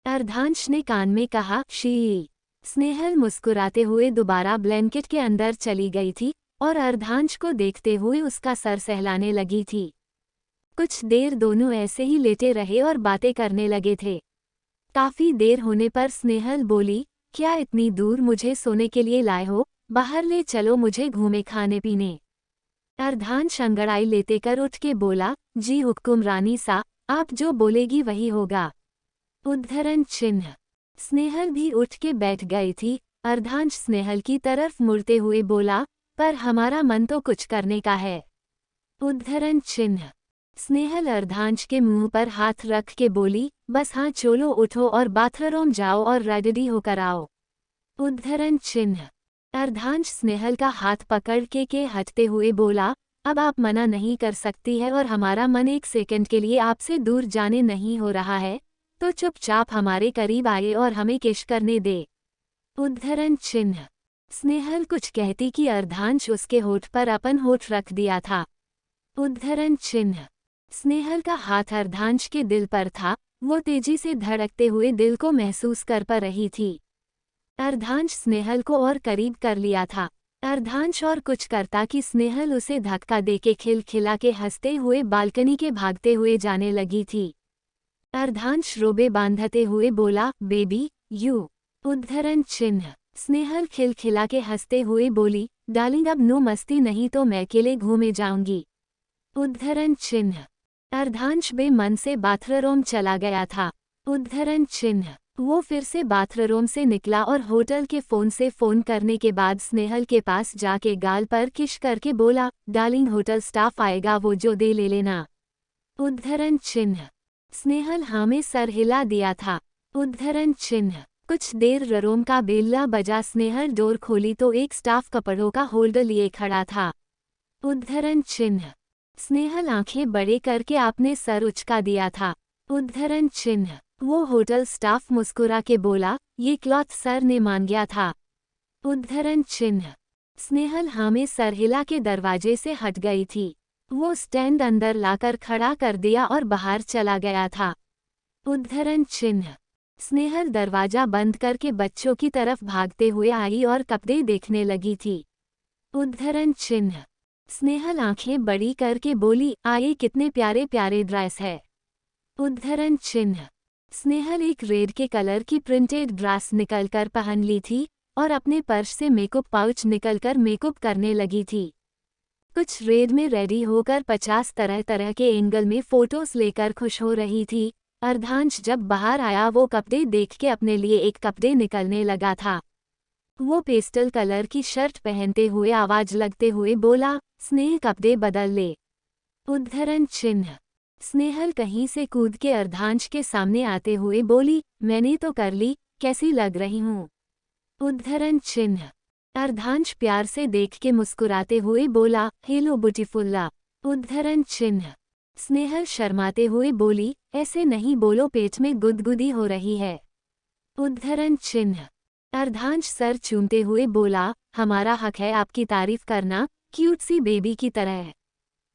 Speaker 1: अर्धांश ने कान में कहा, शी। स्नेहल मुस्कुराते हुए दोबारा ब्लैंकेट के अंदर चली गई थी और अर्धांश को देखते हुए उसका सर सहलाने लगी थी। कुछ देर दोनों ऐसे ही लेटे रहे और बातें करने लगे थे। काफी देर होने पर स्नेहल बोली, क्या इतनी दूर मुझे सोने के लिए लाए हो? बाहर ले चलो मुझे घूमे खाने पीने। अर्धांश अंगड़ाई लेते कर उठ के बोला, जी हुक्म रानी सा, आप जो बोलेगी वही होगा। उद्धरण चिन्ह। स्नेहल भी उठ के बैठ गई थी। अर्धांश स्नेहल की तरफ मुड़ते हुए बोला, पर हमारा मन तो कुछ करने का है। उद्धरण चिन्ह। स्नेहल अर्धांश के मुंह पर हाथ रख के बोली, बस हाँ चलो उठो और बाथरूम जाओ और रेडी होकर आओ। उद्धरण चिन्ह। अर्धांश स्नेहल का हाथ पकड़ के हटते हुए बोला, अब आप मना नहीं कर सकती है और हमारा मन एक सेकंड के लिए आपसे दूर जाने नहीं हो रहा है, तो चुपचाप हमारे करीब आए और हमें किश करने दे। उद्धरण चिन्ह। स्नेहल कुछ कहती कि अर्धांश उसके होठ पर अपन होठ रख दिया था। उद्धरण चिन्ह। स्नेहल का हाथ अर्धांश के दिल पर था, वो तेजी से धड़कते हुए दिल को महसूस कर पा रही थी। अर्धांश स्नेहल को और करीब कर लिया था। अर्धांश और कुछ करता कि स्नेहल उसे धक्का देके खिलखिला के हंसते हुए बालकनी के भागते हुए जाने लगी थी। अर्धांश रोबे बांधते हुए बोला, बेबी यू। उद्धरण चिन्ह। स्नेहल खिलखिला के हंसते हुए बोली, डार्लिंग अब नो मस्ती नहीं तो मैं अकेले घूमे जाऊंगी। उद्धरण चिन्ह। अर्धांश बेमन से बाथरूम चला गया था। उद्धरण चिन्ह। वो फिर से बाथरूम से निकला और होटल के फ़ोन से फ़ोन करने के बाद स्नेहल के पास जाके गाल पर किश करके बोला, डार्लिंग होटल स्टाफ आएगा वो जो दे ले लेना। उद्धरण चिन्ह। स्नेहल हाँ में सर हिला दिया था। उद्धरण चिन्ह। कुछ देर रूम का बेल्ला बजा, स्नेहल डोर खोली तो एक स्टाफ कपड़ों का होल्डर लिए खड़ा था। उद्धरण चिन्ह। स्नेहल आंखें बड़े करके आपने सर उचका दिया था। उद्धरण चिन्ह। वो होटल स्टाफ मुस्कुरा के बोला, ये क्लॉथ सर ने मांग गया था। उद्धरण चिन्ह। स्नेहल हाँ में सर हिला के दरवाजे से हट गई थी। वो स्टैंड अंदर लाकर खड़ा कर दिया और बाहर चला गया था। उद्धरण चिन्ह। स्नेहल दरवाजा बंद करके बच्चों की तरफ भागते हुए आई और कपड़े देखने लगी थी। उद्धरण चिन्ह। स्नेहल आंखें बड़ी करके बोली, आए कितने प्यारे प्यारे ड्रेस है। उद्धरण चिन्ह। स्नेहल एक रेड के कलर की प्रिंटेड ड्रेस निकलकर पहन ली थी और अपने पर्स से मेकअप पाउच निकलकर मेकअप करने लगी थी। कुछ रेड में रेडी होकर 50 तरह तरह के एंगल में फोटोज लेकर खुश हो रही थी। अर्धांश जब बाहर आया वो कपड़े देख के अपने लिए एक कपड़े निकलने लगा था। वो पेस्टल कलर की शर्ट पहनते हुए आवाज लगते हुए बोला, स्नेह कपड़े बदल ले। उद्धरण चिन्ह। स्नेहल कहीं से कूद के अर्धांश के सामने आते हुए बोली, मैंने तो कर ली, कैसी लग रही हूँ। उद्धरण चिन्ह। अर्धांश प्यार से देख के मुस्कुराते हुए बोला, हेलो ब्यूटीफुल्ला। उद्धरण चिन्ह। स्नेहल शर्माते हुए बोली, ऐसे नहीं बोलो, पेट में गुदगुदी हो रही है। उद्धरण चिन्ह। अर्धांश सर चूमते हुए बोला, हमारा हक है आपकी तारीफ करना, क्यूट सी बेबी की तरह।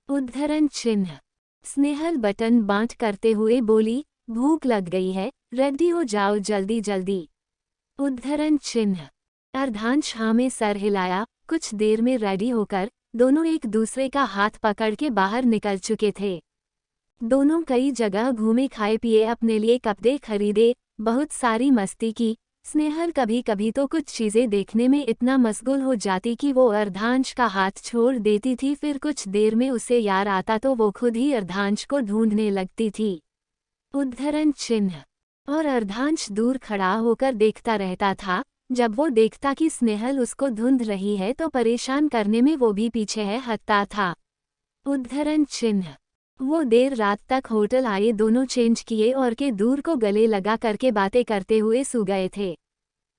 Speaker 1: उद्धरण चिन्ह। स्नेहल बटन बांट करते हुए बोली, भूख लग गई है, रेडी हो जाओ जल्दी जल्दी। उद्धरण चिन्ह। अर्धांश हाँ में सर हिलाया। कुछ देर में रेडी होकर दोनों एक दूसरे का हाथ पकड़ के बाहर निकल चुके थे। दोनों कई जगह घूमे, खाए पिए, अपने लिए कपड़े खरीदे, बहुत सारी मस्ती की। स्नेहल कभी कभी तो कुछ चीज़ें देखने में इतना मशगूल हो जाती कि वो अर्धांश का हाथ छोड़ देती थी। फिर कुछ देर में उसे याद आता तो वो खुद ही अर्धांश को ढूंढने लगती थी। उद्धरण चिन्ह। और अर्धांश दूर खड़ा होकर देखता रहता था। जब वो देखता कि स्नेहल उसको ढूंढ रही है तो परेशान करने में वो भी पीछे है हटता था। उद्धरण चिन्ह। वो देर रात तक होटल आए, दोनों चेंज किए और के दूर को गले लगा करके बातें करते हुए सो गए थे।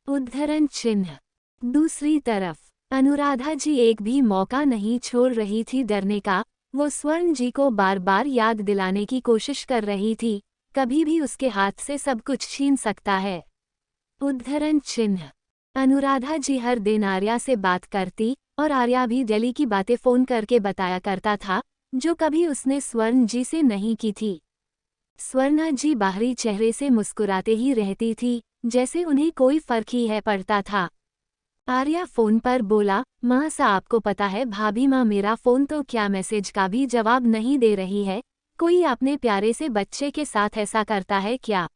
Speaker 1: उद्धरण चिन्ह। दूसरी तरफ अनुराधा जी एक भी मौका नहीं छोड़ रही थी डरने का। वो स्वर्ण जी को बार बार याद दिलाने की कोशिश कर रही थी, कभी भी उसके हाथ से सब कुछ छीन सकता है। उद्धरण चिन्ह। अनुराधा जी हर दिन आर्या से बात करती और आर्या भी दिल्ली की बातें फ़ोन करके बताया करता था, जो कभी उसने स्वर्ण जी से नहीं की थी। स्वर्णा जी बाहरी चेहरे से मुस्कुराते ही रहती थी, जैसे उन्हें कोई फर्क ही है पड़ता था। आर्या फ़ोन पर बोला, माँ सा आपको पता है भाभी माँ मेरा फ़ोन तो क्या मैसेज का भी जवाब नहीं दे रही है, कोई अपने प्यारे से बच्चे के साथ ऐसा करता है क्या।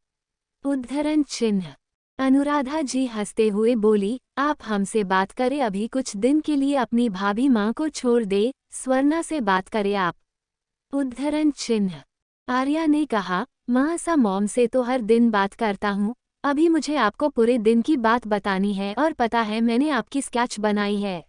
Speaker 1: उद्धरण चिन्ह। अनुराधा जी हंसते हुए बोली, आप हमसे बात करें, अभी कुछ दिन के लिए अपनी भाभी माँ को छोड़ दे, स्वर्णा से बात करें आप। उद्धरण चिन्ह। आर्या ने कहा, माँ सा मॉम से तो हर दिन बात करता हूँ, अभी मुझे आपको पूरे दिन की बात बतानी है और पता है मैंने आपकी स्केच बनाई है।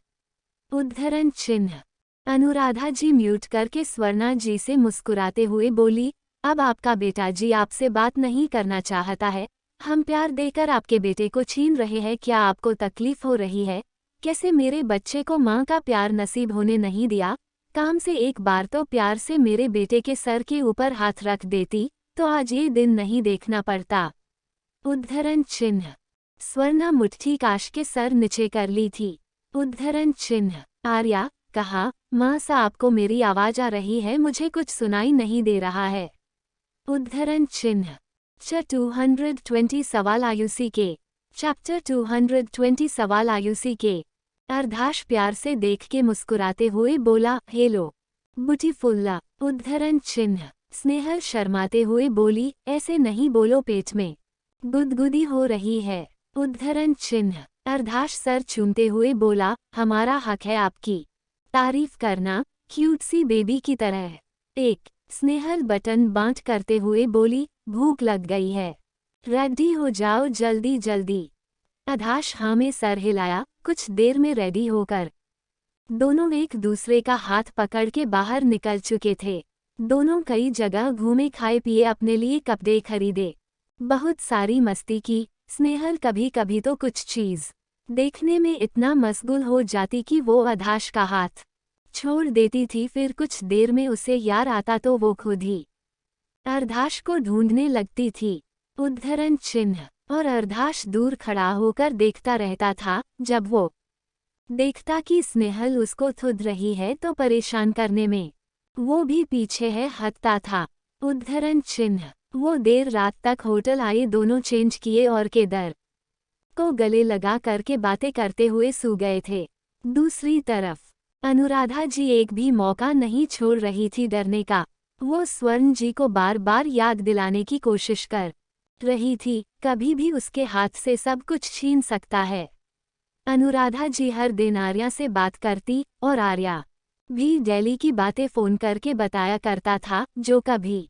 Speaker 1: उद्धरण चिन्ह। अनुराधा जी म्यूट करके स्वर्णा जी से मुस्कुराते हुए बोली, अब आपका बेटा जी आपसे बात नहीं करना चाहता है, हम प्यार देकर आपके बेटे को छीन रहे हैं, क्या आपको तकलीफ हो रही है। कैसे मेरे बच्चे को माँ का प्यार नसीब होने नहीं दिया, काम से एक बार तो प्यार से मेरे बेटे के सर के ऊपर हाथ रख देती तो आज ये दिन नहीं देखना पड़ता। उद्धरण चिन्ह। स्वर्णा मुट्ठी काश के सर नीचे कर ली थी। उद्धरण चिन्ह। आर्या कहा, माँ सा आपको मेरी आवाज आ रही है, मुझे कुछ सुनाई नहीं दे रहा है। उद्धरण चिन्ह। 220 सवाल आयुषी के। चैप्टर 220 सवाल आयुषी के। अर्धाश प्यार से देख के मुस्कुराते हुए बोला, हेलो ब्यूटीफुल्ला। उद्धरण चिन्ह। स्नेहल शर्माते हुए बोली, ऐसे नहीं बोलो, पेट में गुदगुदी हो रही है। उद्धरण चिन्ह। अर्धाश सर चूमते हुए बोला, हमारा हक है आपकी तारीफ करना, क्यूट सी बेबी की तरह। एक। स्नेहल बटन बांट करते हुए बोली, भूख लग गई है, रेडी हो जाओ जल्दी जल्दी। अर्धाश हाँ में सर हिलाया। कुछ देर में रेडी होकर दोनों एक दूसरे का हाथ पकड़ के बाहर निकल चुके थे। दोनों कई जगह घूमे, खाए पिए, अपने लिए कपड़े खरीदे, बहुत सारी मस्ती की। स्नेहल कभी कभी तो कुछ चीज देखने में इतना मशगूल हो जाती कि वो अर्धाश का हाथ छोड़ देती थी, फिर कुछ देर में उसे याद आता तो वो खुद ही अर्धाश को ढूंढने लगती थी। उद्धरण चिन्ह। और अर्धाश दूर खड़ा होकर देखता रहता था। जब वो देखता कि स्नेहल उसको थूद रही है तो परेशान करने में वो भी पीछे है, हटता था। उद्धरण चिन्ह। वो देर रात तक होटल आए, दोनों चेंज किए और केदार को गले लगा करके बातें करते हुए सो गए थे। दूसरी तरफ अनुराधा जी एक भी मौका नहीं छोड़ रही थी डरने का। वो स्वर्ण जी को बार बार याद दिलाने की कोशिश कर रही थी, कभी भी उसके हाथ से सब कुछ छीन सकता है। अनुराधा जी हर दिन आर्या से बात करती और आर्या भी दिल्ली की बातें फोन करके बताया करता था, जो कभी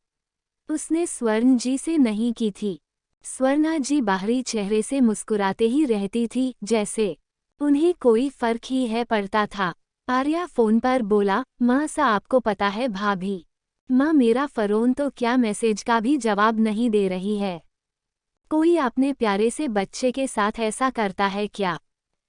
Speaker 1: उसने स्वर्ण जी से नहीं की थी। स्वर्णा जी बाहरी चेहरे से मुस्कुराते ही रहती थी, जैसे उन्हें कोई फर्क ही है पड़ता था। आर्या फोन पर बोला, माँ सा आपको पता है भाभी, माँ मेरा फ़ोन तो क्या मैसेज का भी जवाब नहीं दे रही है। कोई अपने प्यारे से बच्चे के साथ ऐसा करता है क्या?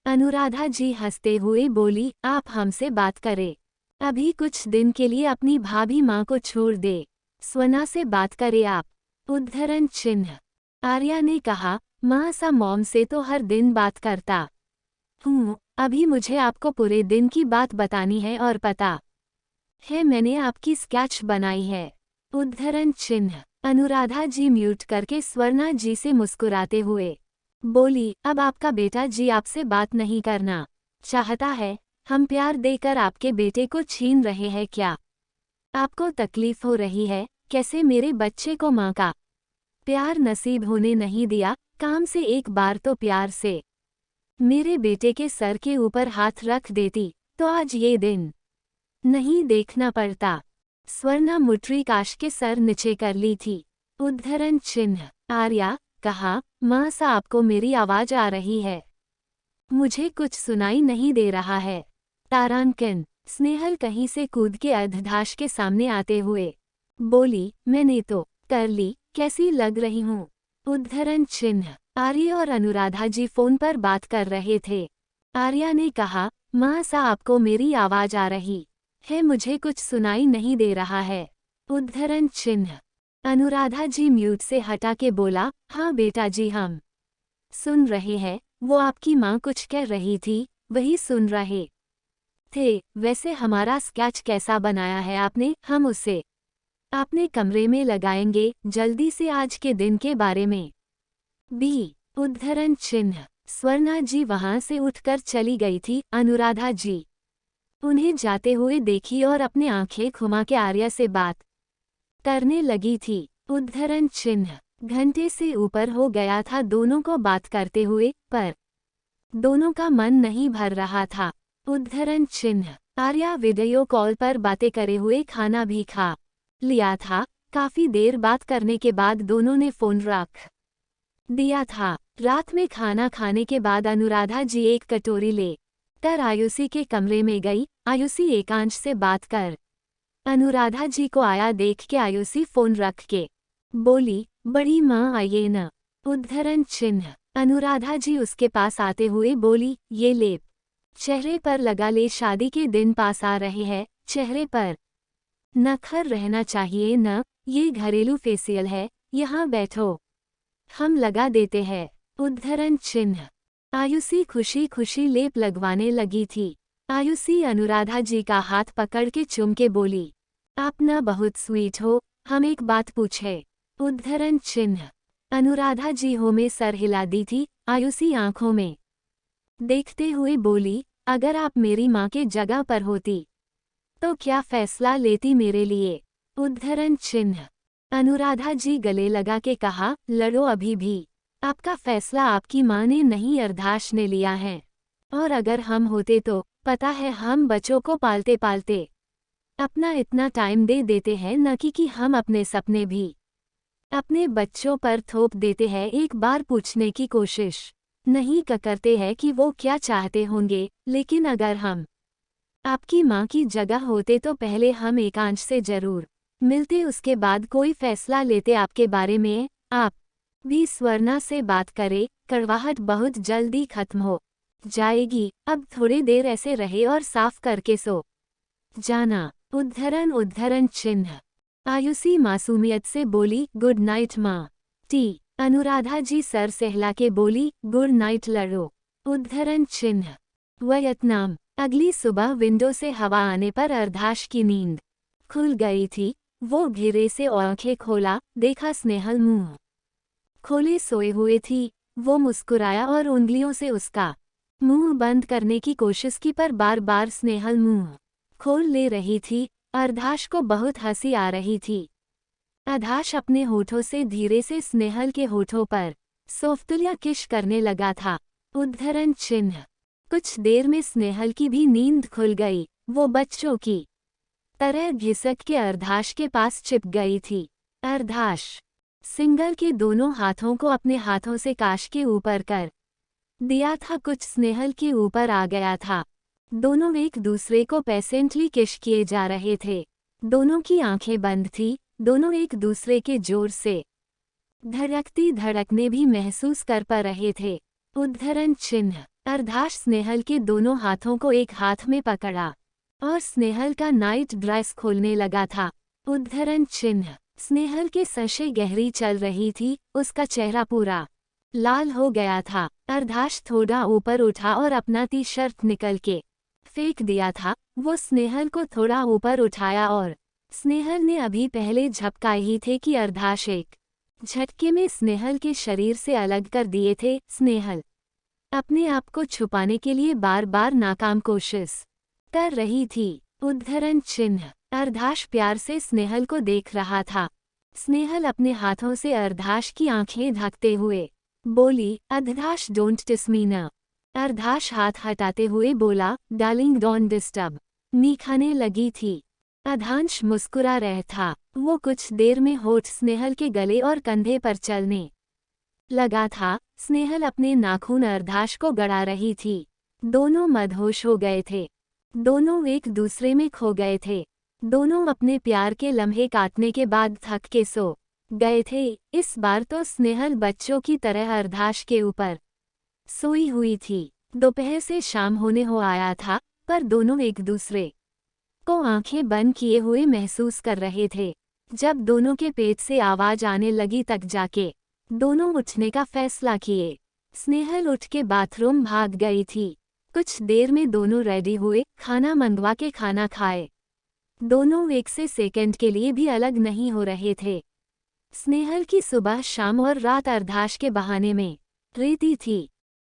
Speaker 1: अनुराधा जी हंसते हुए बोली, आप हमसे बात करें, अभी कुछ दिन के लिए अपनी भाभी माँ को छोड़ दे, स्वर्णा से बात करें आप। उद्धरण चिन्ह। आर्या ने कहा, माँ सा मॉम से तो हर दिन बात करता हूँ, अभी मुझे आपको पूरे दिन की बात बतानी है और पता है मैंने आपकी स्केच बनाई है। उद्धरण चिन्ह। अनुराधा जी म्यूट करके स्वर्णा जी से मुस्कुराते हुए बोली, अब आपका बेटा जी आपसे बात नहीं करना चाहता है, हम प्यार देकर आपके बेटे को छीन रहे हैं क्या? आपको तकलीफ हो रही है? कैसे मेरे बच्चे को माँ का प्यार नसीब होने नहीं दिया? काम से एक बार तो प्यार से मेरे बेटे के सर के ऊपर हाथ रख देती तो आज ये दिन नहीं देखना पड़ता। स्वर्णा मुट्ठी काश के सर नीचे कर ली थी। उद्धरण चिन्ह। आर्या कहा, माँ सा आपको मेरी आवाज आ रही है, मुझे कुछ सुनाई नहीं दे रहा है। तारांकन। स्नेहल कहीं से कूद के अर्धाश के सामने आते हुए बोली, मैंने तो कर ली, कैसी लग रही हूँ? उद्धरण चिन्ह। आर्या और अनुराधा जी फोन पर बात कर रहे थे। आर्या ने कहा, माँ सा आपको मेरी आवाज आ रही है, मुझे कुछ सुनाई नहीं दे रहा है। उद्धरण चिन्ह। अनुराधा जी म्यूट से हटा के बोला, हाँ बेटा जी हम सुन रहे हैं, वो आपकी माँ कुछ कह रही थी, वही सुन रहे थे। वैसे हमारा स्केच कैसा बनाया है आपने? हम उसे अपने कमरे में लगाएंगे जल्दी से, आज के दिन के बारे में भी। उद्धरण चिन्ह। स्वर्णा जी वहां से उठकर चली गई थी। अनुराधा जी उन्हें जाते हुए देखी और अपने आंखें घुमा के आर्या से बात करने लगी थी। उद्धरण चिन्ह। घंटे से ऊपर हो गया था दोनों को बात करते हुए, पर दोनों का मन नहीं भर रहा था। उद्धरण चिन्ह। आर्या वीडियो कॉल पर बातें करे हुए खाना भी खा लिया था। काफी देर बात करने के बाद दोनों ने फोन रख दिया था। रात में खाना खाने के बाद अनुराधा जी एक कटोरी ले कर आयुषी के कमरे में गई। आयुषी एकांश से बात कर अनुराधा जी को आया देख के आयुषी फोन रख के बोली, बड़ी माँ आइए न। उद्धरण चिन्ह। अनुराधा जी उसके पास आते हुए बोली, ये लेप चेहरे पर लगा ले, शादी के दिन पास आ रहे हैं, चेहरे पर नखर रहना चाहिए न, ये घरेलू फेसियल है, यहाँ बैठो हम लगा देते हैं। उद्धरण चिन्ह। आयुषी खुशी खुशी लेप लगवाने लगी थी। आयुषी अनुराधा जी का हाथ पकड़ के चूम के बोली, आप ना बहुत स्वीट हो, हम एक बात पूछे। उद्धरण चिन्ह। अनुराधा जी हो में सर हिला दी थी। आयुषी आंखों में देखते हुए बोली, अगर आप मेरी माँ के जगह पर होती तो क्या फैसला लेती मेरे लिए। उद्धरण चिन्ह। अनुराधा जी गले लगा के कहा, लड़ो अभी भी। आपका फैसला आपकी माँ ने नहीं अर्धाश ने लिया है। और अगर हम होते तो पता है हम बच्चों को पालते पालते अपना इतना टाइम दे देते हैं, न कि हम अपने सपने भी अपने बच्चों पर थोप देते हैं। एक बार पूछने की कोशिश नहीं करते हैं कि वो क्या चाहते होंगे। लेकिन अगर हम आपकी माँ की जगह होते तो पहले हम एकांश से जरूर मिलते, उसके बाद कोई फैसला लेते आपके बारे में। आप भी स्वर्णा से बात करे, कड़वाहट बहुत जल्दी खत्म हो जाएगी। अब थोड़ी देर ऐसे रहे और साफ करके सो जाना। उद्धरण चिन्ह। आयुषी मासूमियत से बोली, गुड नाइट माँ टी। अनुराधा जी सर सहला के बोली, गुड नाइट लड़ो। उद्धरण चिन्ह। वियतनाम। अगली सुबह विंडो से हवा आने पर अर्धाश की नींद खुल गई थी। वो धीरे से आंखें खोला, देखा स्नेहल मुंह खोले सोए हुए थी। वो मुस्कुराया और उंगलियों से उसका मुंह बंद करने की कोशिश की, पर बार बार स्नेहल मुंह खोल ले रही थी। अर्धाश को बहुत हंसी आ रही थी। अर्धाश अपने होठों से धीरे से स्नेहल के होठों पर सोफ्तुलिया किश करने लगा था। उद्धरण चिन्ह। कुछ देर में स्नेहल की भी नींद खुल गई। वो बच्चों की तरह घिसक के अर्धाश के पास चिप गई थी। अर्धाश सिंगल के दोनों हाथों को अपने हाथों से काश के ऊपर कर दिया था, कुछ स्नेहल के ऊपर आ गया था। दोनों एक दूसरे को पेशेंटली किश किए जा रहे थे। दोनों की आंखें बंद थी। दोनों एक दूसरे के जोर से धड़कती धड़कने भी महसूस कर पा रहे थे। उद्धरण चिन्ह। अर्धाश स्नेहल के दोनों हाथों को एक हाथ में पकड़ा और स्नेहल का नाइट ड्रेस खोलने लगा था। उद्धरण चिन्ह। स्नेहल के सांसें गहरी चल रही थी। उसका चेहरा पूरा लाल हो गया था। अर्धाश थोड़ा ऊपर उठा और अपना टी शर्ट निकल के फेंक दिया था। वो स्नेहल को थोड़ा ऊपर उठाया और स्नेहल ने अभी पहले झपकाए ही थे कि अर्धाश एक झटके में स्नेहल के शरीर से अलग कर दिए थे। स्नेहल अपने आप को छुपाने के लिए बार बार नाकाम कोशिश कर रही थी। उद्धरण चिन्ह। अर्धाश प्यार से स्नेहल को देख रहा था। स्नेहल अपने हाथों से अर्धाश की आंखें ढकते हुए बोली, अर्धाश डोंट टिस मी ना। अर्धाश हाथ हटाते हुए बोला, डार्लिंग डोंट डिस्टर्ब मी। खाने लगी थी। अर्धाश मुस्कुरा रहा था। वो कुछ देर में होठ स्नेहल के गले और कंधे पर चलने लगा था। स्नेहल अपने नाखून अर्धाश को गड़ा रही थी। दोनों मदहोश हो गए थे। दोनों एक दूसरे में खो गए थे। दोनों अपने प्यार के लम्हे काटने के बाद थक के सो गए थे। इस बार तो स्नेहल बच्चों की तरह अर्धाश के ऊपर सोई हुई थी। दोपहर से शाम होने हो आया था, पर दोनों एक दूसरे को आंखें बंद किए हुए महसूस कर रहे थे। जब दोनों के पेट से आवाज आने लगी तक जाके दोनों उठने का फैसला किए। स्नेहल उठ के बाथरूम भाग गई थी। कुछ देर में दोनों रेडी हुए, खाना मंगवा के खाना खाए। दोनों एक से सेकंड के लिए भी अलग नहीं हो रहे थे। स्नेहल की सुबह शाम और रात अर्धाश के बहाने में रहती थी।